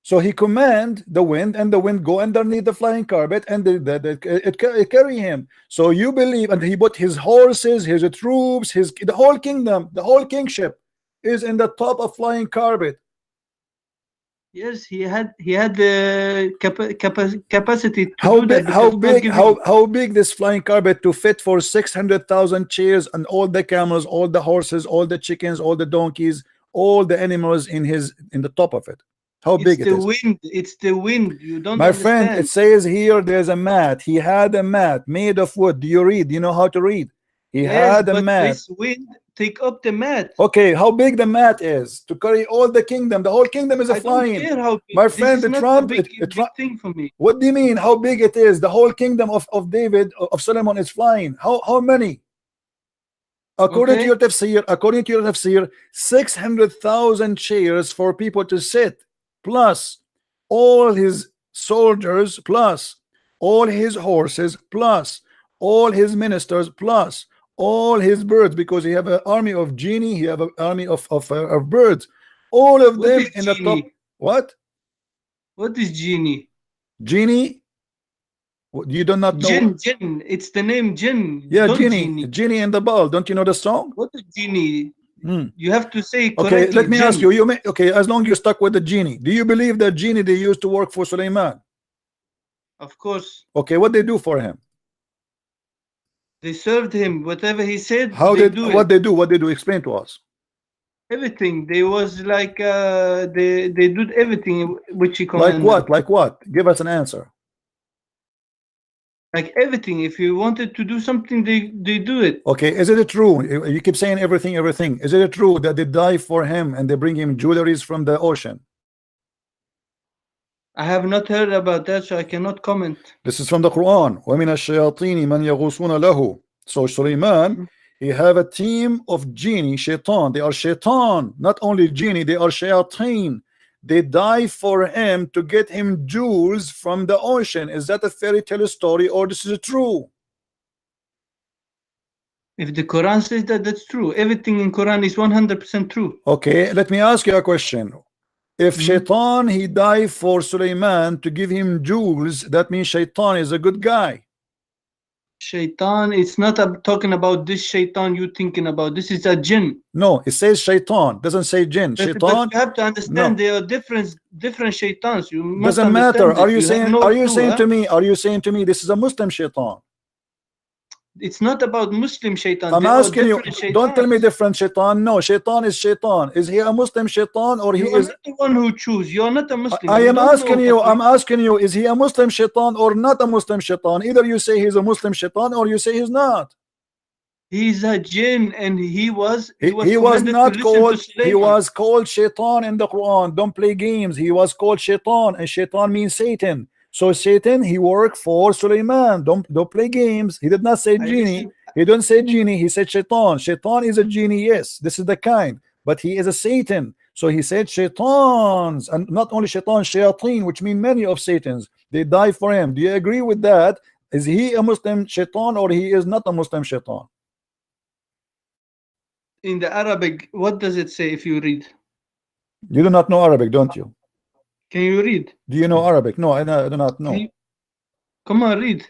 So he command the wind, and the wind go underneath the flying carpet, and it carry him. So you believe, and he put his horses, his troops, the whole kingdom, the whole kingship is in the top of flying carpet. Yes, he had the capacity to how do big, that. How big this flying carpet to fit for 600,000 chairs and all the camels, all the horses, all the chickens, all the donkeys, all the animals in the top of it. How big it's it the is? wind. It's the wind. You don't My understand. friend, it says here there's a mat. He had a mat made of wood. Do you read? Do you know how to read? He Yes, had a but mat. this wind take up the mat. Okay, how big the mat is to carry all the kingdom? The whole kingdom is a I flying. don't care how big. My This friend, is the not Trump. a big thing for me. What do you mean? How big it is? The whole kingdom of David, of Solomon, is flying. How many? According to your tafsir, 600,000 chairs for people to sit, plus all his soldiers, plus all his horses, plus all his ministers, plus all his birds, because he have an army of genie, he have an army of birds, all of them in the top. What? What is genie? Genie? You do not know? Jinn. It's the name Jinn. Yeah, Don't genie. Genie in the ball. Don't you know the song? What is genie? You have to say correctly. Okay, let me Jinn. ask you. Okay, as long as you're stuck with the genie, do you believe that genie they used to work for Suleiman? Of course. Okay, what they do for him? They served him. Whatever he said, How they they do what it. they do? What they do? Explain to us. Everything. They was like they did everything which he Like commanded. what? Like what? Give us an answer. Like everything. If you wanted to do something, they do it. Okay, is it true? You keep saying everything. Is it true that they die for him and they bring him jewelries from the ocean? I have not heard about that, so I cannot comment. This is from the Quran. وَمِنَ الشَّيَاطِينِ مَنْ يَغُوصُونَ لَهُ. So Suleiman, he have a team of genie, shaitan. They are shaitan, not only genie, they are shayateen. They die for him to get him jewels from the ocean. Is that a fairy tale story or this is true? If the Quran says that, that's true. Everything in Quran is 100% true. Okay, let me ask you a question. If shaitan, he died for Suleiman to give him jewels, that means shaitan is a good guy. Shaitan, it's not talking about this shaitan you thinking about. This is a jinn. No, it says shaitan, doesn't say jinn. But Shaitan, you have to understand no. there are different shaitans. You must Doesn't matter. understand this. Are you saying to me this is a Muslim shaitan? It's not about Muslim shaitan. I'm There are asking you, different don't tell shaitans. me different shaitan. No, shaitan is shaitan. Is he a Muslim shaitan or he You are is? not the one who choose. You are not a Muslim. I You am don't asking know you, what I'm asking you, is he a Muslim shaitan or not a Muslim shaitan? Either you say he's a Muslim shaitan or you say he's not. He's a jinn, and he was He was commanded not to listen to called, he Sulaiman. was called shaitan in the Quran. Don't play games. He was called shaitan, and shaitan means Satan. So Satan, he worked for Suleiman. Don't play games. He did not say genie. He didn't say genie. He said shaitan. Shaitan is a genie. Yes, this is the kind, but he is a Satan. So he said shaitans, and not only shaitan, shayateen, which mean many of Satans. They die for him. Do you agree with that? Is he a Muslim shaitan or he is not a Muslim shaitan? In the Arabic, what does it say if you read? You do not know Arabic, don't you? Can you read? Do you know Arabic? No, I do not know. Come on, read.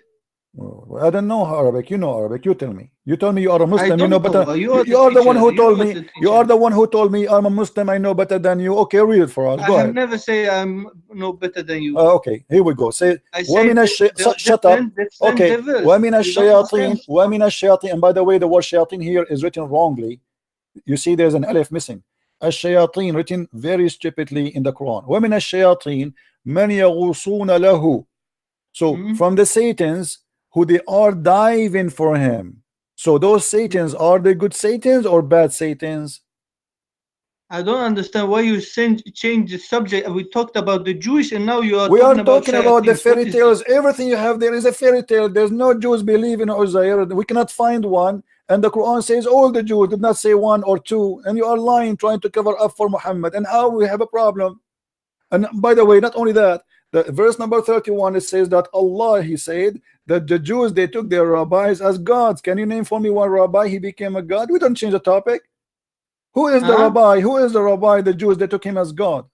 I don't know Arabic. You know Arabic. You tell me. You tell me you are a Muslim. You don't know better. know. You You are are the the one who teacher. told You are me. the You are the one who told me I'm a Muslim. I know better than you. Okay, read it for us. I Go have ahead. never say I'm no better than you. Okay, here we go. Say I say وَمِنَ shut up. Okay. devils. وَمِنَ You don't understand. الشَّيَاطِينِ. And by the way, the word shayateen here is written wrongly. You see, there's an alif missing. الشياطين written very stupidly in the Quran. وَمِنَ الشَّيَاطِينِ مَنْ يَغُوصُونَ لَهُ. So from the Satans who they are diving for him. So those Satans, are they good Satans or bad Satans? I don't understand why you change the subject. We talked about the Jewish, and now you are We are talking talking about the shayateens. fairy What is tales. Everything you have there is a fairy tale. There's no Jews believe in Uzair. We cannot find one. And the Quran says all the Jews did not say one or two. And you are lying, trying to cover up for Muhammad. And how we have a problem. And by the way, not only that, the verse number 31, it says that Allah, he said that the Jews, they took their rabbis as gods. Can you name for me one rabbi he became a god? We don't change the topic. Who is the rabbi? Who is the rabbi? The Jews, they took him as God.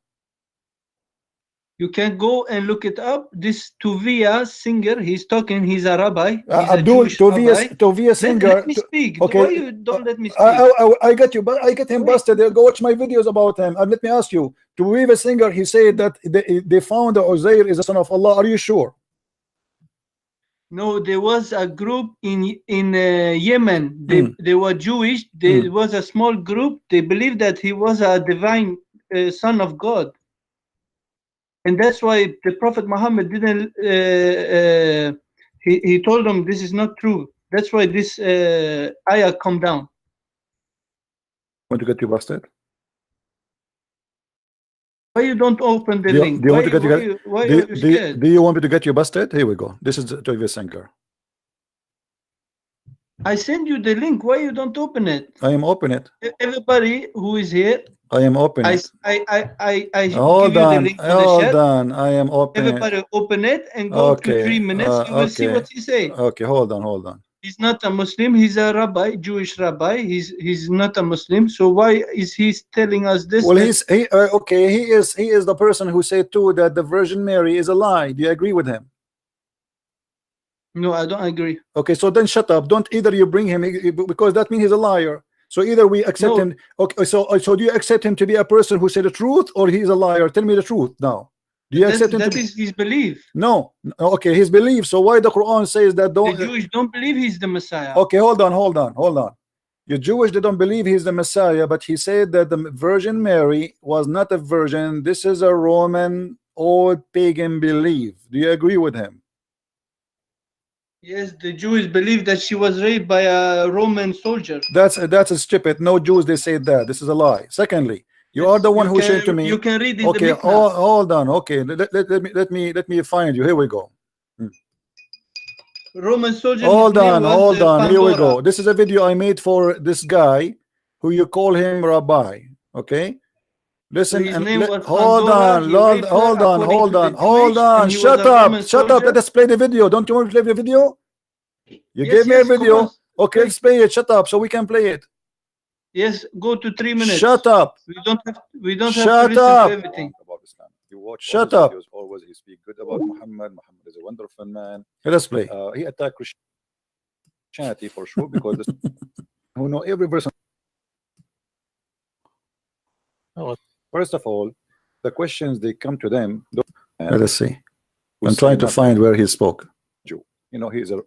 You can go and look it up. This Tuvia singer, he's talking, he's a rabbi. He's a Abdul Jewish rabbi. Tovia singer. Let me speak. Okay. Why you don't let me speak? I get you, but I get him busted. Go watch my videos about him. And let me ask you, Tovia singer, he said that they found that Uzair is the son of Allah. Are you sure? No, there was a group in Yemen. They were Jewish. There was a small group. They believed that he was a divine son of God. And that's why the Prophet Muhammad didn't, he told them this is not true. That's why this ayah come down. Want to get you busted? Why you don't open the link? Do you want to get why are you scared? Do you want me to get you busted? Here we go. This is Toive Senker. I send you the link. Why you don't open it? I am open it. Everybody who is here, I am open it. I Hold give you the on. link to the Hold chat. on. I am open Everybody it. open it and go to 3 minutes. You will see what he say. Okay, hold on. He's not a Muslim. He's a rabbi, Jewish rabbi. He's not a Muslim. So why is he telling us this? Well, okay. He is the person who said too that the Virgin Mary is a lie. Do you agree with him? No, I don't agree. Okay, so then shut up. Don't either you bring him because that means he's a liar. So either we accept him. Okay, so do you accept him to be a person who said the truth, or he's a liar? Tell me the truth now. Do you accept him? That is his belief. No. Okay, his belief. So why the Quran says that The Jewish don't believe he's the Messiah. Okay, hold on. You Jewish, they don't believe he's the Messiah, but he said that the Virgin Mary was not a virgin. This is a Roman old pagan belief. Do you agree with him? Yes, the Jews believe that she was raped by a Roman soldier. That's a stupid. No Jews they say that. This is a lie. Secondly, you are the one who said to me. You can read in okay, the book now. hold on. Okay, let me find you. Here we go. Roman soldier. Hold on. Here we go. This is a video I made for this guy who you call him Rabbi. Okay. Listen and hold on. Shut up. Let us play the video. Don't you want to play the video? You gave me a video. Okay, let's play it. Shut up so we can play it. Yes, go to 3 minutes. Shut up. We don't have to listen to everything. You watch Shut up. videos, always he speak good about Muhammad. Muhammad is a wonderful man. Let us play. He attacked Christianity for sure because this, who know every person. First of all, the questions they come to them. Let us see. I'm trying to find where he spoke. Jew. You know, he's a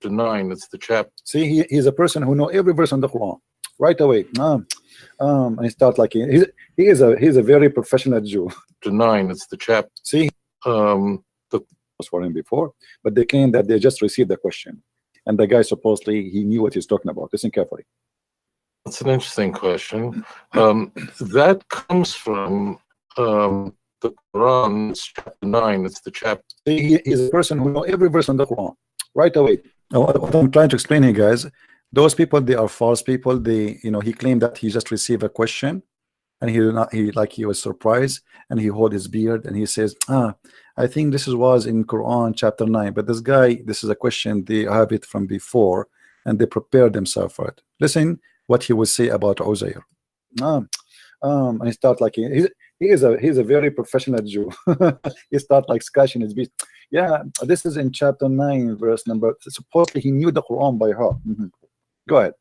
9. It's the chapter. See, he's a person who know every verse on the Quran right away. And he start like he's a very professional Jew. 9. It's the chapter. See, was for him before, but they claim that they just received the question, and the guy supposedly he knew what he's talking about. Listen carefully. That's an interesting question. That comes from the Quran, it's chapter 9. It's the chapter. He is a person who know every verse on the Quran right away. What I'm trying to explain here, guys, those people, they are false people. They, he claimed that he just received a question, and he was surprised, and he hold his beard, and he says, I think this was in Quran chapter 9, but this guy, this is a question they have it from before, and they prepared themselves for it. Listen what he would say about Uzair. And he start like he's a very professional Jew. He start like scratching his beard. Yeah, this is in chapter 9 verse number. Supposedly he knew the Quran by heart. Go ahead.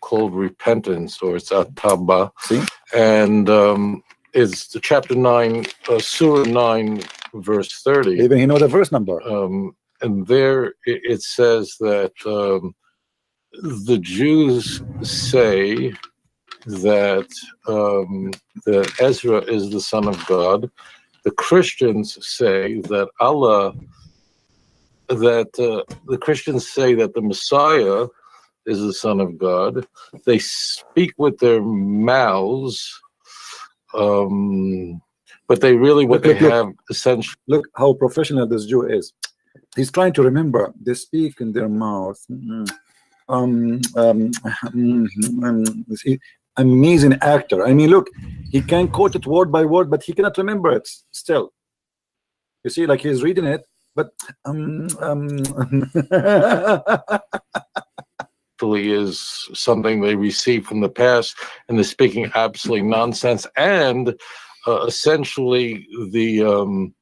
Called repentance, or it's at-tawbah. See, and it's the chapter 9, Surah 9 verse 30. Even he know the verse number. And there it says that the Jews say that that Ezra is the son of God. The Christians say that Allah, the Christians say that the Messiah is the son of God. They speak with their mouths, but they really have essentially. Look how professional this Jew is. He's trying to remember. They speak in their mouth. Amazing actor. I mean, look, he can quote it word by word, but he cannot remember it still. You see, like he's reading it, but is something they received from the past, and they're speaking absolutely nonsense, and essentially the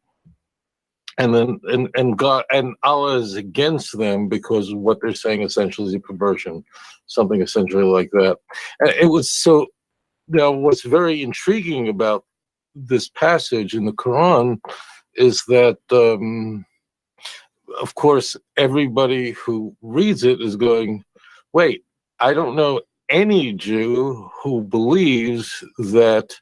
and God and Allah is against them because what they're saying essentially is a perversion, something essentially like that. And it was so. Now, what's very intriguing about this passage in the Quran is that, of course, everybody who reads it is going, wait, I don't know any Jew who believes that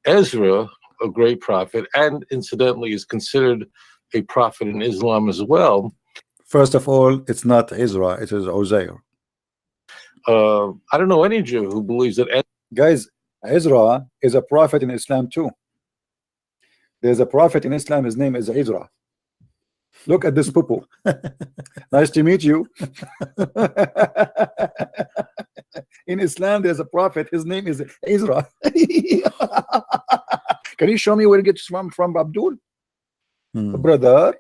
Ezra a great prophet, and incidentally is considered a prophet in Islam as well. First of all, it's not Ezra, it is Uzair. I don't know any Jew who believes that. Guys, Ezra is a prophet in Islam too. There's a prophet in Islam, his name is Ezra. Look at this poo-poo. Nice to meet you. In Islam, there's a prophet, his name is Ezra. Can you show me where it gets from Abdul? Brother,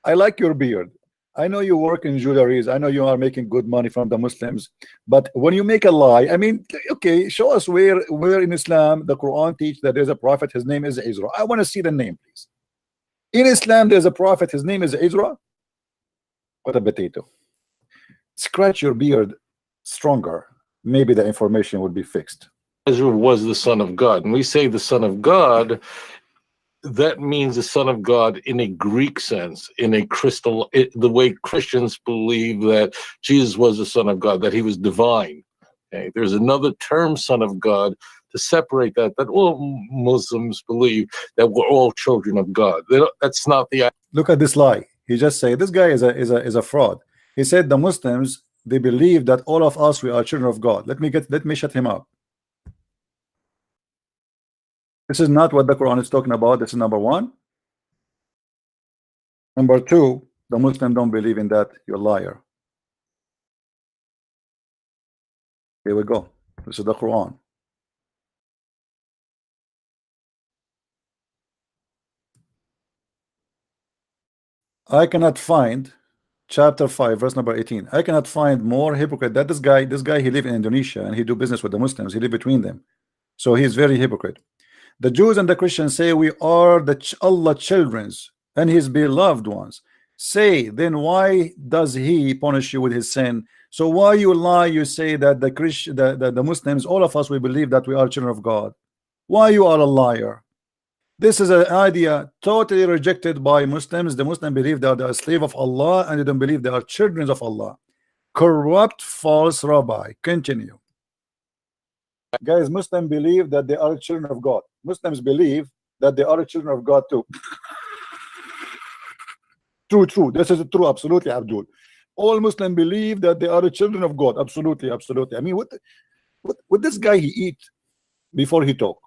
I like your beard. I know you work in jewelries. I know you are making good money from the Muslims. But when you make a lie, I mean, okay, show us where in Islam the Quran teach that there's a prophet, his name is Ezra. I want to see the name, please. In Islam, there's a prophet, his name is Ezra. What a potato. Scratch your beard stronger. Maybe the information would be fixed. Ezra was the son of God. And we say the son of God, that means the son of God in a Greek sense, in a the way Christians believe that Jesus was the son of God, that he was divine. Okay? There's another term, son of God, to separate that all Muslims believe that we're all children of God. That's not the. Look at this lie. He just said this guy is a fraud. He said the Muslims, they believe that all of us, we are children of God. Let me shut him up. This is not what the Quran is talking about. This is number one. Number two, the Muslims don't believe in that. You're a liar. Here we go. This is the Quran. I cannot find chapter 5 verse number 18. I cannot find more hypocrite that this guy he live in Indonesia and he do business with the Muslims. He live between them, so he's very hypocrite. The Jews and the Christians say we are the Allah children's and his beloved ones. Say then, why does he punish you with his sin? So why you lie? You say that the Muslims, all of us, we believe that we are children of God. Why you are a liar? This is an idea totally rejected by Muslims. The Muslims believe that they are slave of Allah and they don't believe they are children of Allah. Corrupt, false rabbi. Continue. Guys, Muslims believe that they are children of God. Muslims believe that they are children of God too. True. This is true. Absolutely, Abdul. All Muslims believe that they are children of God. Absolutely. I mean, what this guy he eat before he talk?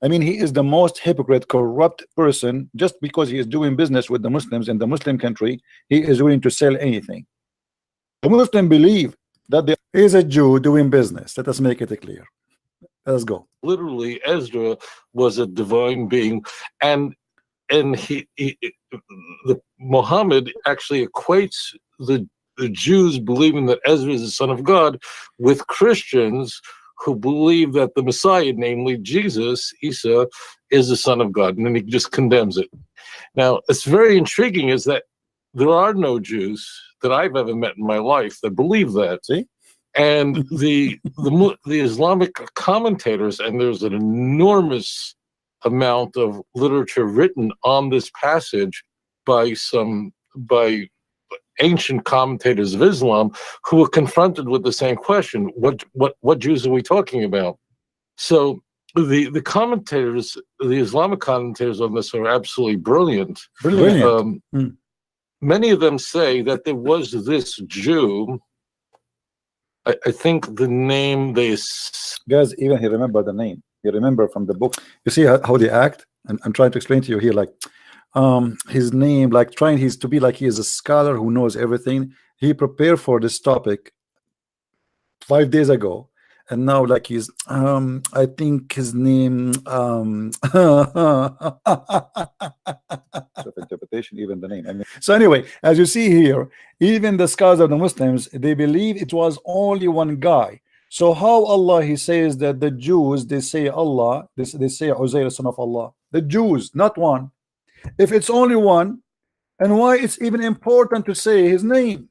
I mean, he is the most hypocrite, corrupt person. Just because he is doing business with the Muslims in the Muslim country, he is willing to sell anything. The Muslims believe that there is a Jew doing business. Let us make it clear. Let's go. Literally, Ezra was a divine being, and Muhammad actually equates the Jews believing that Ezra is the son of God with Christians who believe that the Messiah, namely Jesus, Isa, is the son of God, and then he just condemns it. Now, it's very intriguing is that there are no Jews that I've ever met in my life that believe that. See? And the Islamic commentators, and there's an enormous amount of literature written on this passage by ancient commentators of Islam who were confronted with the same question: what Jews are we talking about? So the commentators, the Islamic commentators on this are absolutely brilliant. Many of them say that there was this Jew. I think the name guys, even he remember the name. He remember from the book. You see how they act? And I'm trying to explain to you here, like his name, like trying he's to be like he is a scholar who knows everything. He prepared for this topic 5 days ago, and now like he's I think his name interpretation, even the name. I mean, so anyway, as you see here, even the scholars of the Muslims, they believe it was only one guy. So how Allah, he says that the Jews, they say Allah, they say Uzair, son of Allah. The Jews, not one. If it's only one, and why it's even important to say his name?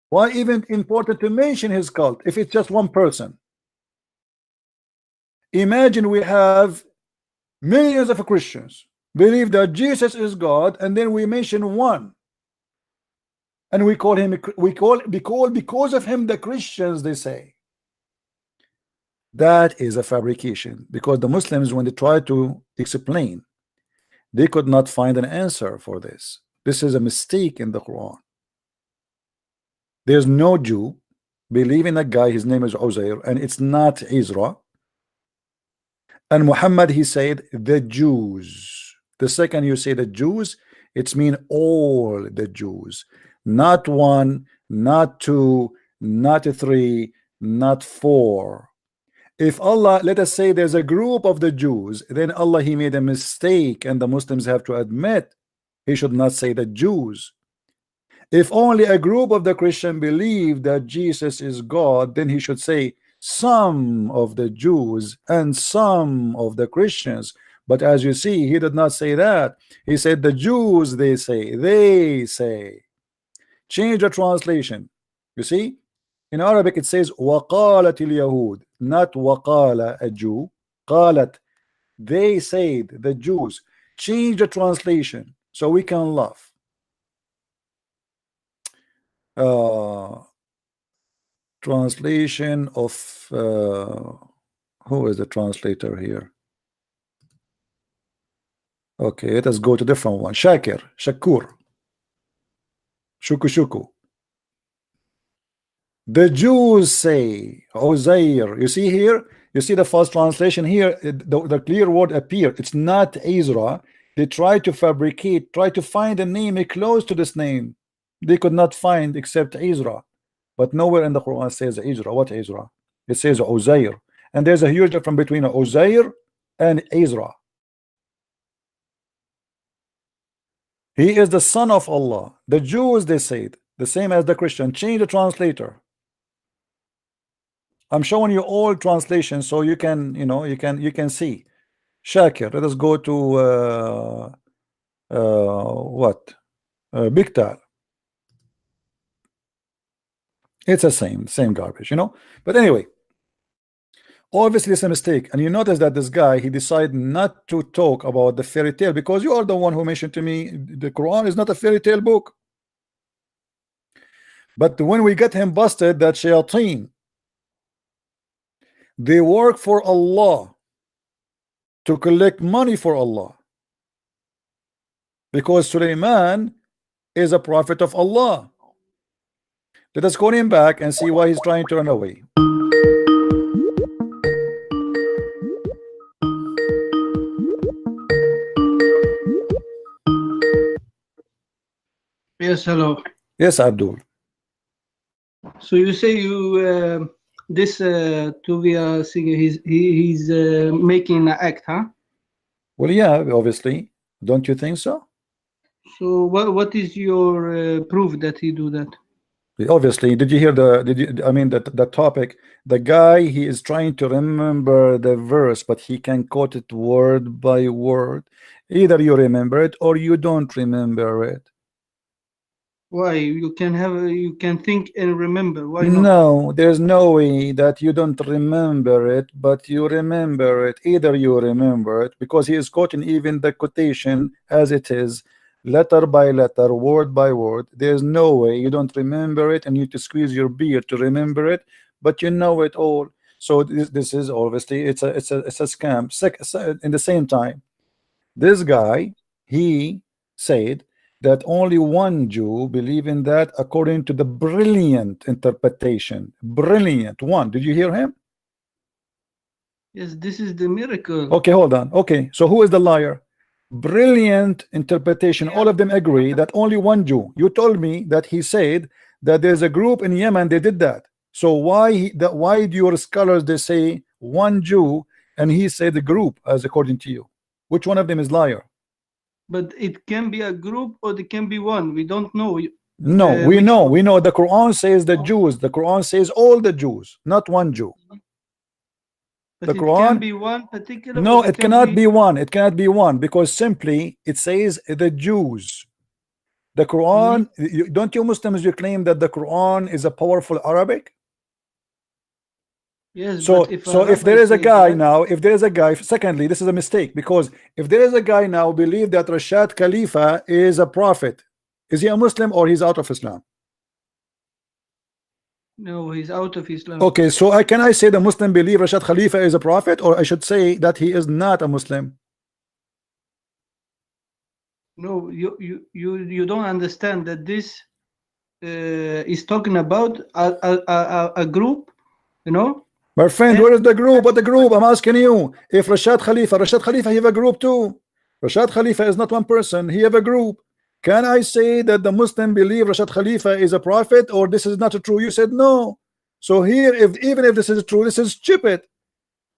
Why even important to mention his cult if it's just one person? Imagine we have millions of Christians believe that Jesus is God, and then we mention one, and we call him because of him the Christians, they say That is a fabrication, because the Muslims, when they try to explain, they could not find an answer for this. This is a mistake in the Quran. There's no Jew believing a guy, his name is Uzair, and it's not Ezra. And Muhammad, he said the Jews. The second you say the Jews, it's mean all the Jews, not one, not two, not three, not four. If Allah, let us say there's a group of the Jews, then Allah, he made a mistake, and the Muslims have to admit he should not say the Jews. If only a group of the Christian believe that Jesus is God, then he should say some of the Jews and some of the Christians. But as you see, he did not say that. He said the Jews, they say. Change the translation. You see, in Arabic it says وَقَالَتِ الْيَهُودِ, not وَقَالَ a Jew. قَالَت, they said, the Jews. Change the translation so we can laugh. Translation of who is the translator here? Okay, let us go to different one. Shakur. Shuku. The Jews say Uzair. You see here, you see the first translation here, the clear word appear. It's not Ezra. They try to fabricate, try to find a name close to this name. They could not find except Ezra. But nowhere in the Quran says Ezra. What Ezra? It says Uzair. And there's a huge difference between Uzair and Ezra. He is the son of Allah. The Jews, they said, the same as the Christian. Change the translator. I'm showing you all translations so you can, you can see. Shakir. Let us go to Biktar. It's the same garbage, But anyway, obviously it's a mistake. And you notice that this guy, he decided not to talk about the fairy tale, because you are the one who mentioned to me the Quran is not a fairy tale book. But when we get him busted, that shayateen, they work for Allah to collect money for Allah, because Sulaiman is a prophet of Allah. Let us call him back and see why he's trying to run away. Yes, hello. Yes, Abdul. So you say this Tuvia singer, he's making an act, huh? Well, yeah, obviously. Don't you think so? So what is your proof that he do that? Obviously, did you hear the topic? The guy, he is trying to remember the verse, but he can quote it word by word. Either you remember it or you don't remember it. Why? You can think and remember. Why not? No, there's no way that you don't remember it, but you remember it. Either you remember it, because he is quoting even the quotation as it is, letter by letter, word by word. There's no way you don't remember it, and you need to squeeze your beard to remember it, but you know it all. So this is obviously it's a scam. In the same time, this guy, he said that only one Jew believe in that according to the brilliant interpretation. Brilliant one. Did you hear him? Yes, this is the miracle. Okay, hold on. Okay, so who is the liar? Brilliant interpretation. All of them agree that only one Jew. You told me that he said that there's a group in Yemen, they did that. So why do your scholars, they say one Jew and he said the group as according to you? Which one of them is liar? But it can be a group or it can be one. We don't know. No, we know. The Quran says the Jews. The Quran says all the Jews, not one Jew. But the it Quran can be one particular. No, it cannot be one. It cannot be one, because simply it says the Jews. The Quran, don't you Muslims, you claim that the Quran is a powerful Arabic? Yes, so but if there is a guy now, if there is a guy, secondly, this is a mistake, because if there is a guy now believe that Rashad Khalifa is a prophet, is he a Muslim or he's out of Islam? No, he's out of Islam. Okay, so can I say the Muslim believe Rashad Khalifa is a prophet, or I should say that he is not a Muslim? No, you don't understand that this is talking about a group, you know. My friend, where is the group? What the group? I'm asking you. If Rashad Khalifa, he have a group too. Rashad Khalifa is not one person. He have a group. Can I say that the Muslim believe Rashad Khalifa is a prophet, or this is not true? You said no. So here, even if this is true, this is stupid,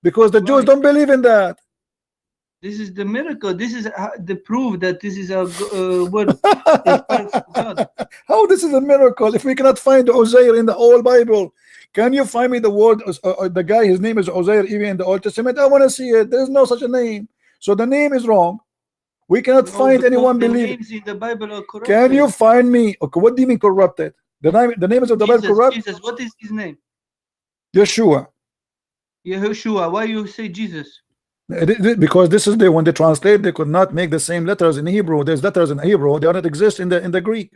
because the Jews don't believe in that. This is the miracle. This is the proof that this is a word. How this is a miracle if we cannot find Uzair in the whole Bible? Can you find me the word, the guy, his name is Uzair, even in the Old Testament? I want to see it. There is no such a name. So the name is wrong. We cannot find anyone believe. Names in the Bible are corrupted. Can you find me? Okay, what do you mean corrupted? The names of the Bible corrupt? Jesus, what is his name? Yeshua. Yeshua. Why you say Jesus? Because this is when they translate, they could not make the same letters in Hebrew. There's letters in Hebrew, they do not exist in the Greek.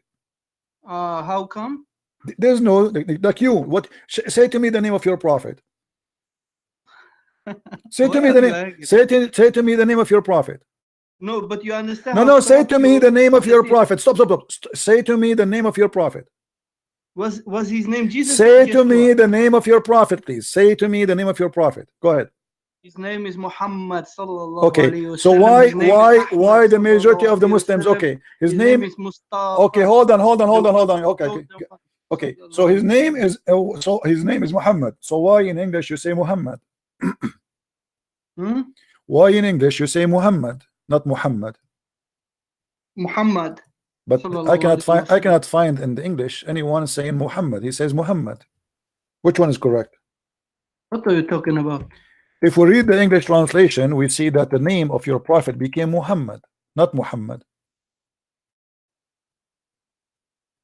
How come? There's no like you. What say to me the name of your prophet? Say to me the name. Say to me the name of your prophet. No, but you understand. No, say to me the name of your prophet. Stop. Say to me the name of your prophet. Was his name Jesus? Say to me the name of your prophet, please. Say to me the name of your prophet. Go ahead. His name is Muhammad sallallahu okay, so why the majority of the Muslims? Okay, his name is Mustafa. Okay, hold on. Okay, so his name is Muhammad. So why in English you say Muhammad? Why in English you say Muhammad, not Muhammad? Muhammad. But I cannot find in the English anyone saying Muhammad. He says Muhammad. Which one is correct? What are you talking about? If we read the English translation, we see that the name of your prophet became Muhammad, not Muhammad.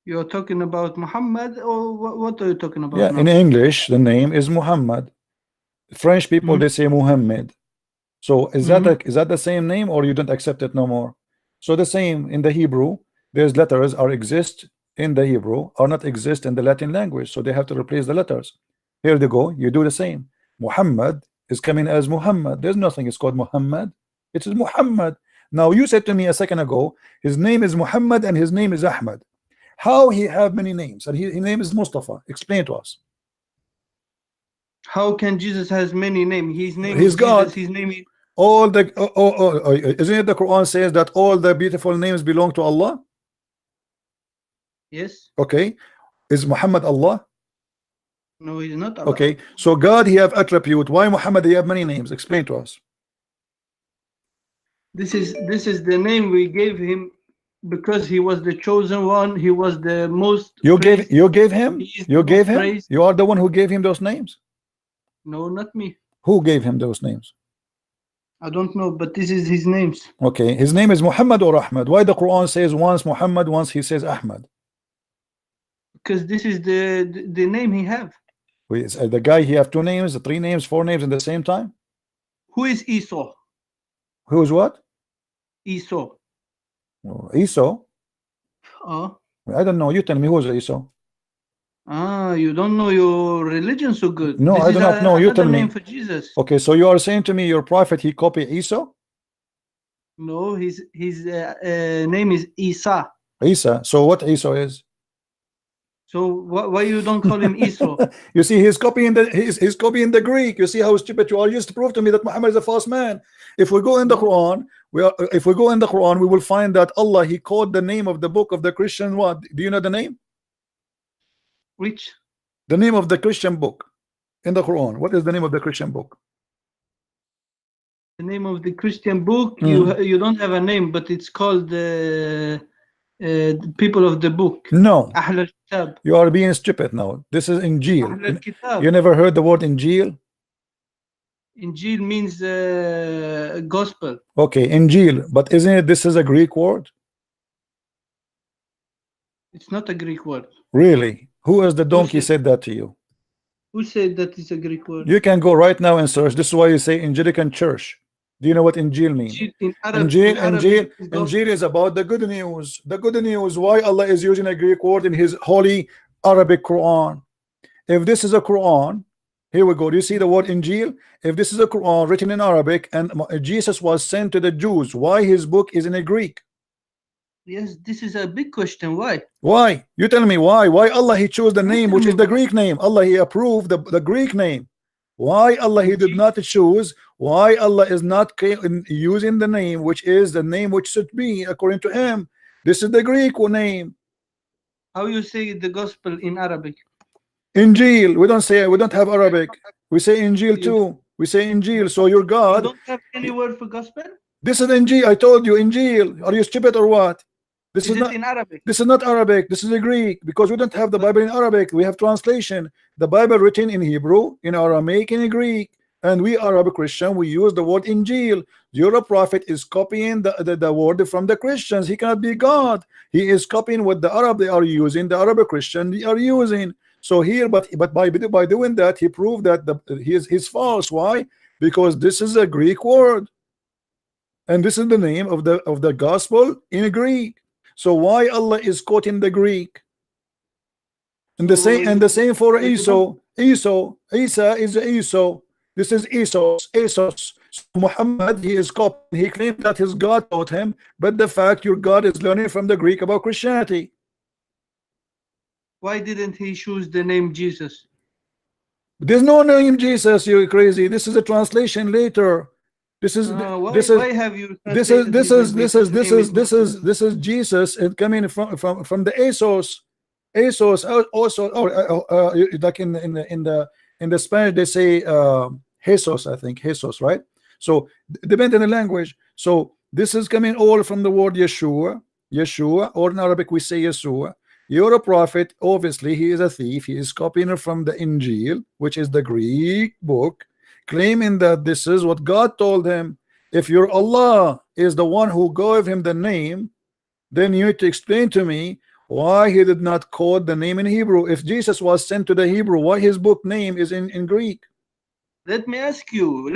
You're talking about Muhammad, or what are you talking about? Yeah, now? in English, the name is Muhammad. French people, they say Muhammad. So is that the same name, or you don't accept it no more? So the same in the Hebrew, there's letters are exist in the Hebrew, or not exist in the Latin language. So they have to replace the letters. Here they go, you do the same. Muhammad is coming as Muhammad. There's nothing is called Muhammad. It is Muhammad. Now you said to me a second ago, his name is Muhammad and his name is Ahmad. How he have many names and his name is Mustafa? Explain to us. How can Jesus has many names? His name He's is God. Jesus. His name is all the isn't it the Quran says that all the beautiful names belong to Allah? Yes. Okay. Is Muhammad Allah? No, he's not Allah. Okay, so God he have attribute. Why Muhammad he have many names? Explain to us. This is the name we gave him because he was the chosen one. He was the most. You gave him. You gave him. Praised. You are the one who gave him those names. No, not me. Who gave him those names? I don't know, but this is his names. Okay, his name is Muhammad or Ahmad. Why the Quran says once Muhammad, once he says Ahmad? Because this is the name he have. The guy he have 2 names, 3 names, 4 names in the same time. Who is Esau? Who is what? Esau. Oh, Esau. I don't know. You tell me who is Esau. You don't know your religion so good. No, this I do not know. You tell me. Name for Jesus. Okay, so you are saying to me your prophet he copied Esau? No, his name is Isa. Isa. So what Esau is? So why you don't call him Esau? You see, he's copying the Greek. You see how stupid you are. Used to prove to me that Muhammad is a false man. If we go in the Quran, we will find that Allah he called the name of the book of the Christian. What do you know the name? Which? The name of the Christian book in the Quran. What is the name of the Christian book? The name of the Christian book. You don't have a name, but it's called the people of the book. No. Ahl al-Kitab. You are being stupid now. This is Injil. Ahl al-Kitab. You never heard the word Injil? Injil means gospel. Okay, Injil. But isn't it this is a Greek word? It's not a Greek word. Really? Who is the donkey said that to you? Who said that it's a Greek word? You can go right now and search. This is why you say Angelican Church. Do you know what Injil means? Injil is about the good news. The good news why Allah is using a Greek word in his holy Arabic Quran. if this is a Quran, here we go. Do you see the word Injil? If this is a Quran written in Arabic and Jesus was sent to the Jews, why his book is in a Greek? Yes, this is a big question. Why? Why? You tell me why. Why Allah he chose the name which is the Greek name? Allah he approved the Greek name. Why Allah he did not choose? Why Allah is not using the name which is the name which should be according to him? This is the Greek name. How you say the gospel in Arabic? Injil. We don't have Arabic. We say Injil too. We say Injil. So your God. You don't have any word for gospel? This is Injil. I told you Injil. Are you stupid or what? This is not in Arabic. This is not Arabic. This is a Greek, because we don't have the Bible in Arabic. We have translation. The Bible written in Hebrew, in Aramaic, in Greek, and we Arab Christian, we use the word Injil. Your prophet is copying the word from the Christians. He cannot be God. He is copying what the Arab they are using, the Arab Christian they are using. So here, but by doing that, he proved that he's false. Why? Because this is a Greek word, and this is the name of the gospel in Greek. So why Allah is quoting the Greek? And the same for Esau. Isa is Esau. This is Esos. So Muhammad, he is copying. He claimed that his God taught him, but the fact your God is learning from the Greek about Christianity. Why didn't he choose the name Jesus? There's no name Jesus. You're crazy. This is a translation later. This is Jesus and coming from the Esos also like in the Spanish they say Jesus, I think Jesus, right? So depending on the language. So this is coming all from the word Yeshua, or in Arabic we say Yeshua. You're a prophet, obviously he is a thief. He is copying from the Injil, which is the Greek book, claiming that this is what God told him. If your Allah is the one who gave him the name, then you need to explain to me why he did not quote the name in Hebrew. If Jesus was sent to the Hebrew, why his book name is in Greek? Let me ask you,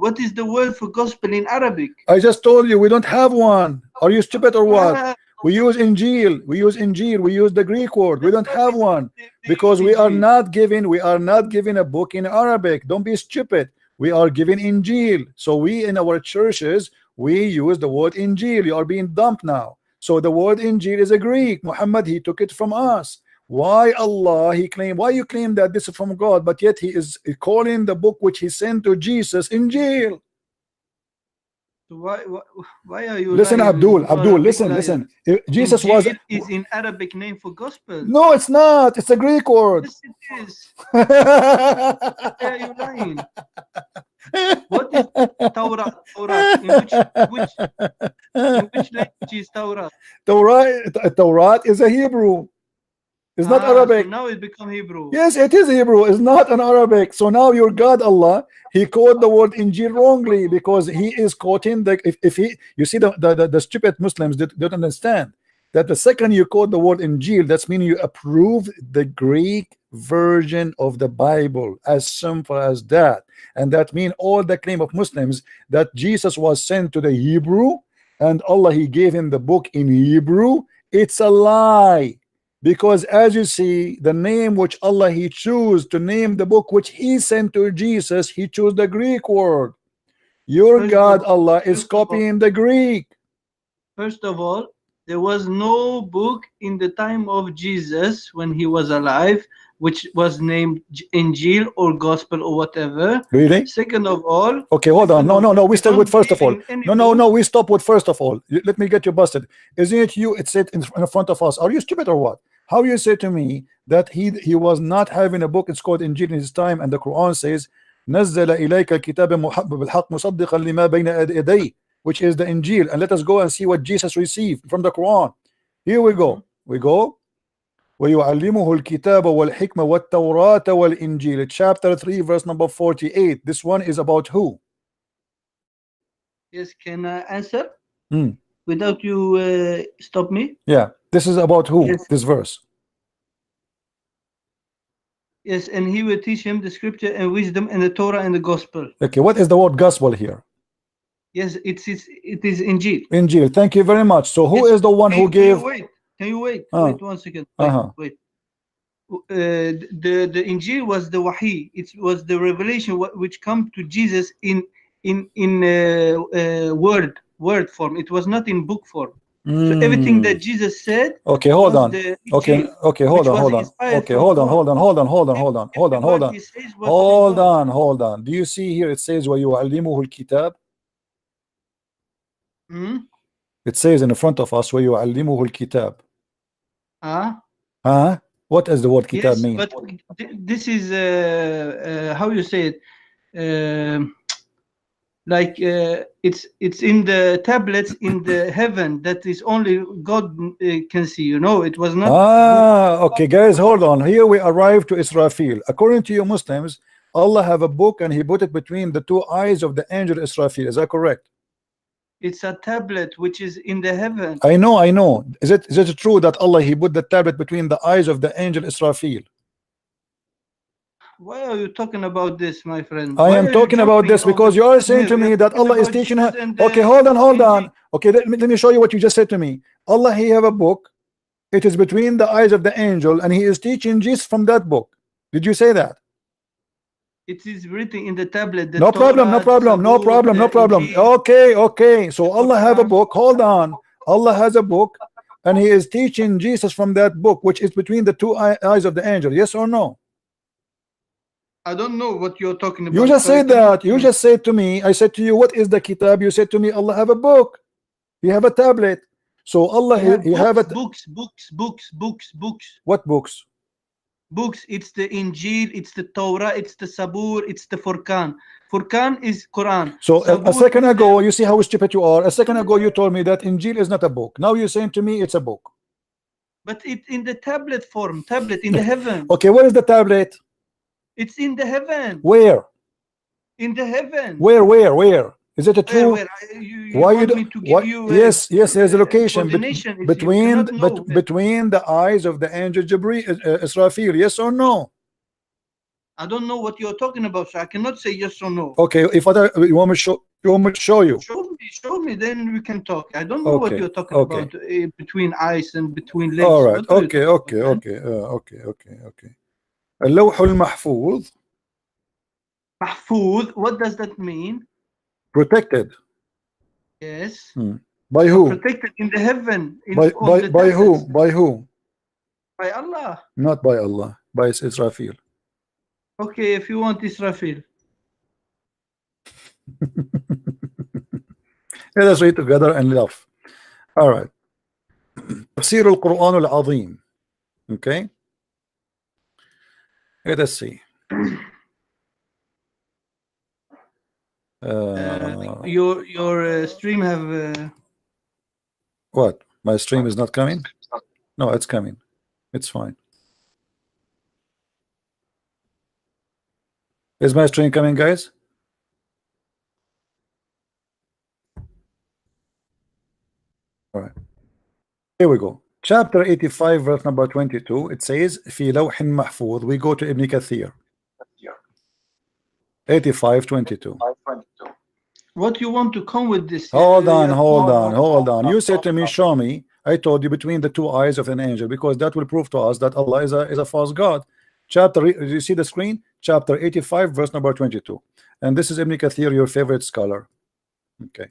what is the word for gospel in Arabic? I just told you we don't have one. Are you stupid or what? We use Injil. We use the Greek word. We don't have one because we are not given a book in Arabic. Don't be stupid. We are given Injil. So we in our churches we use the word Injil. You are being dumped now. So the word Injil is a Greek. Muhammad, he took it from us. Why Allah why you claim that this is from God, but yet he is calling the book which he sent to Jesus Injil? So why are you listen, lying? Abdul, listen. Jesus Injil is in Arabic name for gospel. No, it's not. It's a Greek word. Yes, it is. Why are you lying? What is Torah? In which language is Torah? Torah is a Hebrew. It's not Arabic. So now it become Hebrew. Yes, it is Hebrew. It's not an Arabic. So now your God Allah, he quoted the word Injil wrongly because he is quoting you see the stupid Muslims don't understand that the second you quote the word Injil, that's meaning you approve the Greek version of the Bible, as simple as that. And that means all the claim of Muslims that Jesus was sent to the Hebrew and Allah he gave him the book in Hebrew, it's a lie. Because as you see, the name which Allah he chose to name the book which he sent to Jesus, he chose the Greek word. Your God Allah is copying the Greek. First of all, there was no book in the time of Jesus when he was alive which was named Injil or Gospel or whatever. Really? Second of all, okay, hold on. No. We start with first of all. No. We stop with first of all. Let me get you busted. Isn't it you? It's it in front of us. Are you stupid or what? How you say to me that he was not having a book? It's called Injil in his time, and the Quran says, "Nazzala ilayka al-kitaba bil-haqq musaddiqan lima bayna yadayhi," which is the Injil. And let us go and see what Jesus received from the Quran. Here we go. وَيُعَلِّمُهُ الْكِتَابَ وَالْحِكْمَةَ وَالتَّوْرَاةَ وَالْإِنْجِيلَ, chapter 3 verse number 48. This one is about who? Yes, can I answer without you stop me? Yeah, this is about who? Yes. This verse. Yes, and he will teach him the scripture and wisdom and the Torah and the gospel. Okay, what is the word gospel here? Yes, it is Injil. Injil, thank you very much. So who is the one who gave? Can you wait? Wait 1 second. Wait. the Injil was the Wahi. It was the revelation which come to Jesus in word form. It was not in book form. So everything that Jesus said. Okay, hold on. Okay, hold on. Okay, hold on. Do you see here it says وَيُعَلِّمُهُ الْكِتَابِ? It says in front of us وَيُعَلِّمُهُ الْكِتَابِ. What does the word kitab mean? But this is how you say it. It's in the tablets in the heaven that is only God can see. You know, it was not. Okay, guys, hold on. Here we arrive to Israfil. According to you Muslims, Allah have a book and He put it between the two eyes of the angel Israfil. Is that correct? It's a tablet which is in the heaven. I know. Is it true that Allah He put the tablet between the eyes of the angel Israfil? Why are you talking about this, my friend? I am talking about this because you are saying to me that Allah is teaching her. Okay, hold on. Okay, let me show you what you just said to me. Allah He have a book. It is between the eyes of the angel and He is teaching Jesus from that book. Did you say that? It is written in the tablet. No problem. Okay. So Allah have a book. Hold on. Allah has a book and He is teaching Jesus from that book, which is between the two eyes of the angel. Yes or no? I don't know what you're talking about. You just said that. You just said to me, I said to you, what is the kitab? You said to me, Allah have a book. He have a tablet. So Allah He have a books. What books? Books. It's the Injil, it's the Torah, it's the Sabur, it's the Furqan. Furqan is Quran. So a second ago, you see how stupid you are. A second ago you told me that Injil is not a book. Now you're saying to me it's a book. But it's in the tablet form. Tablet in the heaven. Okay, where is the tablet? It's in the heaven. Where? In the heaven. Where? Is it a true? Why you want me to give you? Yes. There's a location between the eyes of the angel Israfil. Yes or no? I don't know what you're talking about, so I cannot say yes or no. Okay, you want me to show you? Show me, then we can talk. I don't know what you're talking about between eyes and between legs. All right. Okay. اللوح المحفوظ. محفوظ. What does that mean? Protected. Yes. By who? Protected in the heaven. By who? By who? By Allah. Not by Allah. By Israfil. Okay, if you want Israfil. Let us read together and laugh. All right. تفسير القرآن العظيم. Okay. Let us see. Your stream have what? My stream is not coming? No, it's coming. It's fine. Is my stream coming, guys? All right. Here we go. Chapter 85, verse number 22. It says, في لوح محفوظ. We go to Ibn Kathir. 85:22. What you want to come with this? Hold on. You said to me, show me. I told you between the two eyes of an angel, because that will prove to us that Allah is a false God. Chapter, you see the screen? Chapter 85, verse number 22. And this is Ibn Kathir, your favorite scholar. Okay.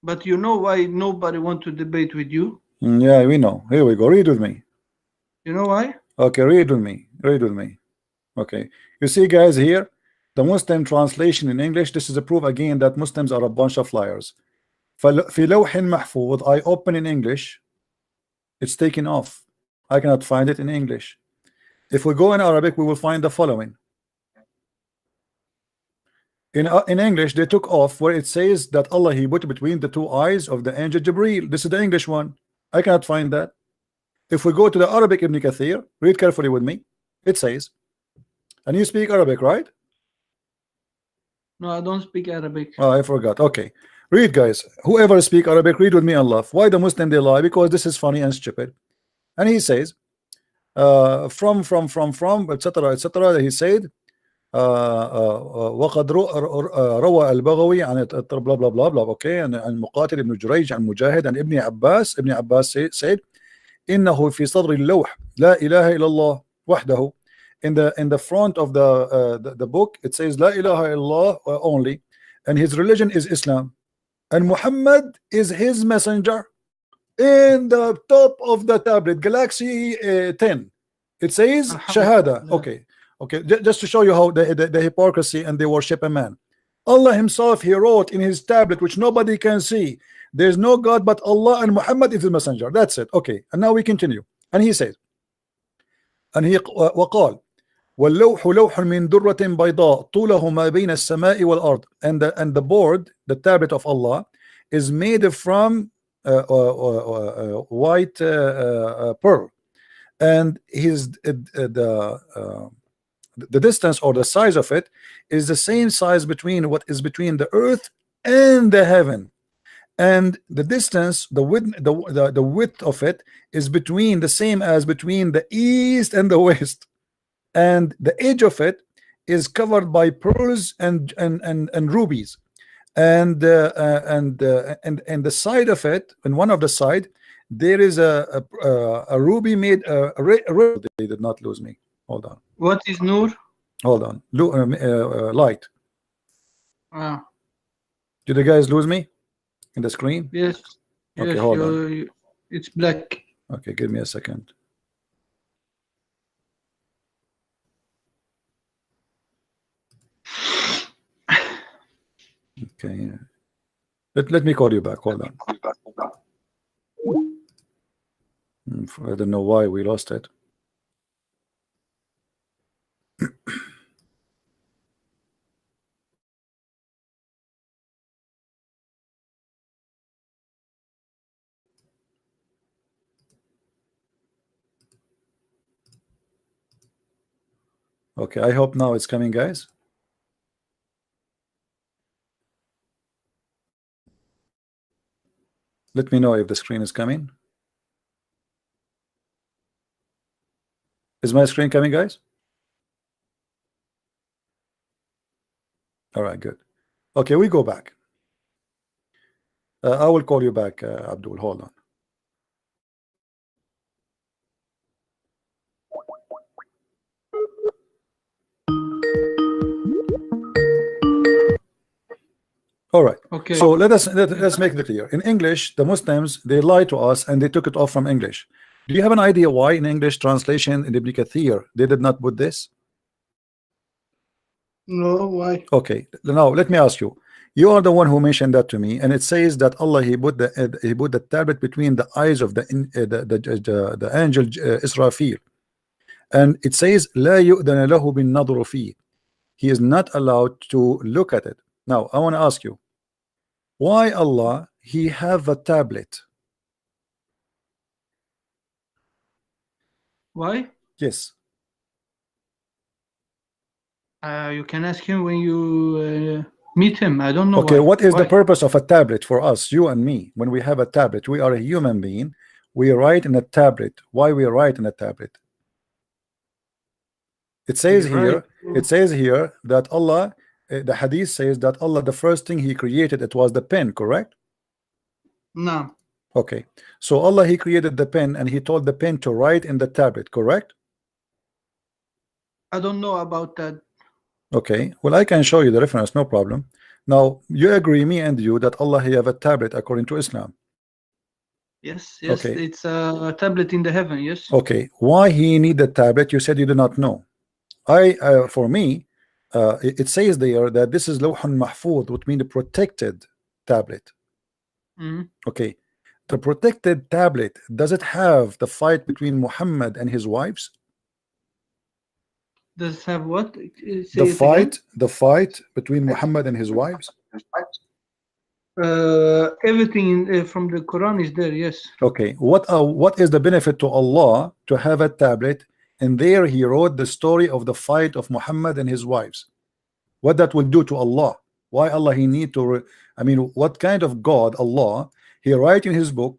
But you know why nobody want to debate with you? Yeah, we know. Here we go. Read with me. You know why? Okay, read with me. Okay. You see, guys, here, the Muslim translation in English, this is a proof again that Muslims are a bunch of liars. في لوح محفوظ, I open in English. It's taken off. I cannot find it in English. If we go in Arabic, we will find the following. In English, they took off where it says that Allah He put between the two eyes of the angel Jibreel. This is the English one. I cannot find that. If we go to the Arabic Ibn Kathir, read carefully with me. It says, and you speak Arabic, right? No, I don't speak Arabic. Oh, I forgot. Okay. Read, guys. Whoever speak Arabic, read with me and laugh. Why the Muslim they lie? Because this is funny and stupid. And he says, from, etc., etc. He said, وقد روى البغوي عن blah blah blah blah. Okay, and مقاتل ابن جريج عن مجاهد and Ibn Abbas said, إنه في صدر اللوح لا إله إلا الله وحده. In the front of the book it says لا إله إلا الله only, and his religion is Islam, and Muhammad is his messenger. In the top of the tablet, Galaxy 10, it says Shahada. Okay, just to show you how the hypocrisy, and they worship a man. Allah himself, he wrote in his tablet, which nobody can see, there's no God but Allah, and Muhammad is the messenger. That's it. Okay, and now we continue. And he says, and he وقال واللوح لوح من درة بيضاء طوله ما بين السماء والأرض. And the board, the tablet of Allah, is made from white pearl, and his the distance or the size of it is the same size between what is between the earth and the heaven, and the distance, the width of it is between the same as between the east and the west, and the edge of it is covered by pearls and rubies, and the side of it, and one of the side, there is a ruby made they did not lose me. Hold on. What is Nur? Hold on. Light. Ah. Did the guys lose me in the screen? Yes. Okay, yes, hold on. It's black. Okay, give me a second. Okay. Let me call you back. Hold on. I don't know why we lost it. Okay, I hope now it's coming, guys. Let me know if the screen is coming. Is my screen coming, guys? All right, good. Okay, we go back. I will call you back, Abdul. Hold on. All right. Okay. So let's make it clear. In English, the Muslims, they lie to us and they took it off from English. Do you have an idea why in English translation in Ibn Kathir they did not put this? No, why? Okay. Now let me ask you. You are the one who mentioned that to me, and it says that Allah he put the tablet between the eyes of the angel Israfil, and it says لا يؤذن له بالنظر فيه. He is not allowed to look at it. Now I want to ask you, why Allah he have a tablet? Why? Yes. You can ask him when you meet him. I don't know. Okay, why. what is Why? the purpose of a tablet for us, you and me? When we have a tablet, we are a human being. We write in a tablet. Why we write in a tablet? It says here. It says here that Allah. The hadith says that Allah, the first thing he created, it was the pen, correct? No. Okay, so Allah he created the pen, and he told the pen to write in the tablet, correct? I don't know about that. Okay, well I can show you the reference, no problem. Now you agree, me and you, that Allah he have a tablet according to Islam. Yes, yes, Okay. it's a tablet in the heaven. Yes. Okay, why he need the tablet? You said you do not know. For me, it says there that this is Lawhun Mahfuz, which means the protected tablet. Okay, the protected tablet, does it have the fight between Muhammad and his wives? Does it have what? The fight between Muhammad and his wives. Everything from the Quran is there. Yes. Okay, what is the benefit to Allah to have a tablet? And there he wrote the story of the fight of Muhammad and his wives. What that will do to Allah? Why Allah he need to I mean, what kind of God Allah he write in his book,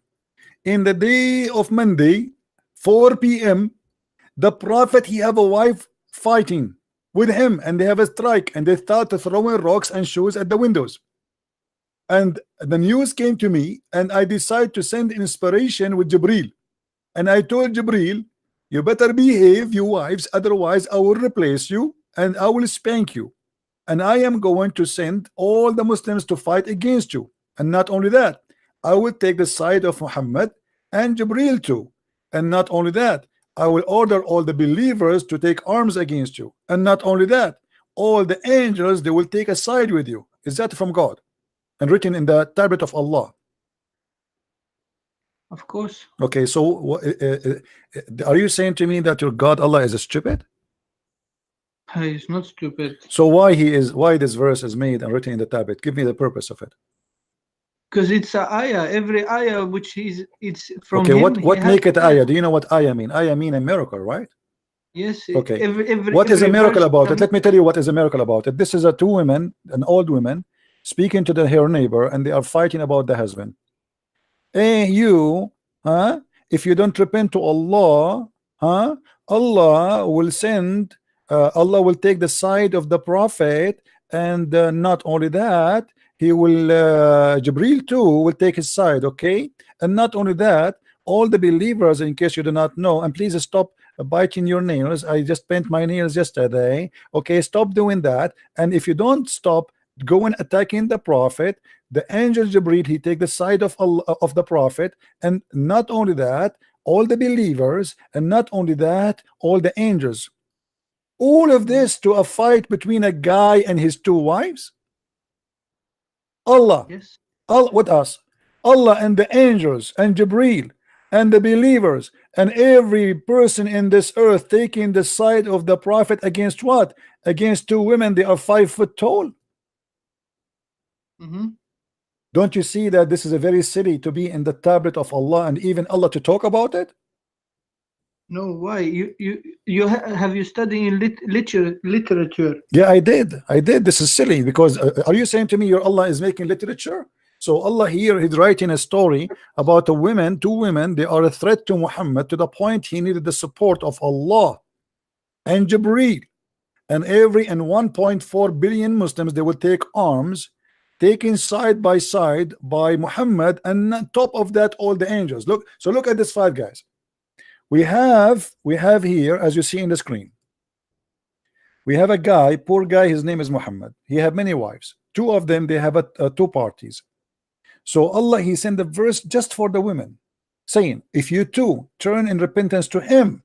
in the day of Monday 4 p.m. the prophet he have a wife fighting with him, and they have a strike, and they start throwing rocks and shoes at the windows. And the news came to me, and I decided to send inspiration with Jibril. And I told Jibril, you better behave, you wives, otherwise I will replace you and I will spank you. And I am going to send all the Muslims to fight against you. And not only that, I will take the side of Muhammad and Jibril too. And not only that, I will order all the believers to take arms against you. And not only that, all the angels, they will take a side with you. Is that from God? And written in the tablet of Allah. Of course. Okay, so are you saying to me that your God Allah is stupid? He's not stupid. So why this verse is made and written in the tablet? Give me the purpose of it. Because it's a ayah. Every ayah which is it's from okay, him. What make it ayah? Do you know what ayah mean? Ayah mean a miracle, right? Yes. Okay. What is a miracle about it? Let me tell you what is a miracle about it. This is two women, an old woman, speaking to her neighbor, and they are fighting about the husband. Hey, you, if you don't repent to Allah, Allah will send, Allah will take the side of the prophet, and not only that, he will, Jibril too will take his side, okay? And not only that, all the believers, in case you do not know, and please stop biting your nails. I just paint my nails yesterday. Okay, stop doing that. And if you don't stop going attacking the prophet, the angel Jibril, he take the side of Allah, of the prophet, and not only that, all the believers, and not only that, all the angels. All of this to a fight between a guy and his two wives. Allah, yes. Allah with us, Allah and the angels and Jibril and the believers and every person in this earth taking the side of the prophet against what? Against two women. They are 5 foot tall. Don't you see that this is a very silly to be in the tablet of Allah and even Allah to talk about it? No, why? Have you studied in literature? Yeah, I did. This is silly because are you saying to me your Allah is making literature? So Allah here is writing a story about two women. They are a threat to Muhammad to the point he needed the support of Allah and Jibreel, and 1.4 billion Muslims, they will take arms, taken side by side by Muhammad, and on top of that all the angels. Look at this fight, guys. We have here, as you see in the screen, we have a guy, poor guy, his name is Muhammad. He have many wives. Two of them, they have two parties. So Allah, he sent the verse just for the women, saying, if you two turn in repentance to him,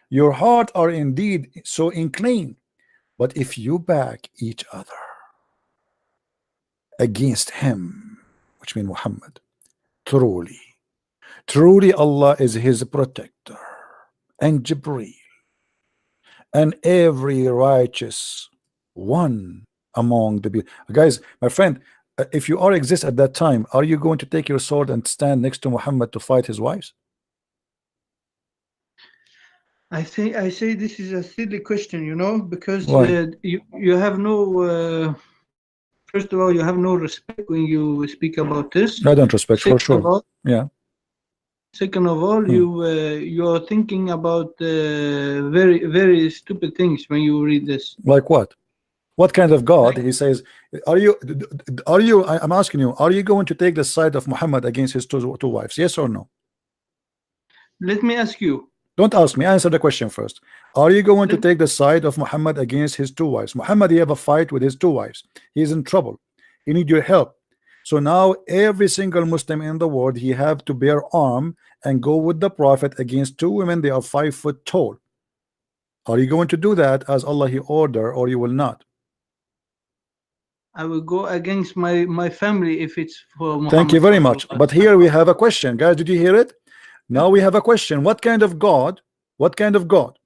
your heart are indeed so inclined, but if you back each other against him, which means Muhammad, truly Allah is his protector, and Jibreel, and every righteous one among the guys. My friend, if you exist at that time, are you going to take your sword and stand next to Muhammad to fight his wives? I say this is a silly question, you know, because you have no first of all, you have no respect when you speak about this. I don't respect, for sure. Yeah. Second of all, you are thinking about very, very stupid things when you read this. Like what? What kind of God? He says, are you? I'm asking you, are you going to take the side of Muhammad against his two wives? Yes or no? Let me ask you. Don't ask me. Answer the question first. Are you going to take the side of Muhammad against his two wives? Muhammad, he have a fight with his two wives. He is in trouble. He need your help. So now every single Muslim in the world, he have to bear arm and go with the prophet against two women. They are 5 foot tall. Are you going to do that as Allah he order, or you will not? I will go against my family if it's for Muhammad. Thank you very much. But here we have a question, guys. Did you hear it? Now we have a question. What kind of God? What kind of God?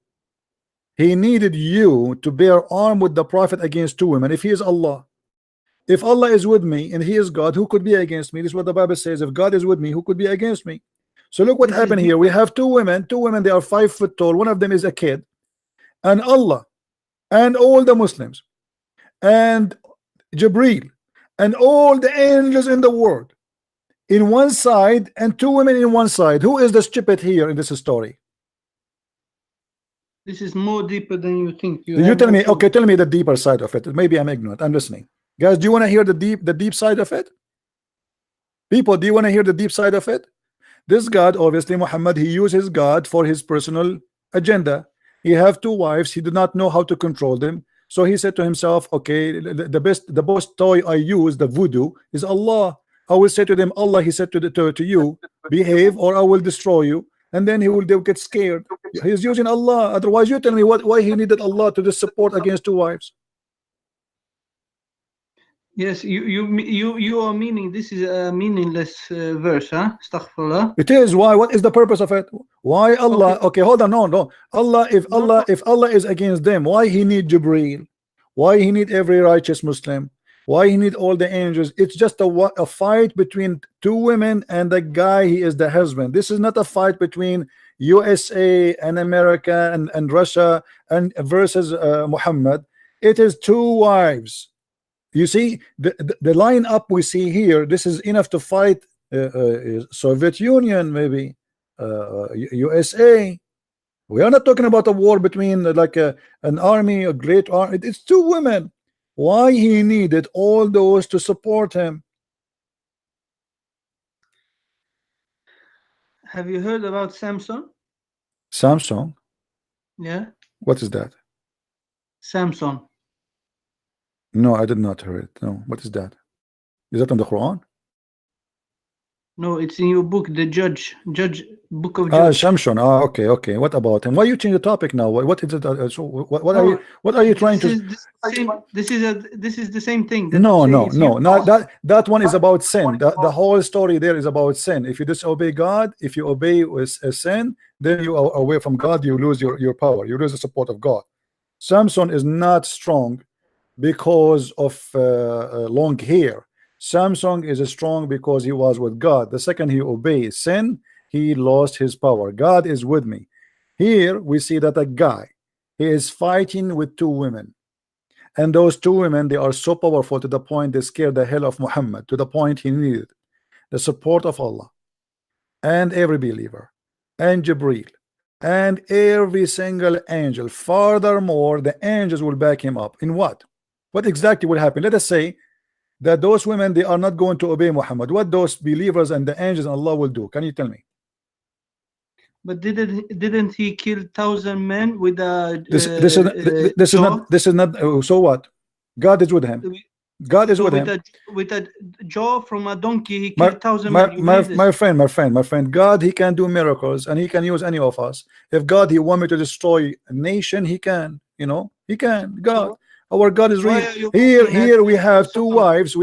He needed you to bear arm with the prophet against two women. If he is Allah, if Allah is with me and he is God, who could be against me? This is what the Bible says. If God is with me, who could be against me? So look what happened here. We have two women. They are 5 foot tall. One of them is a kid, and Allah and all the Muslims, and Jibril and all the angels in the world in one side and 2 women in one side. Who is the stupid here in this story? This is more deeper than you think. You tell me. Okay, tell me the deeper side of it. Maybe I'm ignorant. I'm listening. Guys, do you want to hear the deep side of it? People, do you want to hear the deep side of it? This God, obviously Muhammad, he used his God for his personal agenda. He have 2 wives. He did not know how to control them. So he said to himself, okay, the best toy I use, the voodoo, is Allah. I will say to them, Allah, he said to you, behave or I will destroy you. And then they'll get scared. He's using Allah. Otherwise, you tell me why he needed Allah to support against 2 wives. Yes, you are meaning this is a meaningless verse, huh? Astaghfirullah. It is. Why? What is the purpose of it? Why Allah? Okay, hold on. No. Allah, if Allah is against them, why he need Jibreel? Why he need every righteous Muslim? Why he need all the angels? It's just a fight between 2 women and the guy. He is the husband. This is not a fight between USA and America and Russia and versus Muhammad. It is 2 wives. You see the line up we see here. This is enough to fight Soviet Union, maybe USA. We are not talking about a war between like an army, a great army. It's 2 women. Why he needed all those to support him? Have you heard about Samson? Samson? Yeah. What is that? Samson. No, I did not hear it. No, what is that? Is that on the Quran? No, it's in your book, the Judge, Book of Judge. Samson. Okay. What about him? Why you change the topic now? What is it? So what are you trying to? This is the same thing. No. That one is about sin. The whole story there is about sin. If you disobey God, if you obey with a sin, then you are away from God. You lose your power. You lose the support of God. Samson is not strong because of long hair. Samson is strong because he was with God. The second he obeys sin, he lost his power. God is with me. Here we see that a guy, he is fighting with 2 women, and those 2 women, they are so powerful to the point they scared the hell of Muhammad, to the point he needed the support of Allah and every believer and Jibreel and every single angel. Furthermore, the angels will back him up. In what exactly will happen? Let us say that those women, they are not going to obey Muhammad. What those believers and the angels and Allah will do? Can you tell me? But didn't he kill 1,000 men with a this is not so what? God is with him. God is with him. With a jaw from a donkey, he killed 1,000 men. My friend, God, he can do miracles and he can use any of us. If God, he want me to destroy a nation, he can, he can. God. Our God is real. Here we have 2 wives.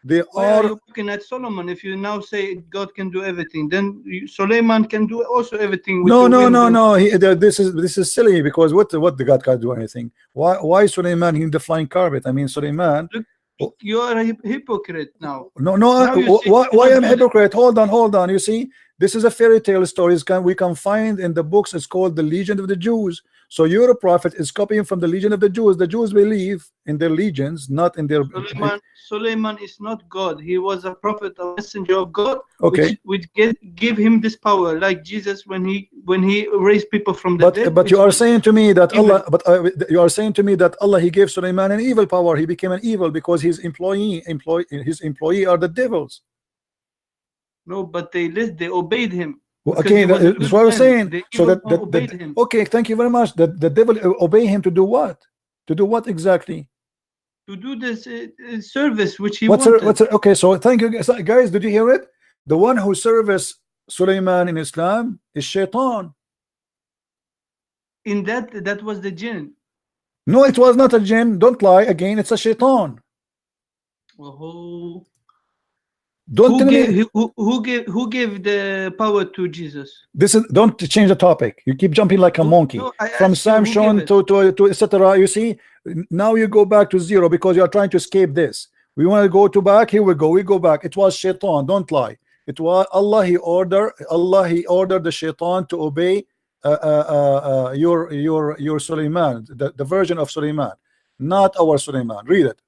They are you looking at Solomon. If you now say God can do everything, then Suleiman can do also everything. With no. This is silly, because what the God can't do anything? Why Suleiman in the flying carpet? I mean, Suleiman. Look, you are a hypocrite now. No. Why am a hypocrite? Hold on. You see, this is a fairy tale story. We can find in the books. It's called the Legion of the Jews. So your prophet is copying from the Legion of the Jews. The Jews believe in their legions, not in their. Suleiman is not God. He was a prophet, a messenger of God. Okay. Which give him this power, like Jesus when he raised people from the dead. But you are saying to me that Allah. But you are saying to me that Allah, he gave Suleiman an evil power. He became an evil because his employee are the devils. No, but they obeyed him. Okay, that's what I was saying. So okay, thank you very much. The devil obey him to do what? To do what exactly? To do this service which he wanted. Okay, so thank you guys. Did you hear it? The one who serves Suleiman in Islam is Shaitan. In that was the jinn. No, it was not a jinn. Don't lie again. It's a Shaitan. Oh. Don't tell me who gave the power to Jesus? Don't change the topic. You keep jumping like a monkey from Samson to etc. You see, now you go back to 0 because you are trying to escape this. We want to go to back. Here we go. We go back. It was Shaitan. Don't lie. It was Allah. He ordered the Shaitan to obey your Suleiman, the version of Suleiman, not our Suleiman. Read it.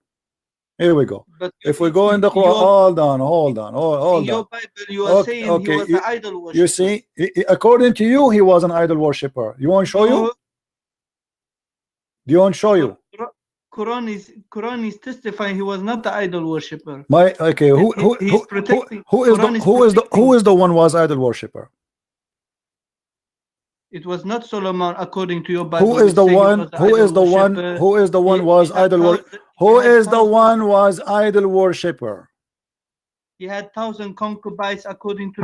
Here we go. But if we go in the Quran, hold on. In your Bible, you are saying he was an idol worshiper. You see, according to you, he was an idol worshipper. You want to show you? Do you want to show you? Quran is testifying he was not the idol worshipper. Who is the one was idol worshipper? It was not Solomon, according to your Bible. Who is the one? Who is the one? Who is the one was idol worshipper? Who is the one was idol worshipper? He had 1,000 concubines, according to.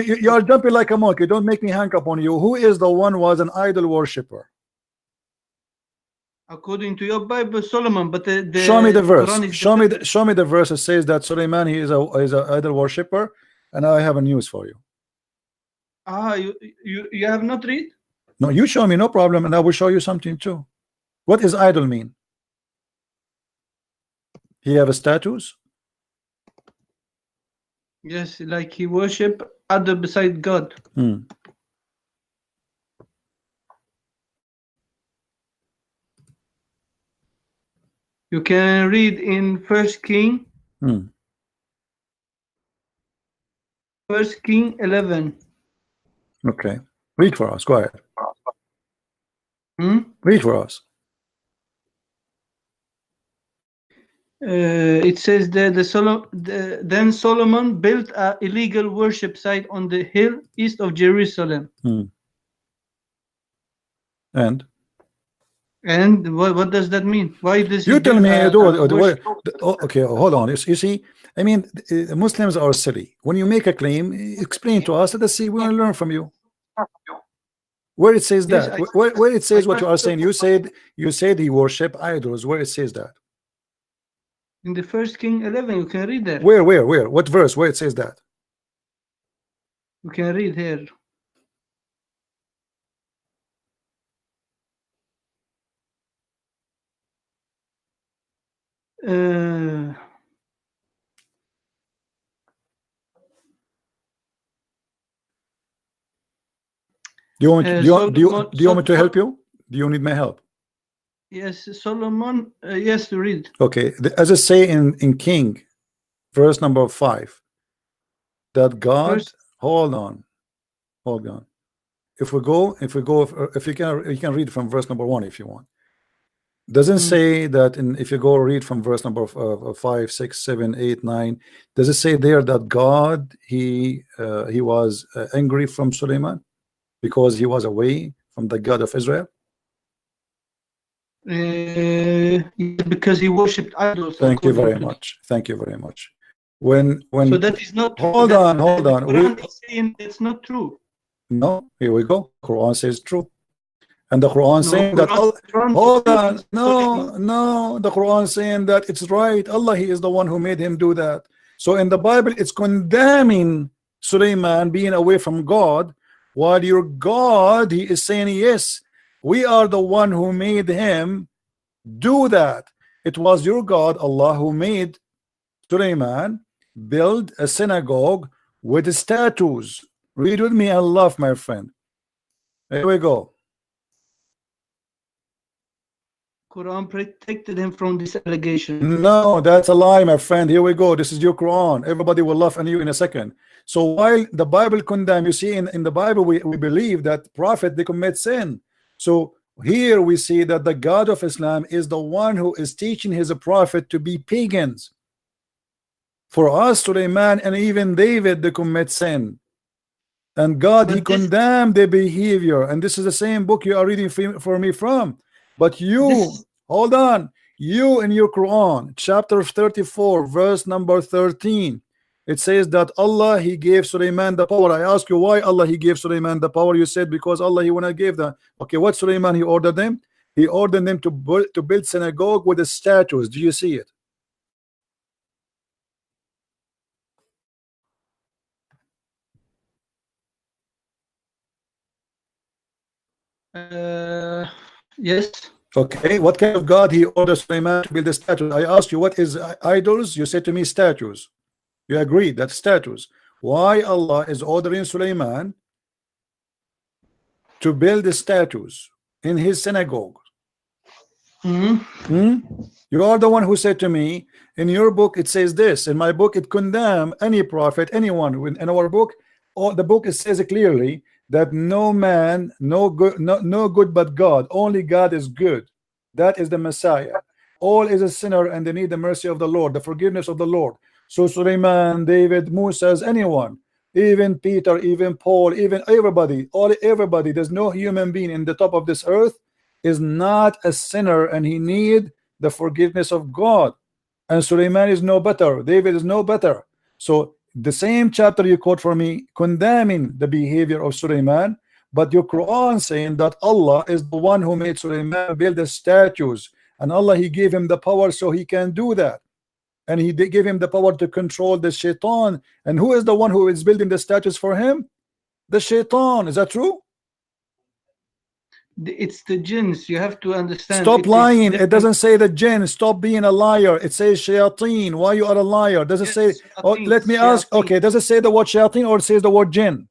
You are jumping like a monkey. Don't make me hang up on you. Who is the one was an idol worshipper? According to your Bible, Solomon. But show me the verse. Show me the verse that says that Suleiman he is a idol worshipper, and I have a news for you. You have not read? No, you show me, no problem, and I will show you something too. What does idol mean? He have a status? Yes, like he worship other beside God. You can read in First King. First King 11. Okay, read for us. Go ahead. Read for us. It says that then Solomon built an illegal worship site on the hill east of Jerusalem. And what does that mean? Why this? You tell me. Okay, hold on. You see, I mean, Muslims are silly. When you make a claim, explain to us. Let's see. We want to learn from you. Where it says that? Where it says what you are saying? You said he worship idols. Where it says that? In the First King 11, you can read that. Where? What verse? Where it says that? You can read here. Do you want me to help you? Do you need my help? Yes, Solomon. Yes, to read. Okay, as I say in King, verse number 5, that God. Hold on. If you can read from verse number 1 if you want. Doesn't say that if you go read from verse number 5, 6, 7, 8, 9. Does it say there that God he was angry from Suleiman because he was away from the God of Israel? Because he worshipped idols. Thank you very much. When so that is not. Hold on. Quran is saying it's not true. No, here we go. Quran says true. And the Quran saying that hold on, no, the Quran saying that it's right. Allah, he is the one who made him do that. So in the Bible, it's condemning Suleiman being away from God, while your God, he is saying, yes, we are the one who made him do that. It was your God, Allah, who made Suleiman build a synagogue with statues. Read with me and laugh, my friend. Here we go. Quran protected him from this allegation. No, that's a lie, my friend. Here we go. This is your Quran. Everybody will laugh at you in a second. So while the Bible condemn, you see in the Bible we believe that prophet they commit sin. So here we see that the God of Islam is the one who is teaching his prophet to be pagans. For us, Suleiman and even David, they commit sin. And God, he condemned their behavior. And this is the same book you are reading for me from. But you, hold on, you in your Quran, chapter 34, verse number 13, it says that Allah, he gave Suleiman the power. I ask you why Allah, he gave Suleiman the power. You said because Allah, he wanna give that. Okay, what Suleiman, he ordered them? He ordered them to build synagogue with the statues. Do you see it? Yes. Okay, what kind of God he ordered Suleiman to build the statues? I asked you what is idols. You said to me statues. You agreed that statues. Why Allah is ordering Suleiman to build the statues in his synagogue? You are the one who said to me, in your book it says this, in my book it condemn any prophet, anyone. In our book, or the book, it says clearly that no man, no good but God, only God is good. That is the Messiah. All is a sinner and they need the mercy of the Lord, the forgiveness of the Lord. So Sulaiman, David, Moses, anyone, even Peter, even Paul, even everybody, everybody, there's no human being in the top of this earth is not a sinner, and he need the forgiveness of God. And Sulaiman is no better, David is no better. So the same chapter you quote for me condemning the behavior of Sulaiman, but your Quran saying that Allah is the one who made Sulaiman build the statues, and Allah, he gave him the power so he can do that, and he gave him the power to control the shaitan. And who is the one who is building the statues for him? The shaitan. Is that true? It's the jinns. You have to understand. Stop lying. It doesn't say the jinn. Stop being a liar. It says shayateen. Why you are a liar? Does it say? Oh, let me ask. Okay, does it say the word shayateen or it says the word jinn?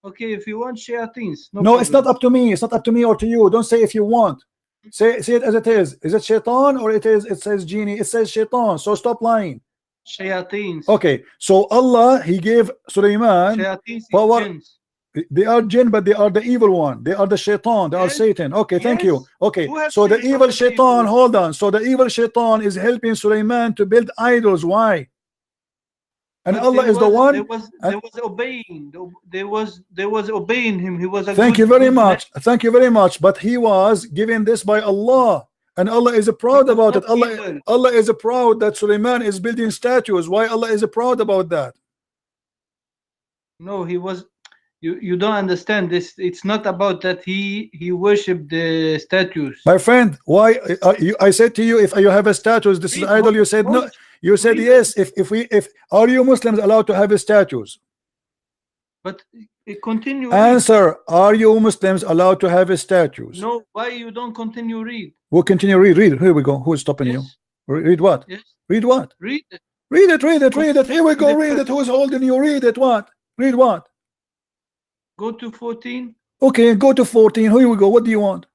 Okay, if you want shayateens. No, it's not up to me. It's not up to me or to you. Don't say if you want. Say it as it is. Is it shaitan or it says genie? It says shaitan. So stop lying. Shayateens. Okay, so Allah, he gave Sulaiman power. They are jinn, but they are the evil one. They are the shaitan. They are Satan. Okay, thank you. Okay, so the evil shaitan, hold on. So the evil shaitan is helping Sulaiman to build idols. Why? And but Allah is the one. They was obeying. They was obeying him. He was a thank you very much. Thank you very much. But he was given this by Allah, and Allah is proud about it. Allah is proud that Sulaiman is building statues. Why Allah is proud about that? No, he was. You don't understand this. It's not about that he worshipped the statues. My friend, why I said to you, if you have a statue, this is idol. You said no. You said yes. If are you Muslims allowed to have statues? But it continue. Answer: are you Muslims allowed to have statues? No. Why you don't continue read? We'll continue read. Here we go. Who is stopping you? Read what? Yes. Read what? Read it. Read it. Read it. Read it. Here we go. Read it. Who's holding you? Read it. What? Read what? Go to 14. Okay, go to 14. Here we go. What do you want?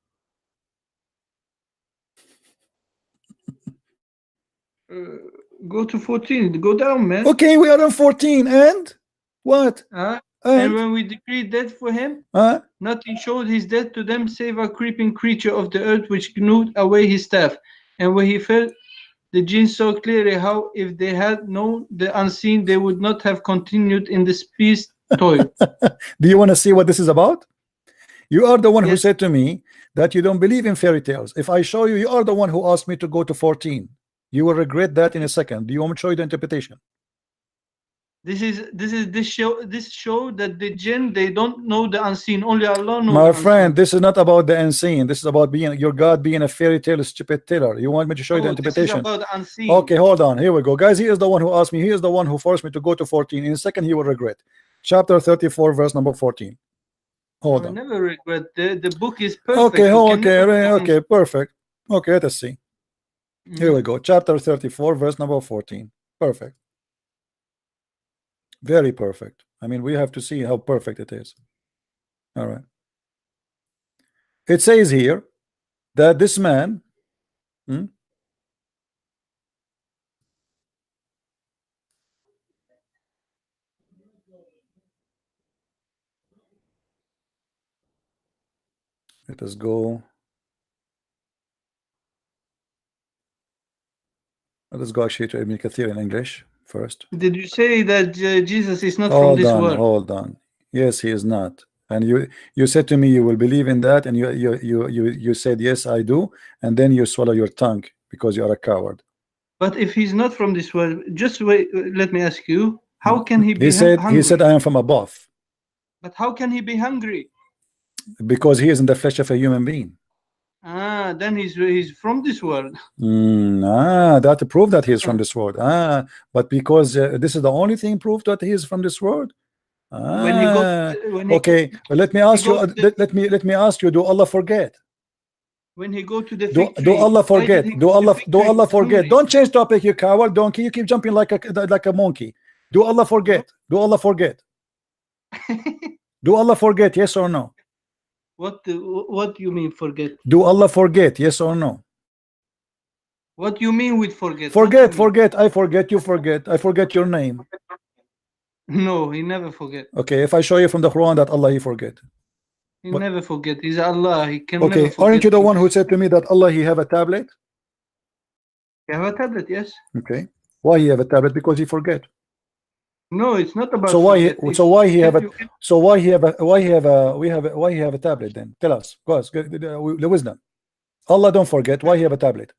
Go to 14. Go down, man. Okay, we are on 14. And what? And when we decreed death for him, nothing showed his death to them save a creeping creature of the earth which gnawed away his staff. And when he fell, the jinn saw clearly how if they had known the unseen, they would not have continued in this peace toil. Do you want to see what this is about? You are the one who said to me that you don't believe in fairy tales. If I show you, you are the one who asked me to go to 14. You will regret that in a second. Do you want me to show you the interpretation? This show that the jinn, they don't know the unseen. Only Allah knows. My friend, this is not about the unseen. This is about being your God being a fairy tale stupid teller. You want me to show you the interpretation? This is about the unseen. Okay, hold on. Here we go, guys. He is the one who asked me. He is the one who forced me to go to 14. In a second, he will regret. Chapter 34, verse number 14. Hold on. I never regret. The book is perfect. Okay, perfect. Okay, let us see. Here we go. Chapter 34, verse number 14. Perfect. Very perfect. I mean, we have to see how perfect it is. All right. It says here that this man let us go. Let us go actually to Ibn Kathir in English first. Did you say that Jesus is not from this world? Hold on. Yes, he is not. And you said to me you will believe in that, and you said yes, I do, and then you swallow your tongue because you are a coward. But if he's not from this world, just wait. Let me ask you: how can he be? He said, I am from above. But how can he be hungry? Because he is in the flesh of a human being. Then he's from this world. That proved that he is from this world. But because this is the only thing proved that he is from this world. Okay, let me ask you. Let me ask you. Do Allah forget? When he go to the do Allah forget? Do Allah forget? Don't change topic, you coward donkey. You keep jumping like a monkey. Do Allah forget? Do Allah forget? Do Allah forget? Yes or no? What do you mean forget? Do Allah forget? Yes or no? What do you mean with forget? Forget. I forget. You forget. I forget your name. No, he never forget. Okay, if I show you from the Quran that Allah he forget. He never forget. He's Allah. He can okay, never forget. Aren't you the one who said to me that Allah he have a tablet? He have a tablet, yes. Okay. Why he have a tablet? Because he forget. No, it's not about. So why he have a tablet then? Tell us. Go ask the wisdom. Allah don't forget. Why he have a tablet?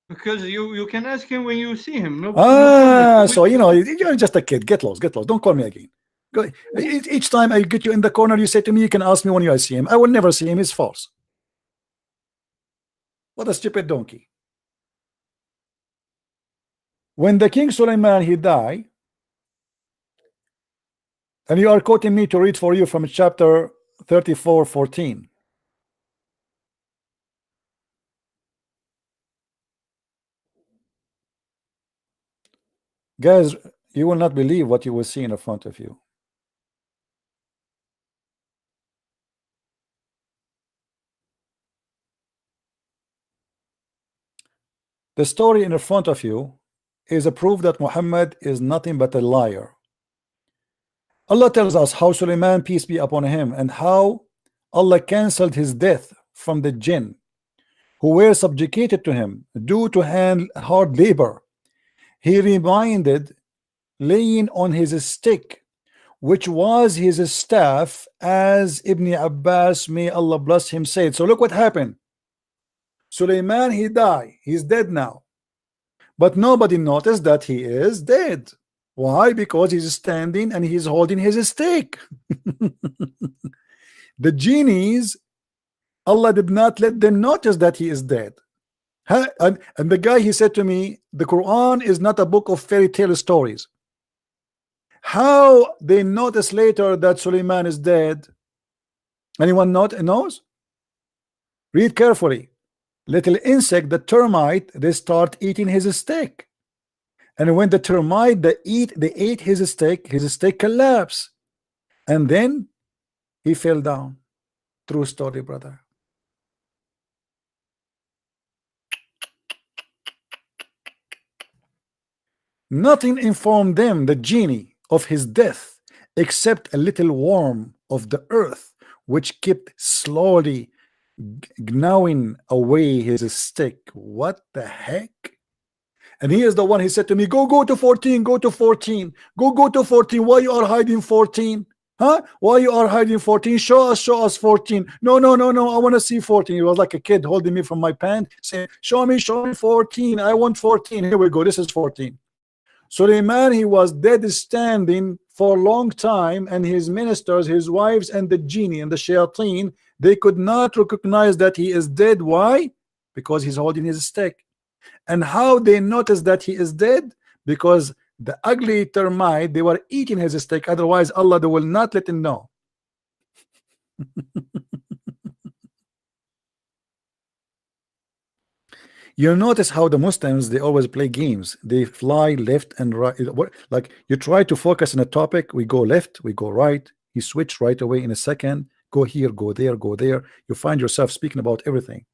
Because you can ask him when you see him. No, so you know you're just a kid. Get lost. Don't call me again. Each time I get you in the corner, you say to me, you can ask me when I see him. I will never see him. It's false. What a stupid donkey. When the King Suleiman he died, and you are quoting me to read for you from chapter 34:14. Guys, you will not believe what you will see in front of you. The story in front of you is a proof that Muhammad is nothing but a liar. Allah tells us how Suleiman, peace be upon him, and how Allah cancelled his death from the jinn who were subjugated to him due to hard labor. He reminded laying on his stick, which was his staff, as Ibn Abbas, may Allah bless him, said. So look what happened. Suleiman he died. He's dead now. But nobody noticed that he is dead. Why? Because he's standing and he's holding his stick. The genies, Allah did not let them notice that he is dead. And the guy, he said to me, the Quran is not a book of fairy tale stories. How they notice later that Suleiman is dead? Anyone knows? Read carefully. Little insect, the termite, they start eating his stick. And when the termite they ate his stick collapsed. And then he fell down. True story, brother. Nothing informed them, the genie, of his death, except a little worm of the earth, which kept slowly gnawing away his stick. What the heck? And he is the one, he said to me, go to 14, go to 14, go to 14. Why you are hiding 14? Huh? Why you are hiding 14? Show us 14. No, I want to see 14. He was like a kid holding me from my pant, saying, show me 14. I want 14. Here we go. This is 14. Suleiman, he was dead standing for a long time, and his ministers, his wives, and the genie and the shayateen, they could not recognize that he is dead. Why? Because he's holding his stick. And how they noticed that he is dead? Because the ugly termite, they were eating his stick. Otherwise, Allah, they will not let him know. You notice how the Muslims, they always play games. They fly left and right. Like you try to focus on a topic, we go left, we go right. You switch right away in a second. Go here, go there, go there. You find yourself speaking about everything.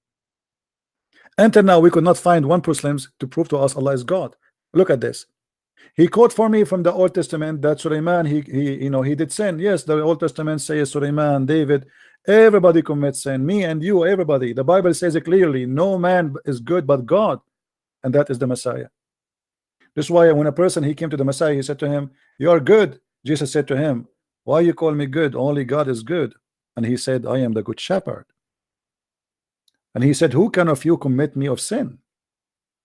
Until now, we could not find one Muslim to prove to us Allah is God. Look at this. He quote for me from the Old Testament that Suleiman, he did sin. Yes, the Old Testament says Suleiman, David, everybody commits sin. Me and you, everybody. The Bible says it clearly. No man is good but God, and that is the Messiah. This is why when a person he came to the Messiah, he said to him, "You are good." Jesus said to him, "Why you call me good? Only God is good." And he said, "I am the good shepherd." And he said, "Who can of you commit me of sin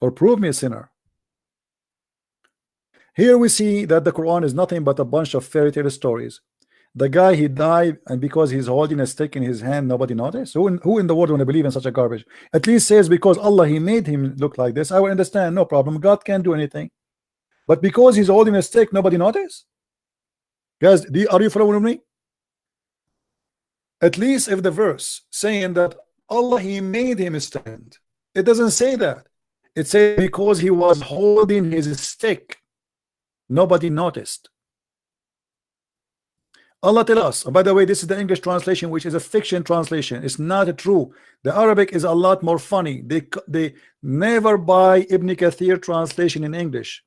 or prove me a sinner?" Here we see that the Quran is nothing but a bunch of fairy tale stories. The guy, he died, and because he's holding a stick in his hand, nobody noticed. Who in the world want to believe in such a garbage? At least says because Allah, he made him look like this. I will understand, no problem. God can't do anything. But because he's holding a stick, nobody noticed. Guys, are you following me? At least if the verse saying that Allah, he made him stand, it doesn't say that. It says because he was holding his stick, nobody noticed. Allah tell us. By the way, this is the English translation, which is a fiction translation. It's not true. The Arabic is a lot more funny. They never buy Ibn Kathir translation in English.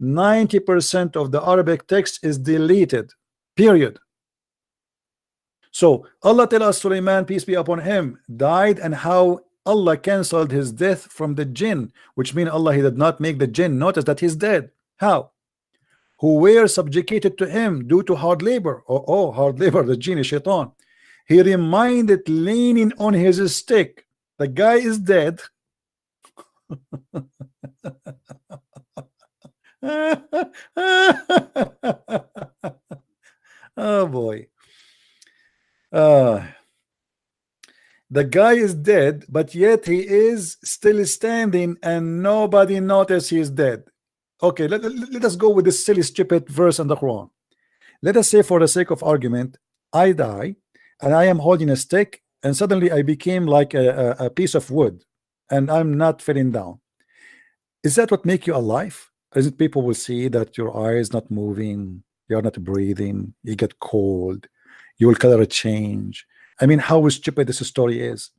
90% of the Arabic text is deleted, period. So Allah tell us Sulaiman, peace be upon him, died, and how Allah cancelled his death from the jinn, which means Allah, he did not make the jinn notice that he's dead. How? Who were subjugated to him due to hard labor. Oh, hard labor, the jinn is shaitan. He reminded leaning on his stick. The guy is dead. Oh boy. The guy is dead, but yet he is still standing and nobody noticed he is dead. Okay, let us go with this silly stupid verse in the Quran. Let us say, for the sake of argument, I die and I am holding a stick and suddenly I became like a piece of wood and I'm not falling down. Is that what make you alive? Is it people will see that your eyes not moving, you're not breathing, you get cold, your color change? I mean, how stupid this story is.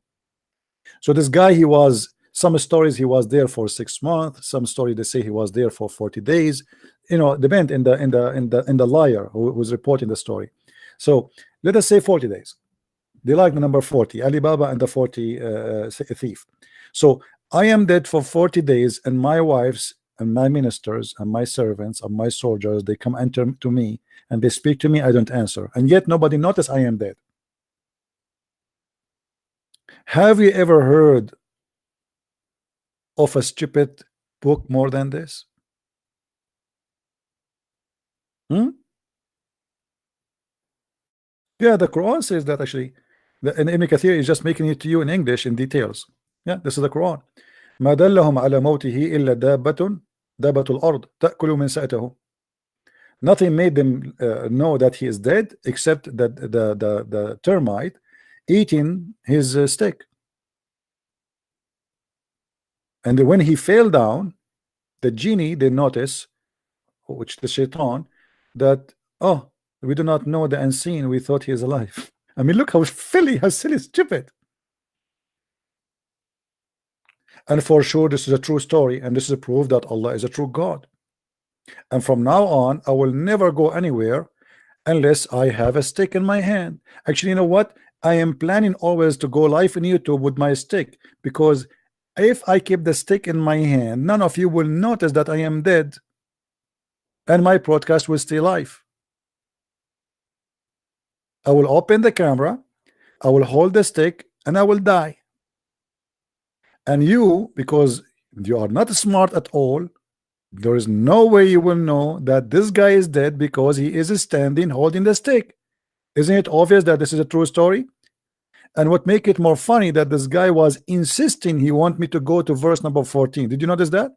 So this guy, he was, some stories he was there for 6 months, some story they say he was there for 40 days, you know, depend in the liar who was reporting the story. So let us say 40 days. They like the number 40, Alibaba and the 40 thief. So I am dead for 40 days, and my wives and my ministers and my servants and my soldiers, they come enter to me and they speak to me, I don't answer, and yet nobody notice I am dead. Have you ever heard of a stupid book more than this? Yeah, the Quran says that actually, and Ibn Kathir is just making it to you in English in details. Yeah, this is the Quran. ما دلهم على موته إلا دابة الأرض تأكل من سأته. Nothing made them know that he is dead except that the termite eating his stick. And when he fell down, the genie, they notice, which the shaitan, that, oh, we do not know the unseen, we thought he is alive. I mean, look how silly, stupid. And for sure this is a true story, and this is a proof that Allah is a true God. And from now on I will never go anywhere unless I have a stick in my hand. Actually, you know what, I am planning always to go live in YouTube with my stick, because if I keep the stick in my hand, none of you will notice that I am dead, and my broadcast will stay live. I will open the camera, I will hold the stick, and I will die. And you, because you are not smart at all, there is no way you will know that this guy is dead because he is standing holding the stick. Isn't it obvious that this is a true story? And what make it more funny, that this guy was insisting he want me to go to verse number 14. Did you notice that?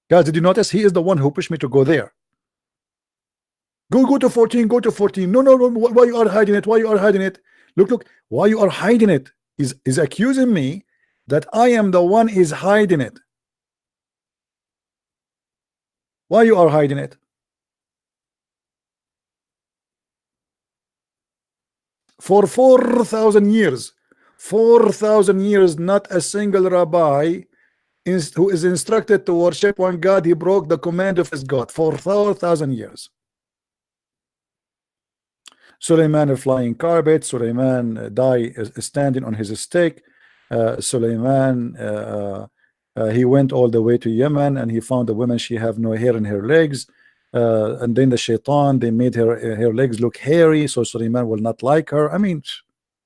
Guys, did you notice? He is the one who pushed me to go there. Go to 14, go to 14. No, why you are hiding it? Why you are hiding it? Look, why you are hiding it is accusing me that I am the one is hiding it. Why you are hiding it? For 4,000 years, 4,000 years, not a single rabbi who is instructed to worship one God, he broke the command of his God. For 4,000 years. Sulaiman a flying carpet, Sulaiman standing on his stick. Sulaiman he went all the way to Yemen and he found the woman, she have no hair in her legs, and then the shaitan, they made her legs look hairy so Sulaiman will not like her. I mean,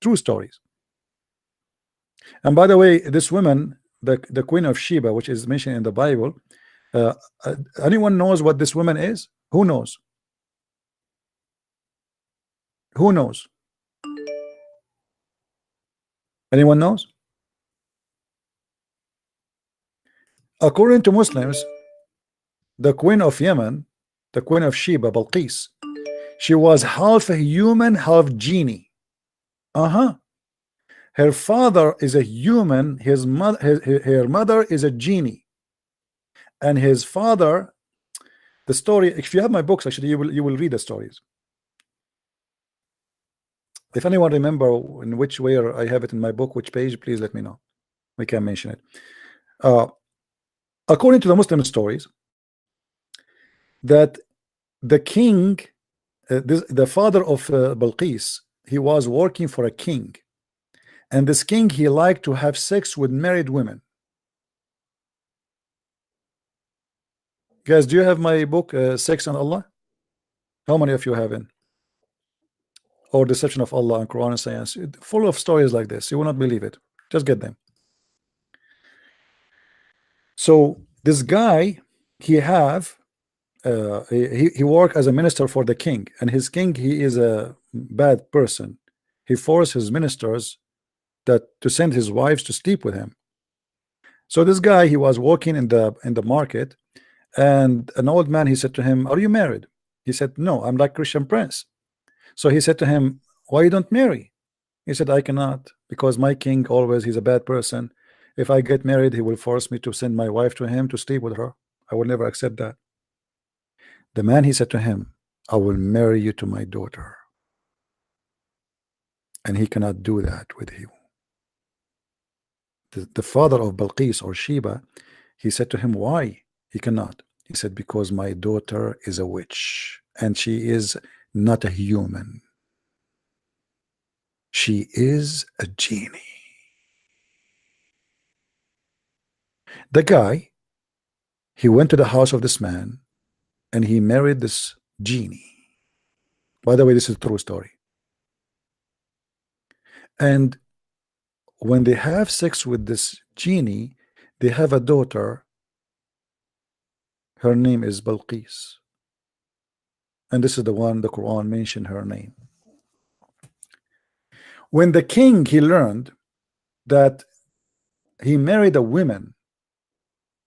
true stories. And by the way, this woman, the Queen of Sheba, which is mentioned in the Bible, anyone knows what this woman is? Who knows? Who knows? Anyone knows? According to Muslims, the Queen of Yemen, the Queen of Sheba, Balqis, she was half a human, half genie. Her father is a human, her mother is a genie, and his father, the story, if you have my books, actually you will read the stories. If anyone remember in which way I have it in my book, which page, please let me know. We can mention it. According to the Muslim stories, that the king, the father of Balqis, he was working for a king, and this king, he liked to have sex with married women. Guys, do you have my book, Sex and Allah? How many of you have it? Or Deception of Allah and Quran and Science? Full of stories like this. You will not believe it. Just get them. So this guy, he worked as a minister for the king, and his king, he is a bad person. He forced his ministers to send his wives to sleep with him. So this guy, he was working in the market, and an old man, he said to him, "Are you married?" He said, "No, I'm like Christian Prince." So he said to him, "Why you don't marry?" He said, "I cannot, because my king always, he's a bad person. If I get married, he will force me to send my wife to him to sleep with her. I will never accept that." The man, he said to him, "I will marry you to my daughter." And he cannot do that with you. The father of Balqis or Sheba, he said to him, "Why?" He cannot. He said, "Because my daughter is a witch, and she is not a human. She is a genie." The guy, he went to the house of this man, and he married this genie. By the way, this is a true story. And when they have sex with this genie, they have a daughter. Her name is Balqis. And this is the one the Quran mentioned her name. When the king, he learned that he married a woman,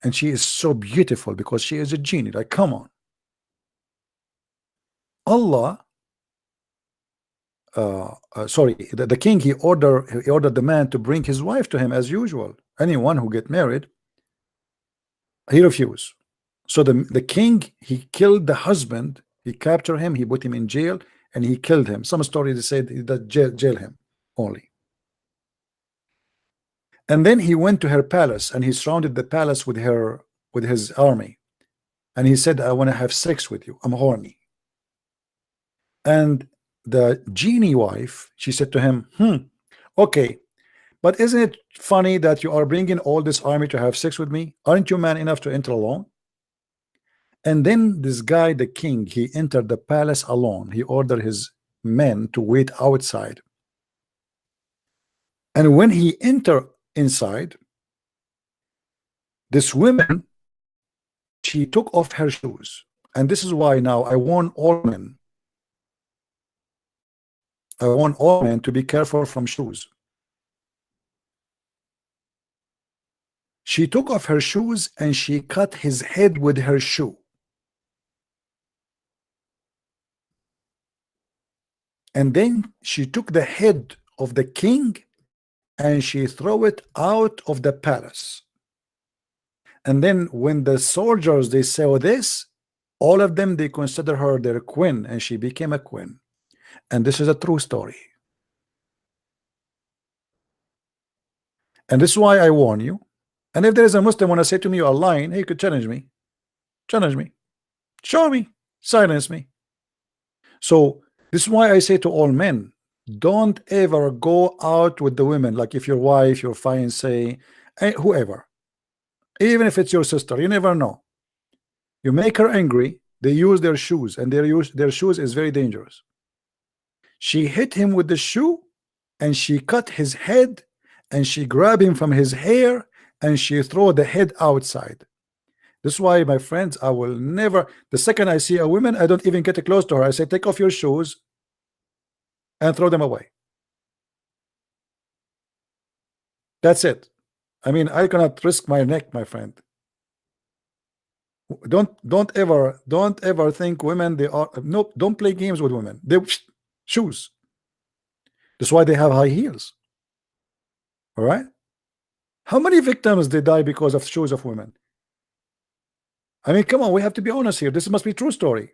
and she is so beautiful because she is a genie, like, come on. Allah, the king, he ordered the man to bring his wife to him as usual. Anyone who get married, he refused. So the king, he killed the husband. He captured him, he put him in jail, and he killed him. Some stories they said that jail him only. And then he went to her palace, and he surrounded the palace with his army, and he said, "I want to have sex with you. I'm horny." And the genie wife, she said to him, "Okay, but isn't it funny that you are bringing all this army to have sex with me? Aren't you man enough to enter alone?" And then this guy, the king, he entered the palace alone. He ordered his men to wait outside. And when he entered inside, this woman, she took off her shoes. And this is why now I warn all men. I want all men to be careful from shoes. She took off her shoes and she cut his head with her shoe. And then she took the head of the king and she threw it out of the palace. And then when the soldiers, they saw this, all of them, they consider her their queen, and she became a queen. And this is a true story. And this is why I warn you. And if there is a Muslim want to say to me you are lying, he could challenge me. Challenge me. Show me. Silence me. So this is why I say to all men, don't ever go out with the women, like if your wife, your fiancé, whoever, even if it's your sister, you never know. You make her angry, they use their shoes, and their shoes is very dangerous. She hit him with the shoe, and she cut his head, and she grabbed him from his hair, and she threw the head outside. This is why, my friends, I will never, the second I see a woman, I don't even get close to her. I say, take off your shoes and throw them away. That's it. I mean, I cannot risk my neck, my friend. Don't ever think women, they are, no, don't play games with women. They shoes. That's why they have high heels. All right. How many victims they die because of shoes of women? I mean, come on, we have to be honest here. This must be true story.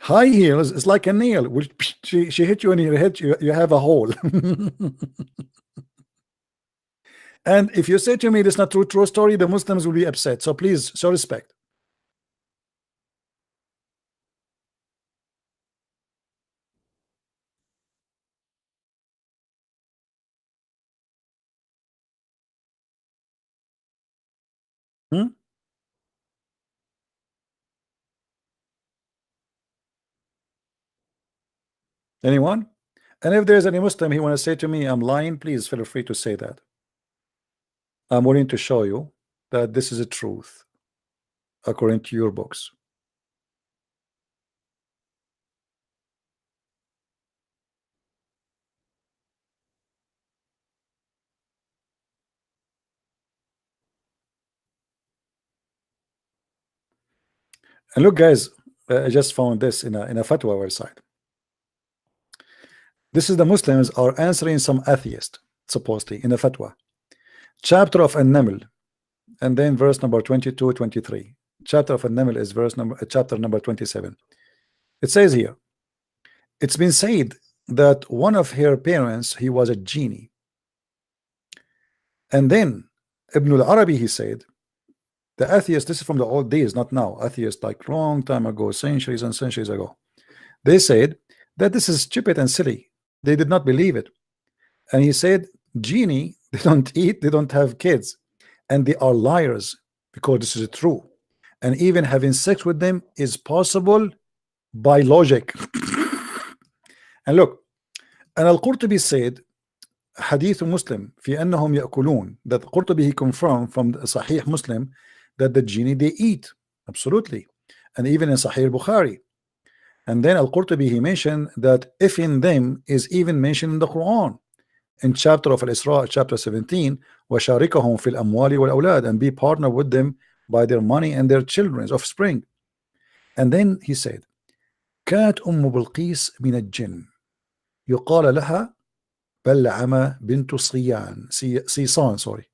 High heels is like a nail. She hit you in your head, you have a hole. And if you say to me this is not true story, the Muslims will be upset. So please show respect. Anyone? And if there's any Muslim he want to say to me I'm lying, please feel free to say that. I'm willing to show you that this is a truth according to your books. And look, guys, I just found this in a fatwa website. This is the Muslims are answering some atheist, supposedly, in a fatwa. Chapter of An-Naml, and then verse number 22, 23. Chapter of An-Naml is chapter number 27. It says here, it's been said that one of her parents, he was a genie. And then Ibn al-Arabi, he said, the atheists, this is from the old days, not now, atheists like long time ago, centuries and centuries ago, they said that this is stupid and silly. They did not believe it. And he said, genie, they don't eat, they don't have kids, and they are liars, because this is true. And even having sex with them is possible by logic. And look, and Al-Qurtubi said, Hadith Muslim, في أنهم يأكلون, that Qurtubi he confirmed from the Sahih Muslim that the genie they eat, absolutely, and even in Sahih Bukhari. And then Al-Qurtubi he mentioned that if in them is even mentioned in the Quran, in chapter of Al-Isra, chapter 17, وَشَارِكَهُمْ فِي الْأَمْوَالِ وَالْأَوْلَادِ, and be partner with them by their money and their children's offspring. And then he said, كانت أم بلقيس من الجن يقال لها بلعمة بنت صيان صيصان sorry.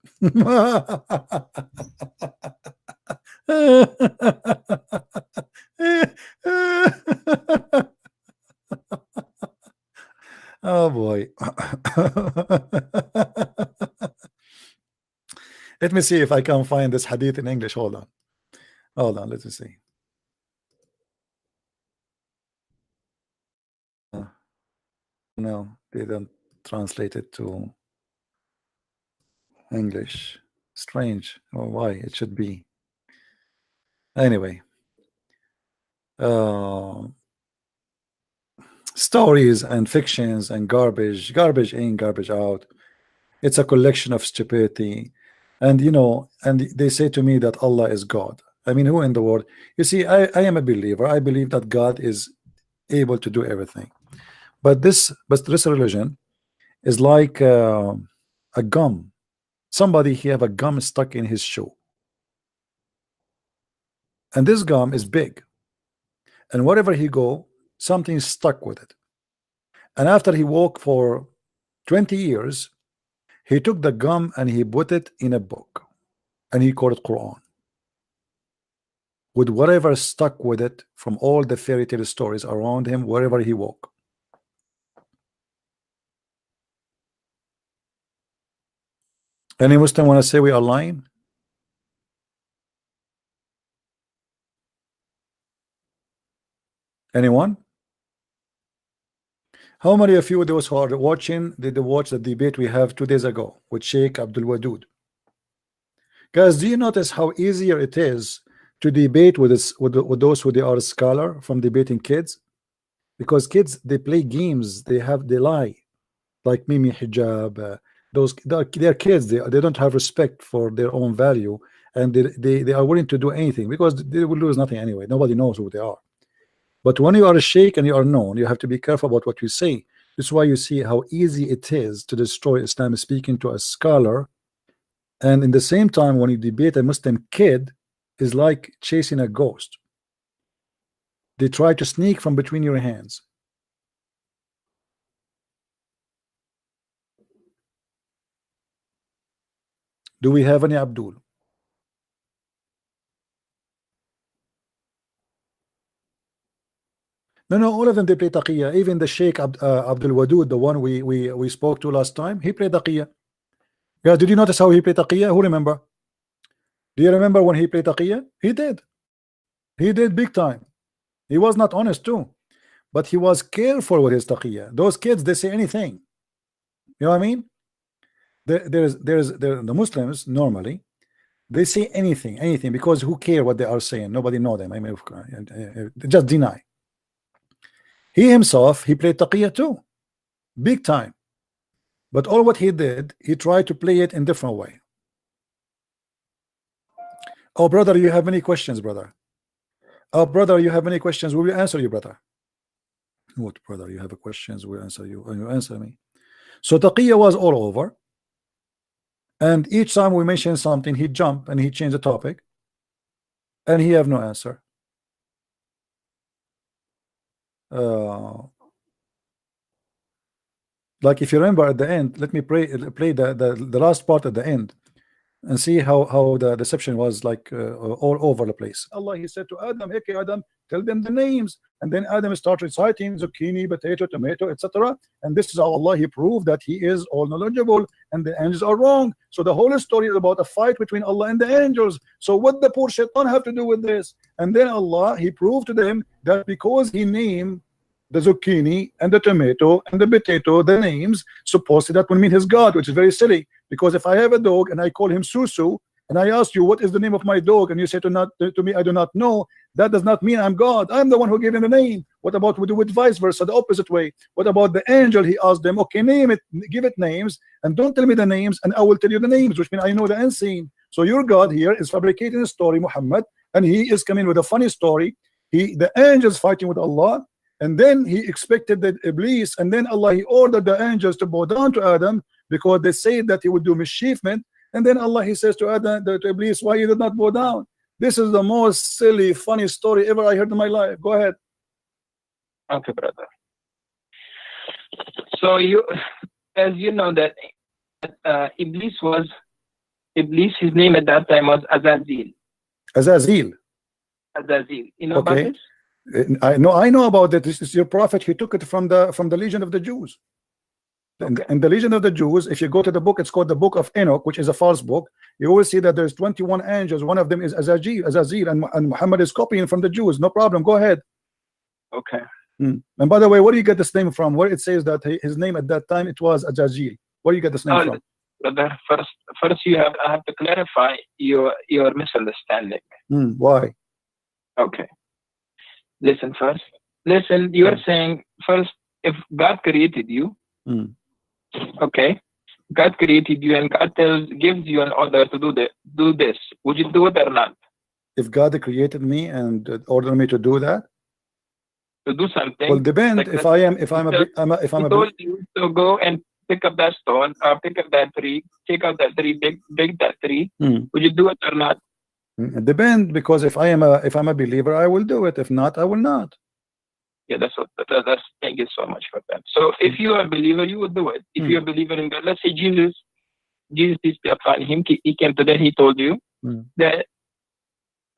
Oh boy. Let me see if I can find this hadith in English. Hold on, let me see. No, they don't translate it to English. Strange. Oh, why? It should be. Anyway. Stories and fictions and garbage in, garbage out. It's a collection of stupidity. And you know, and they say to me that Allah is God. I mean, who in the world? You see, I am a believer. I believe that God is able to do everything. But this religion is like a gum. Somebody he have a gum stuck in his shoe, and this gum is big, and wherever he go, something is stuck with it. And after he walked for 20 years, he took the gum and he put it in a book, and he called it Quran, with whatever stuck with it from all the fairy tale stories around him wherever he walked. Any Muslim want to say we are lying? Anyone? How many of you, those who are watching, did they watch the debate we have 2 days ago with Sheikh Abdul Wadud? Guys, do you notice how easier it is to debate with those who they are a scholar from debating kids? Because kids, they play games, they lie, like Mimi Hijab. They're kids. They don't have respect for their own value, and they are willing to do anything because they will lose nothing anyway. Nobody knows who they are. But when you are a sheikh and you are known, you have to be careful about what you say. This is why you see how easy it is to destroy Islam speaking to a scholar, and in the same time, when you debate a Muslim kid, is like chasing a ghost. They try to sneak from between your hands. Do we have any Abdul? No, all of them they play taqiyya. Even the Sheikh Abdul Wadud, the one we spoke to last time, he played taqiyya. Guys, did you notice how he played taqiyya? Who remember? Do you remember when he played taqiyya? He did. He did big time. He was not honest too, but he was careful with his taqiyya. Those kids, they say anything. You know what I mean? The Muslims normally they say anything because who care what they are saying? Nobody know them. I mean, just deny. He himself, he played taqiyya too, big time. But all what he did, he tried to play it in different way. Oh, brother, you have many questions, brother. Oh, brother, you have many questions. We will answer you, brother. What, brother? You have a questions? We'll answer you, and you answer me. So taqiyya was all over, and each time we mention something, he jump and he changed the topic, and he have no answer. Like if you remember at the end, let me play the last part at the end and see how the deception was like all over the place. Allah, he said to Adam, okay, Adam, tell them the names, and then Adam started reciting zucchini, potato, tomato, etc. And this is how Allah, he proved that he is all knowledgeable and the angels are wrong. So the whole story is about a fight between Allah and the angels. So what the poor shaitan have to do with this? And then Allah, he proved to them that because he named the zucchini and the tomato and the potato the names, supposedly that would mean his God, which is very silly. Because if I have a dog and I call him Susu, and I ask you what is the name of my dog, and you say to me I do not know, that does not mean I'm God. I'm the one who gave him the name. What about we do it vice versa, the opposite way? What about the angel? He asked them, okay, name it, give it names, and don't tell me the names, and I will tell you the names, which means I know the unseen. So your God here is fabricating a story, Muhammad, and he is coming with a funny story. The angels fighting with Allah. And then he expected that Iblis, and then Allah, he ordered the angels to bow down to Adam because they said that he would do mischievement. And then Allah, he says to Adam, to Iblis, why you did not bow down? This is the most silly, funny story ever I heard in my life. Go ahead. Okay, brother. So you, as you know that Iblis, his name at that time was Azazel. Azazel. You know about this? I know about that. This is your prophet. He took it from the Legion of the Jews. Okay. And the Legion of the Jews, if you go to the book, it's called the Book of Enoch, which is a false book. You will see that there's 21 angels. One of them is Azazel, and Muhammad is copying from the Jews. No problem. Go ahead. Okay. And by the way, where do you get this name from? Where it says that his name at that time it was Azazel. Where do you get this name from? Brother, first I have to clarify your misunderstanding. Why? Okay. Listen first. Listen, you are saying first, if God created you, okay, God created you and God gives you an order to do this. Would you do it or not? If God created me and ordered me to do that, to do something. Well, depend. Like if I'm told you to go and pick up that stone or pick up that tree, take out that tree, big that tree. Would you do it or not? It depends, because if I'm a believer, I will do it. If not, I will not. Yeah, that's thank you so much for that. So if you are a believer, you would do it. If you're a believer in God, let's say Jesus is upon him. He came to that. He told you that,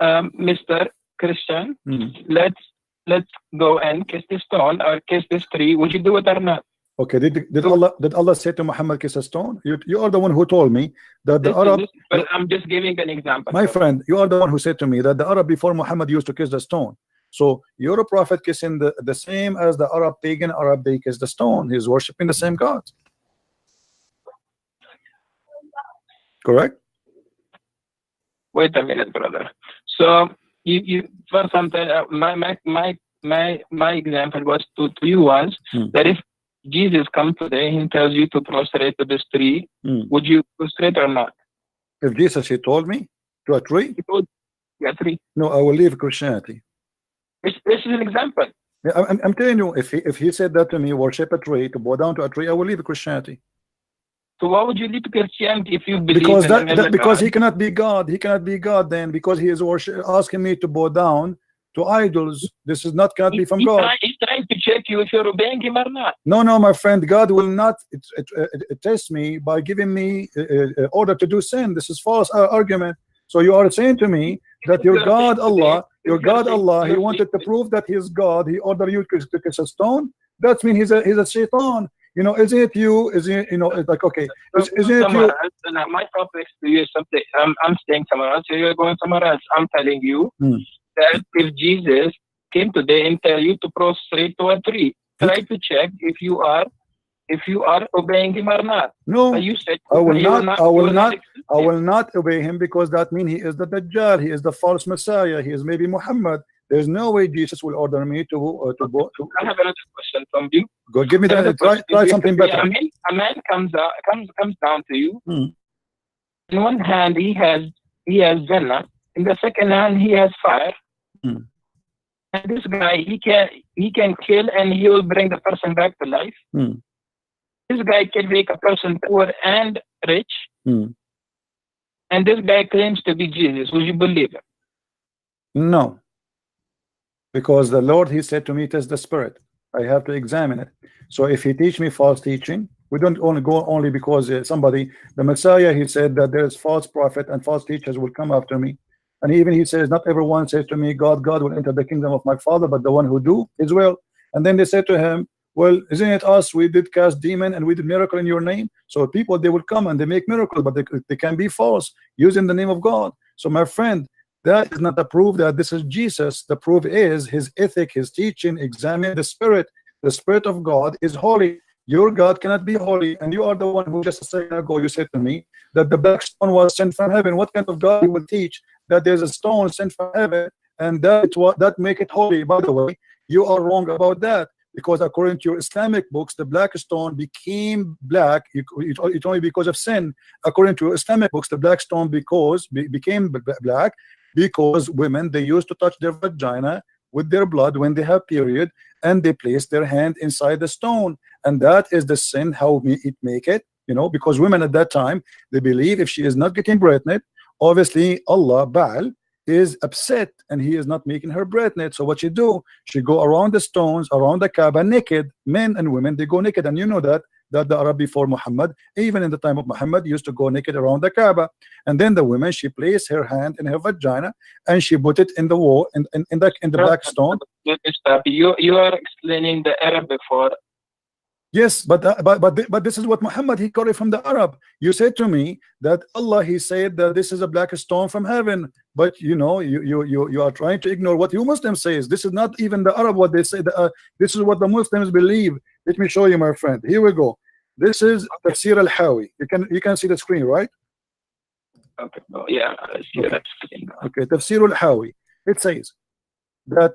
Mr. Christian, let's go and kiss this stone or kiss this tree. Would you do it or not? Okay, did Allah say to Muhammad kiss a stone? You are the one who told me that the Arab. But I'm just giving an example. My friend, you are the one who said to me that the Arab before Muhammad used to kiss the stone. So you're a prophet kissing the same as the Arab pagan Arab, they kiss the stone. He's worshiping the same God. Correct? Wait a minute, brother. So you for something my example was to you was that if Jesus comes today, he tells you to prostrate to this tree. Would you prostrate or not? If Jesus, he told me to a tree? He told you a tree. No, I will leave Christianity. This is an example. Yeah, I'm telling you, if he said that to me, worship a tree, to bow down to a tree, I will leave Christianity. So why would you leave Christianity if you believe? Because he cannot be God. He cannot be God then, because he is asking me to bow down to idols. This is not cannot be from God. He's trying to check you if you're obeying him or not. No, my friend, God will not test me by giving me order to do sin. This is false argument. So you are saying to me that your God Allah Your God Allah, he wanted to prove that he is God. He ordered you to kiss a stone. That means he's a shaitan. You know, isn't it you? Is it, you know, it's like, okay, isn't it you? My topic to you is something. I'm staying somewhere else. So you're going somewhere else. I'm telling you that if Jesus came today and tell you to prostrate to a tree, try to check if you are obeying him or not. No, you said I will not obey him, because that means he is the Dajjal. He is the false Messiah. He is maybe Muhammad. There's no way Jesus will order me to. I have another question from you. Go give me that. Try something better. A man comes down to you. In one hand he has Jannah. In the second hand he has fire. And this guy he can kill and he will bring the person back to life. This guy can make a person poor and rich. And this guy claims to be Jesus. Would you believe him? No. Because the Lord, he said to me, it is the spirit. I have to examine it. So if he teach me false teaching, we don't only go only because the Messiah, he said that there is false prophet and false teachers will come after me. And even he says, not everyone says to me, God will enter the kingdom of my Father, but the one who do his will. And then they said to him, well, isn't it us? We did cast demon and we did miracle in your name. So people, they will come and they make miracles, but they can be false using the name of God. So my friend, that is not a proof that this is Jesus. The proof is his ethic, his teaching. Examine the spirit. The spirit of God is holy. Your God cannot be holy. And you are the one who just a second ago you said to me that the black stone was sent from heaven. What kind of God will teach that there's a stone sent from heaven and that make it holy? By the way, you are wrong about that, because according to your Islamic books, the black stone became black. It's only because of sin. According to Islamic books, the black stone became black because women, they used to touch their vagina with their blood when they have period, and they place their hand inside the stone, and that is the sin. How it make it, you know, because women at that time, they believe if she is not getting pregnant, obviously Allah Baal is upset and he is not making her pregnant. So what she do, she go around the stones around the Kaaba naked. Men and women, they go naked. And you know that the Arab before Muhammad, even in the time of Muhammad, used to go naked around the Kaaba. And then the woman, she placed her hand in her vagina and she put it in the wall in the black stone. You are explaining the Arab before. Yes, but this is what Muhammad, he got it from the Arab. You said to me that Allah, he said that this is a black stone from heaven, but you know, you are trying to ignore what you Muslims says. This is not even the Arab what they say. This is what the Muslims believe. Let me show you, my friend. Here we go. This is Tafsir al-Hawi. You can see the screen, right? Okay. Oh, yeah. Okay. Tafsir al-Hawi. It says that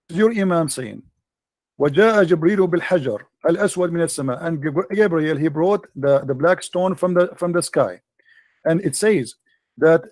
your Imam saying, وجاء جبريل بالحجر الأسود من السماء, and Gabriel, he brought the black stone from the sky. And it says that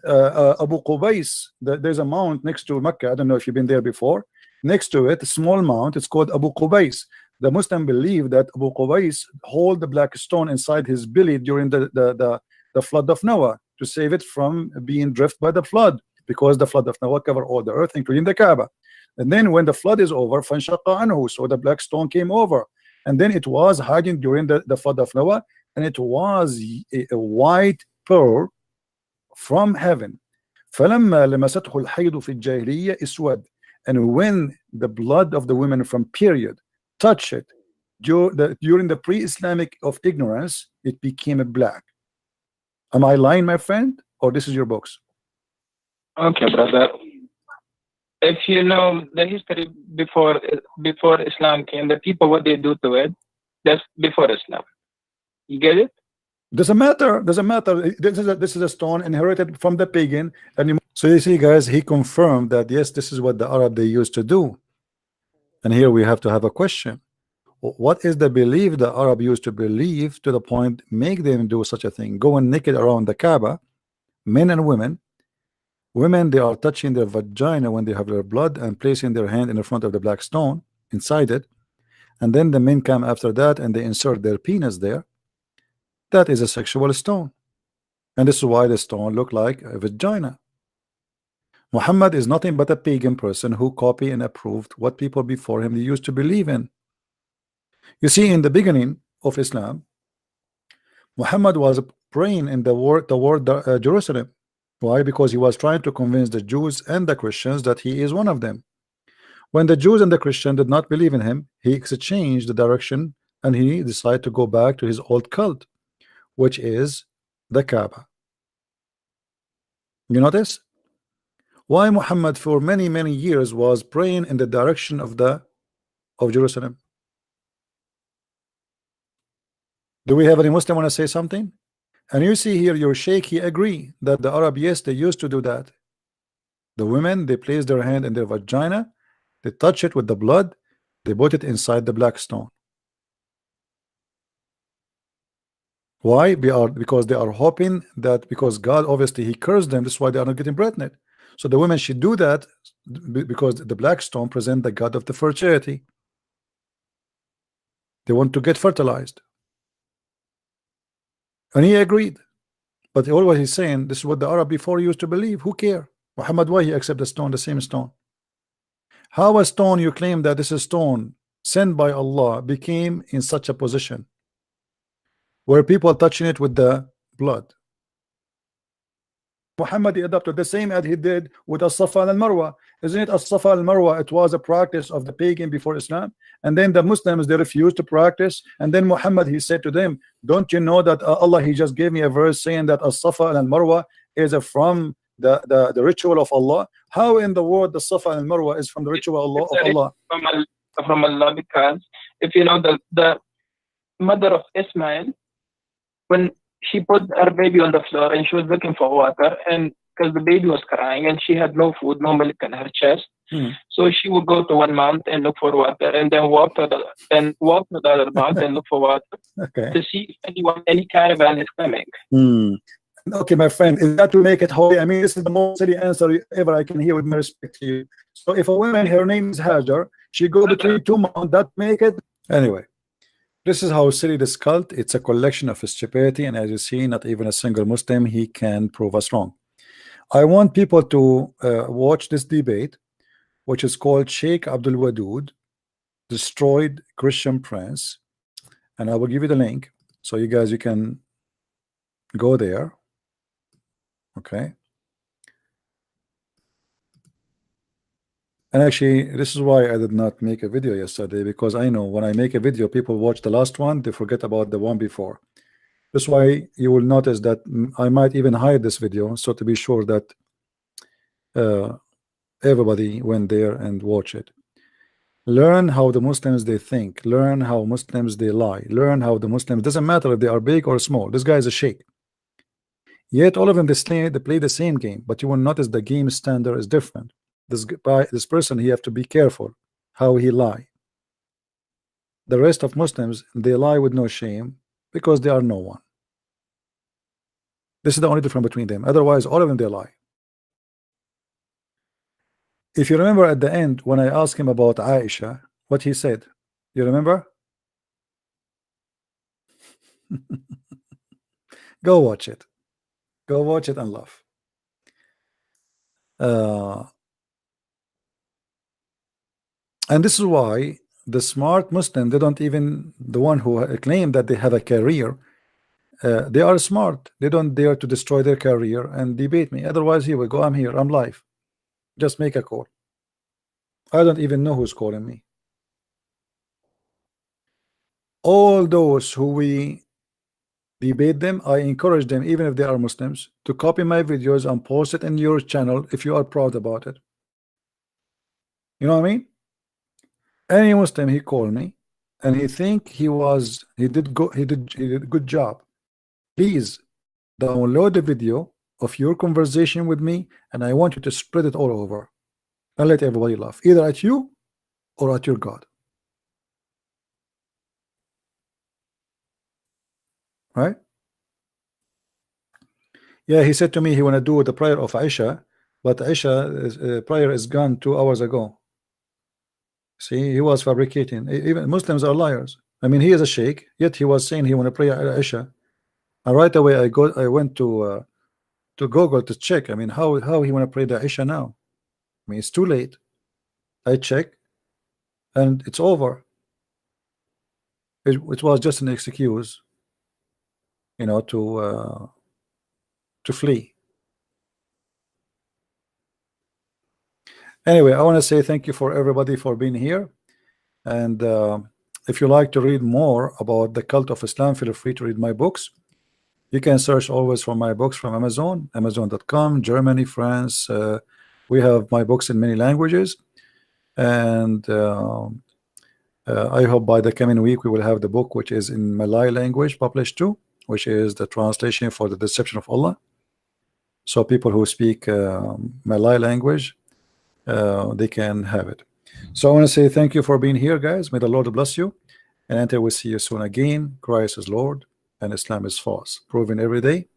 Abu Qubais, there's a mount next to Mecca. I don't know if you've been there before. Next to it, a small mount, it's called Abu Qubais. The Muslim believe that Abu Qubais hold the black stone inside his belly during the flood of Noah to save it from being drifted by the flood, because the flood of Noah covered all the earth, including the Kaaba. And then when the flood is over, فَانْشَقَّ عَنْهُ, so the black stone came over. And then it was hiding during the flood of Noah, and it was a white pearl from heaven. فَلَمَّا لَمَسَتْهُ الْحَيْضُ فِي الْجَاهِلِيَّةِ إِسْوَدْ, and when the blood of the women from period touched it during the pre-Islamic of ignorance, it became a black. Am I lying, my friend, or this is your books? Okay, brother. If you know the history before Islam came, the people, what they do to it, that's before Islam. You get it? Doesn't matter. Doesn't matter. This is a stone inherited from the pagan. And so you see, guys, he confirmed that yes, this is what the Arab they used to do. And here we have to have a question. What is the belief the Arab used to believe to the point make them do such a thing? Going naked around the Kaaba, men and women. Women, they are touching their vagina when they have their blood and placing their hand in the front of the black stone inside it. And then the men come after that and they insert their penis there. That is a sexual stone. And this is why the stone looked like a vagina. Muhammad is nothing but a pagan person who copied and approved what people before him they used to believe in. You see, in the beginning of Islam, Muhammad was praying in the word Jerusalem. Why? Because he was trying to convince the Jews and the Christians that he is one of them. When the Jews and the Christians did not believe in him, he exchanged the direction and he decided to go back to his old cult, which is the Kaaba. You notice why Muhammad for many years was praying in the direction of Jerusalem. Do we have any Muslim want to say something? And you see here your sheikh, he agree that the Arab, yes, they used to do that. The women, they place their hand in their vagina, they touch it with the blood, they put it inside the black stone. Why? Because they are hoping that, because God obviously he cursed them, that's why they are not getting pregnant. So the women should do that because the black stone present the god of the fertility. They want to get fertilized. And he agreed. But always he's saying this is what the Arab before used to believe. Who care? Muhammad, why he accept the stone, the same stone? How a stone you claim that this is stone sent by Allah became in such a position where people touching it with the blood? Muhammad he adopted the same as he did with As-Safa and Al-Marwa. Isn't it As-Safa and Al-Marwa? It was a practice of the pagan before Islam, and then the Muslims they refused to practice, and then Muhammad he said to them, don't you know that Allah he just gave me a verse saying that As-Safa and Al-Marwa is from the ritual of Allah? How in the world the Safa and Al-Marwa is from the ritual of Allah? From Allah, because if you know the mother of Ismail, when she put her baby on the floor and she was looking for water, and because the baby was crying and she had no food, no milk in her chest, so she would go to one mount and look for water, and then walk to the other mount and look for water to see if any caravan is coming. Okay, my friend, is that to make it holy? I mean, this is the most silly answer ever I can hear, with my respect to you. So if a woman, her name is Hajar, she go between two mountains, that make it anyway. This is how silly this cult. It's a collection of stupidity, and as you see, not even a single Muslim he can prove us wrong. I want people to watch this debate, which is called Sheikh Abdul Wadud Destroyed Christian Prince, and I will give you the link so you guys you can go there. Okay. And actually, this is why I did not make a video yesterday, because I know when I make a video, people watch the last one, they forget about the one before. That's why you will notice that I might even hide this video, so to be sure that everybody went there and watch it. Learn how the Muslims they think. Learn how Muslims they lie. Learn how the Muslims, doesn't matter if they are big or small. This guy is a sheikh. Yet all of them they play the same game, but you will notice the game standard is different. This person, he have to be careful how he lie. The rest of Muslims, they lie with no shame because they are no one. This is the only difference between them. Otherwise, all of them they lie. If you remember at the end when I asked him about Aisha, what he said, you remember? Go watch it. Go watch it and laugh. And this is why the smart Muslim, they don't even, the one who claim that they have a career, they are smart. They don't dare to destroy their career and debate me. Otherwise, here we go. I'm here. I'm live. Just make a call. I don't even know who's calling me. All those who we debate them, I encourage them, even if they are Muslims, to copy my videos and post it in your channel if you are proud about it. You know what I mean? Any Muslim, he called me and he think he did a good job. Please download the video of your conversation with me, and I want you to spread it all over and let everybody laugh, either at you or at your God. Right? Yeah, he said to me he want to do the prayer of Aisha, but Aisha prayer is gone 2 hours ago. See, he was fabricating. Even Muslims are liars. I mean, he is a sheikh, yet he was saying he want to pray Aisha. And right away I went to Google to check. I mean, how he want to pray the Aisha now? I mean, it's too late. I check, and it's over. It was just an excuse, you know, to flee. Anyway, I want to say thank you for everybody for being here. And if you like to read more about the cult of Islam, feel free to read my books. You can search always for my books from Amazon, Amazon.com, Germany, France. We have my books in many languages. And I hope by the coming week we will have the book which is in Malay language published too, which is the translation for the deception of Allah. So people who speak Malay language, they can have it. So I want to say thank you for being here, guys. May the Lord bless you, and until we see you soon again, Christ is Lord and Islam is false, proven every day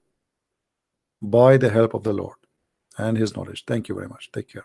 by the help of the Lord and his knowledge. Thank you very much. Take care.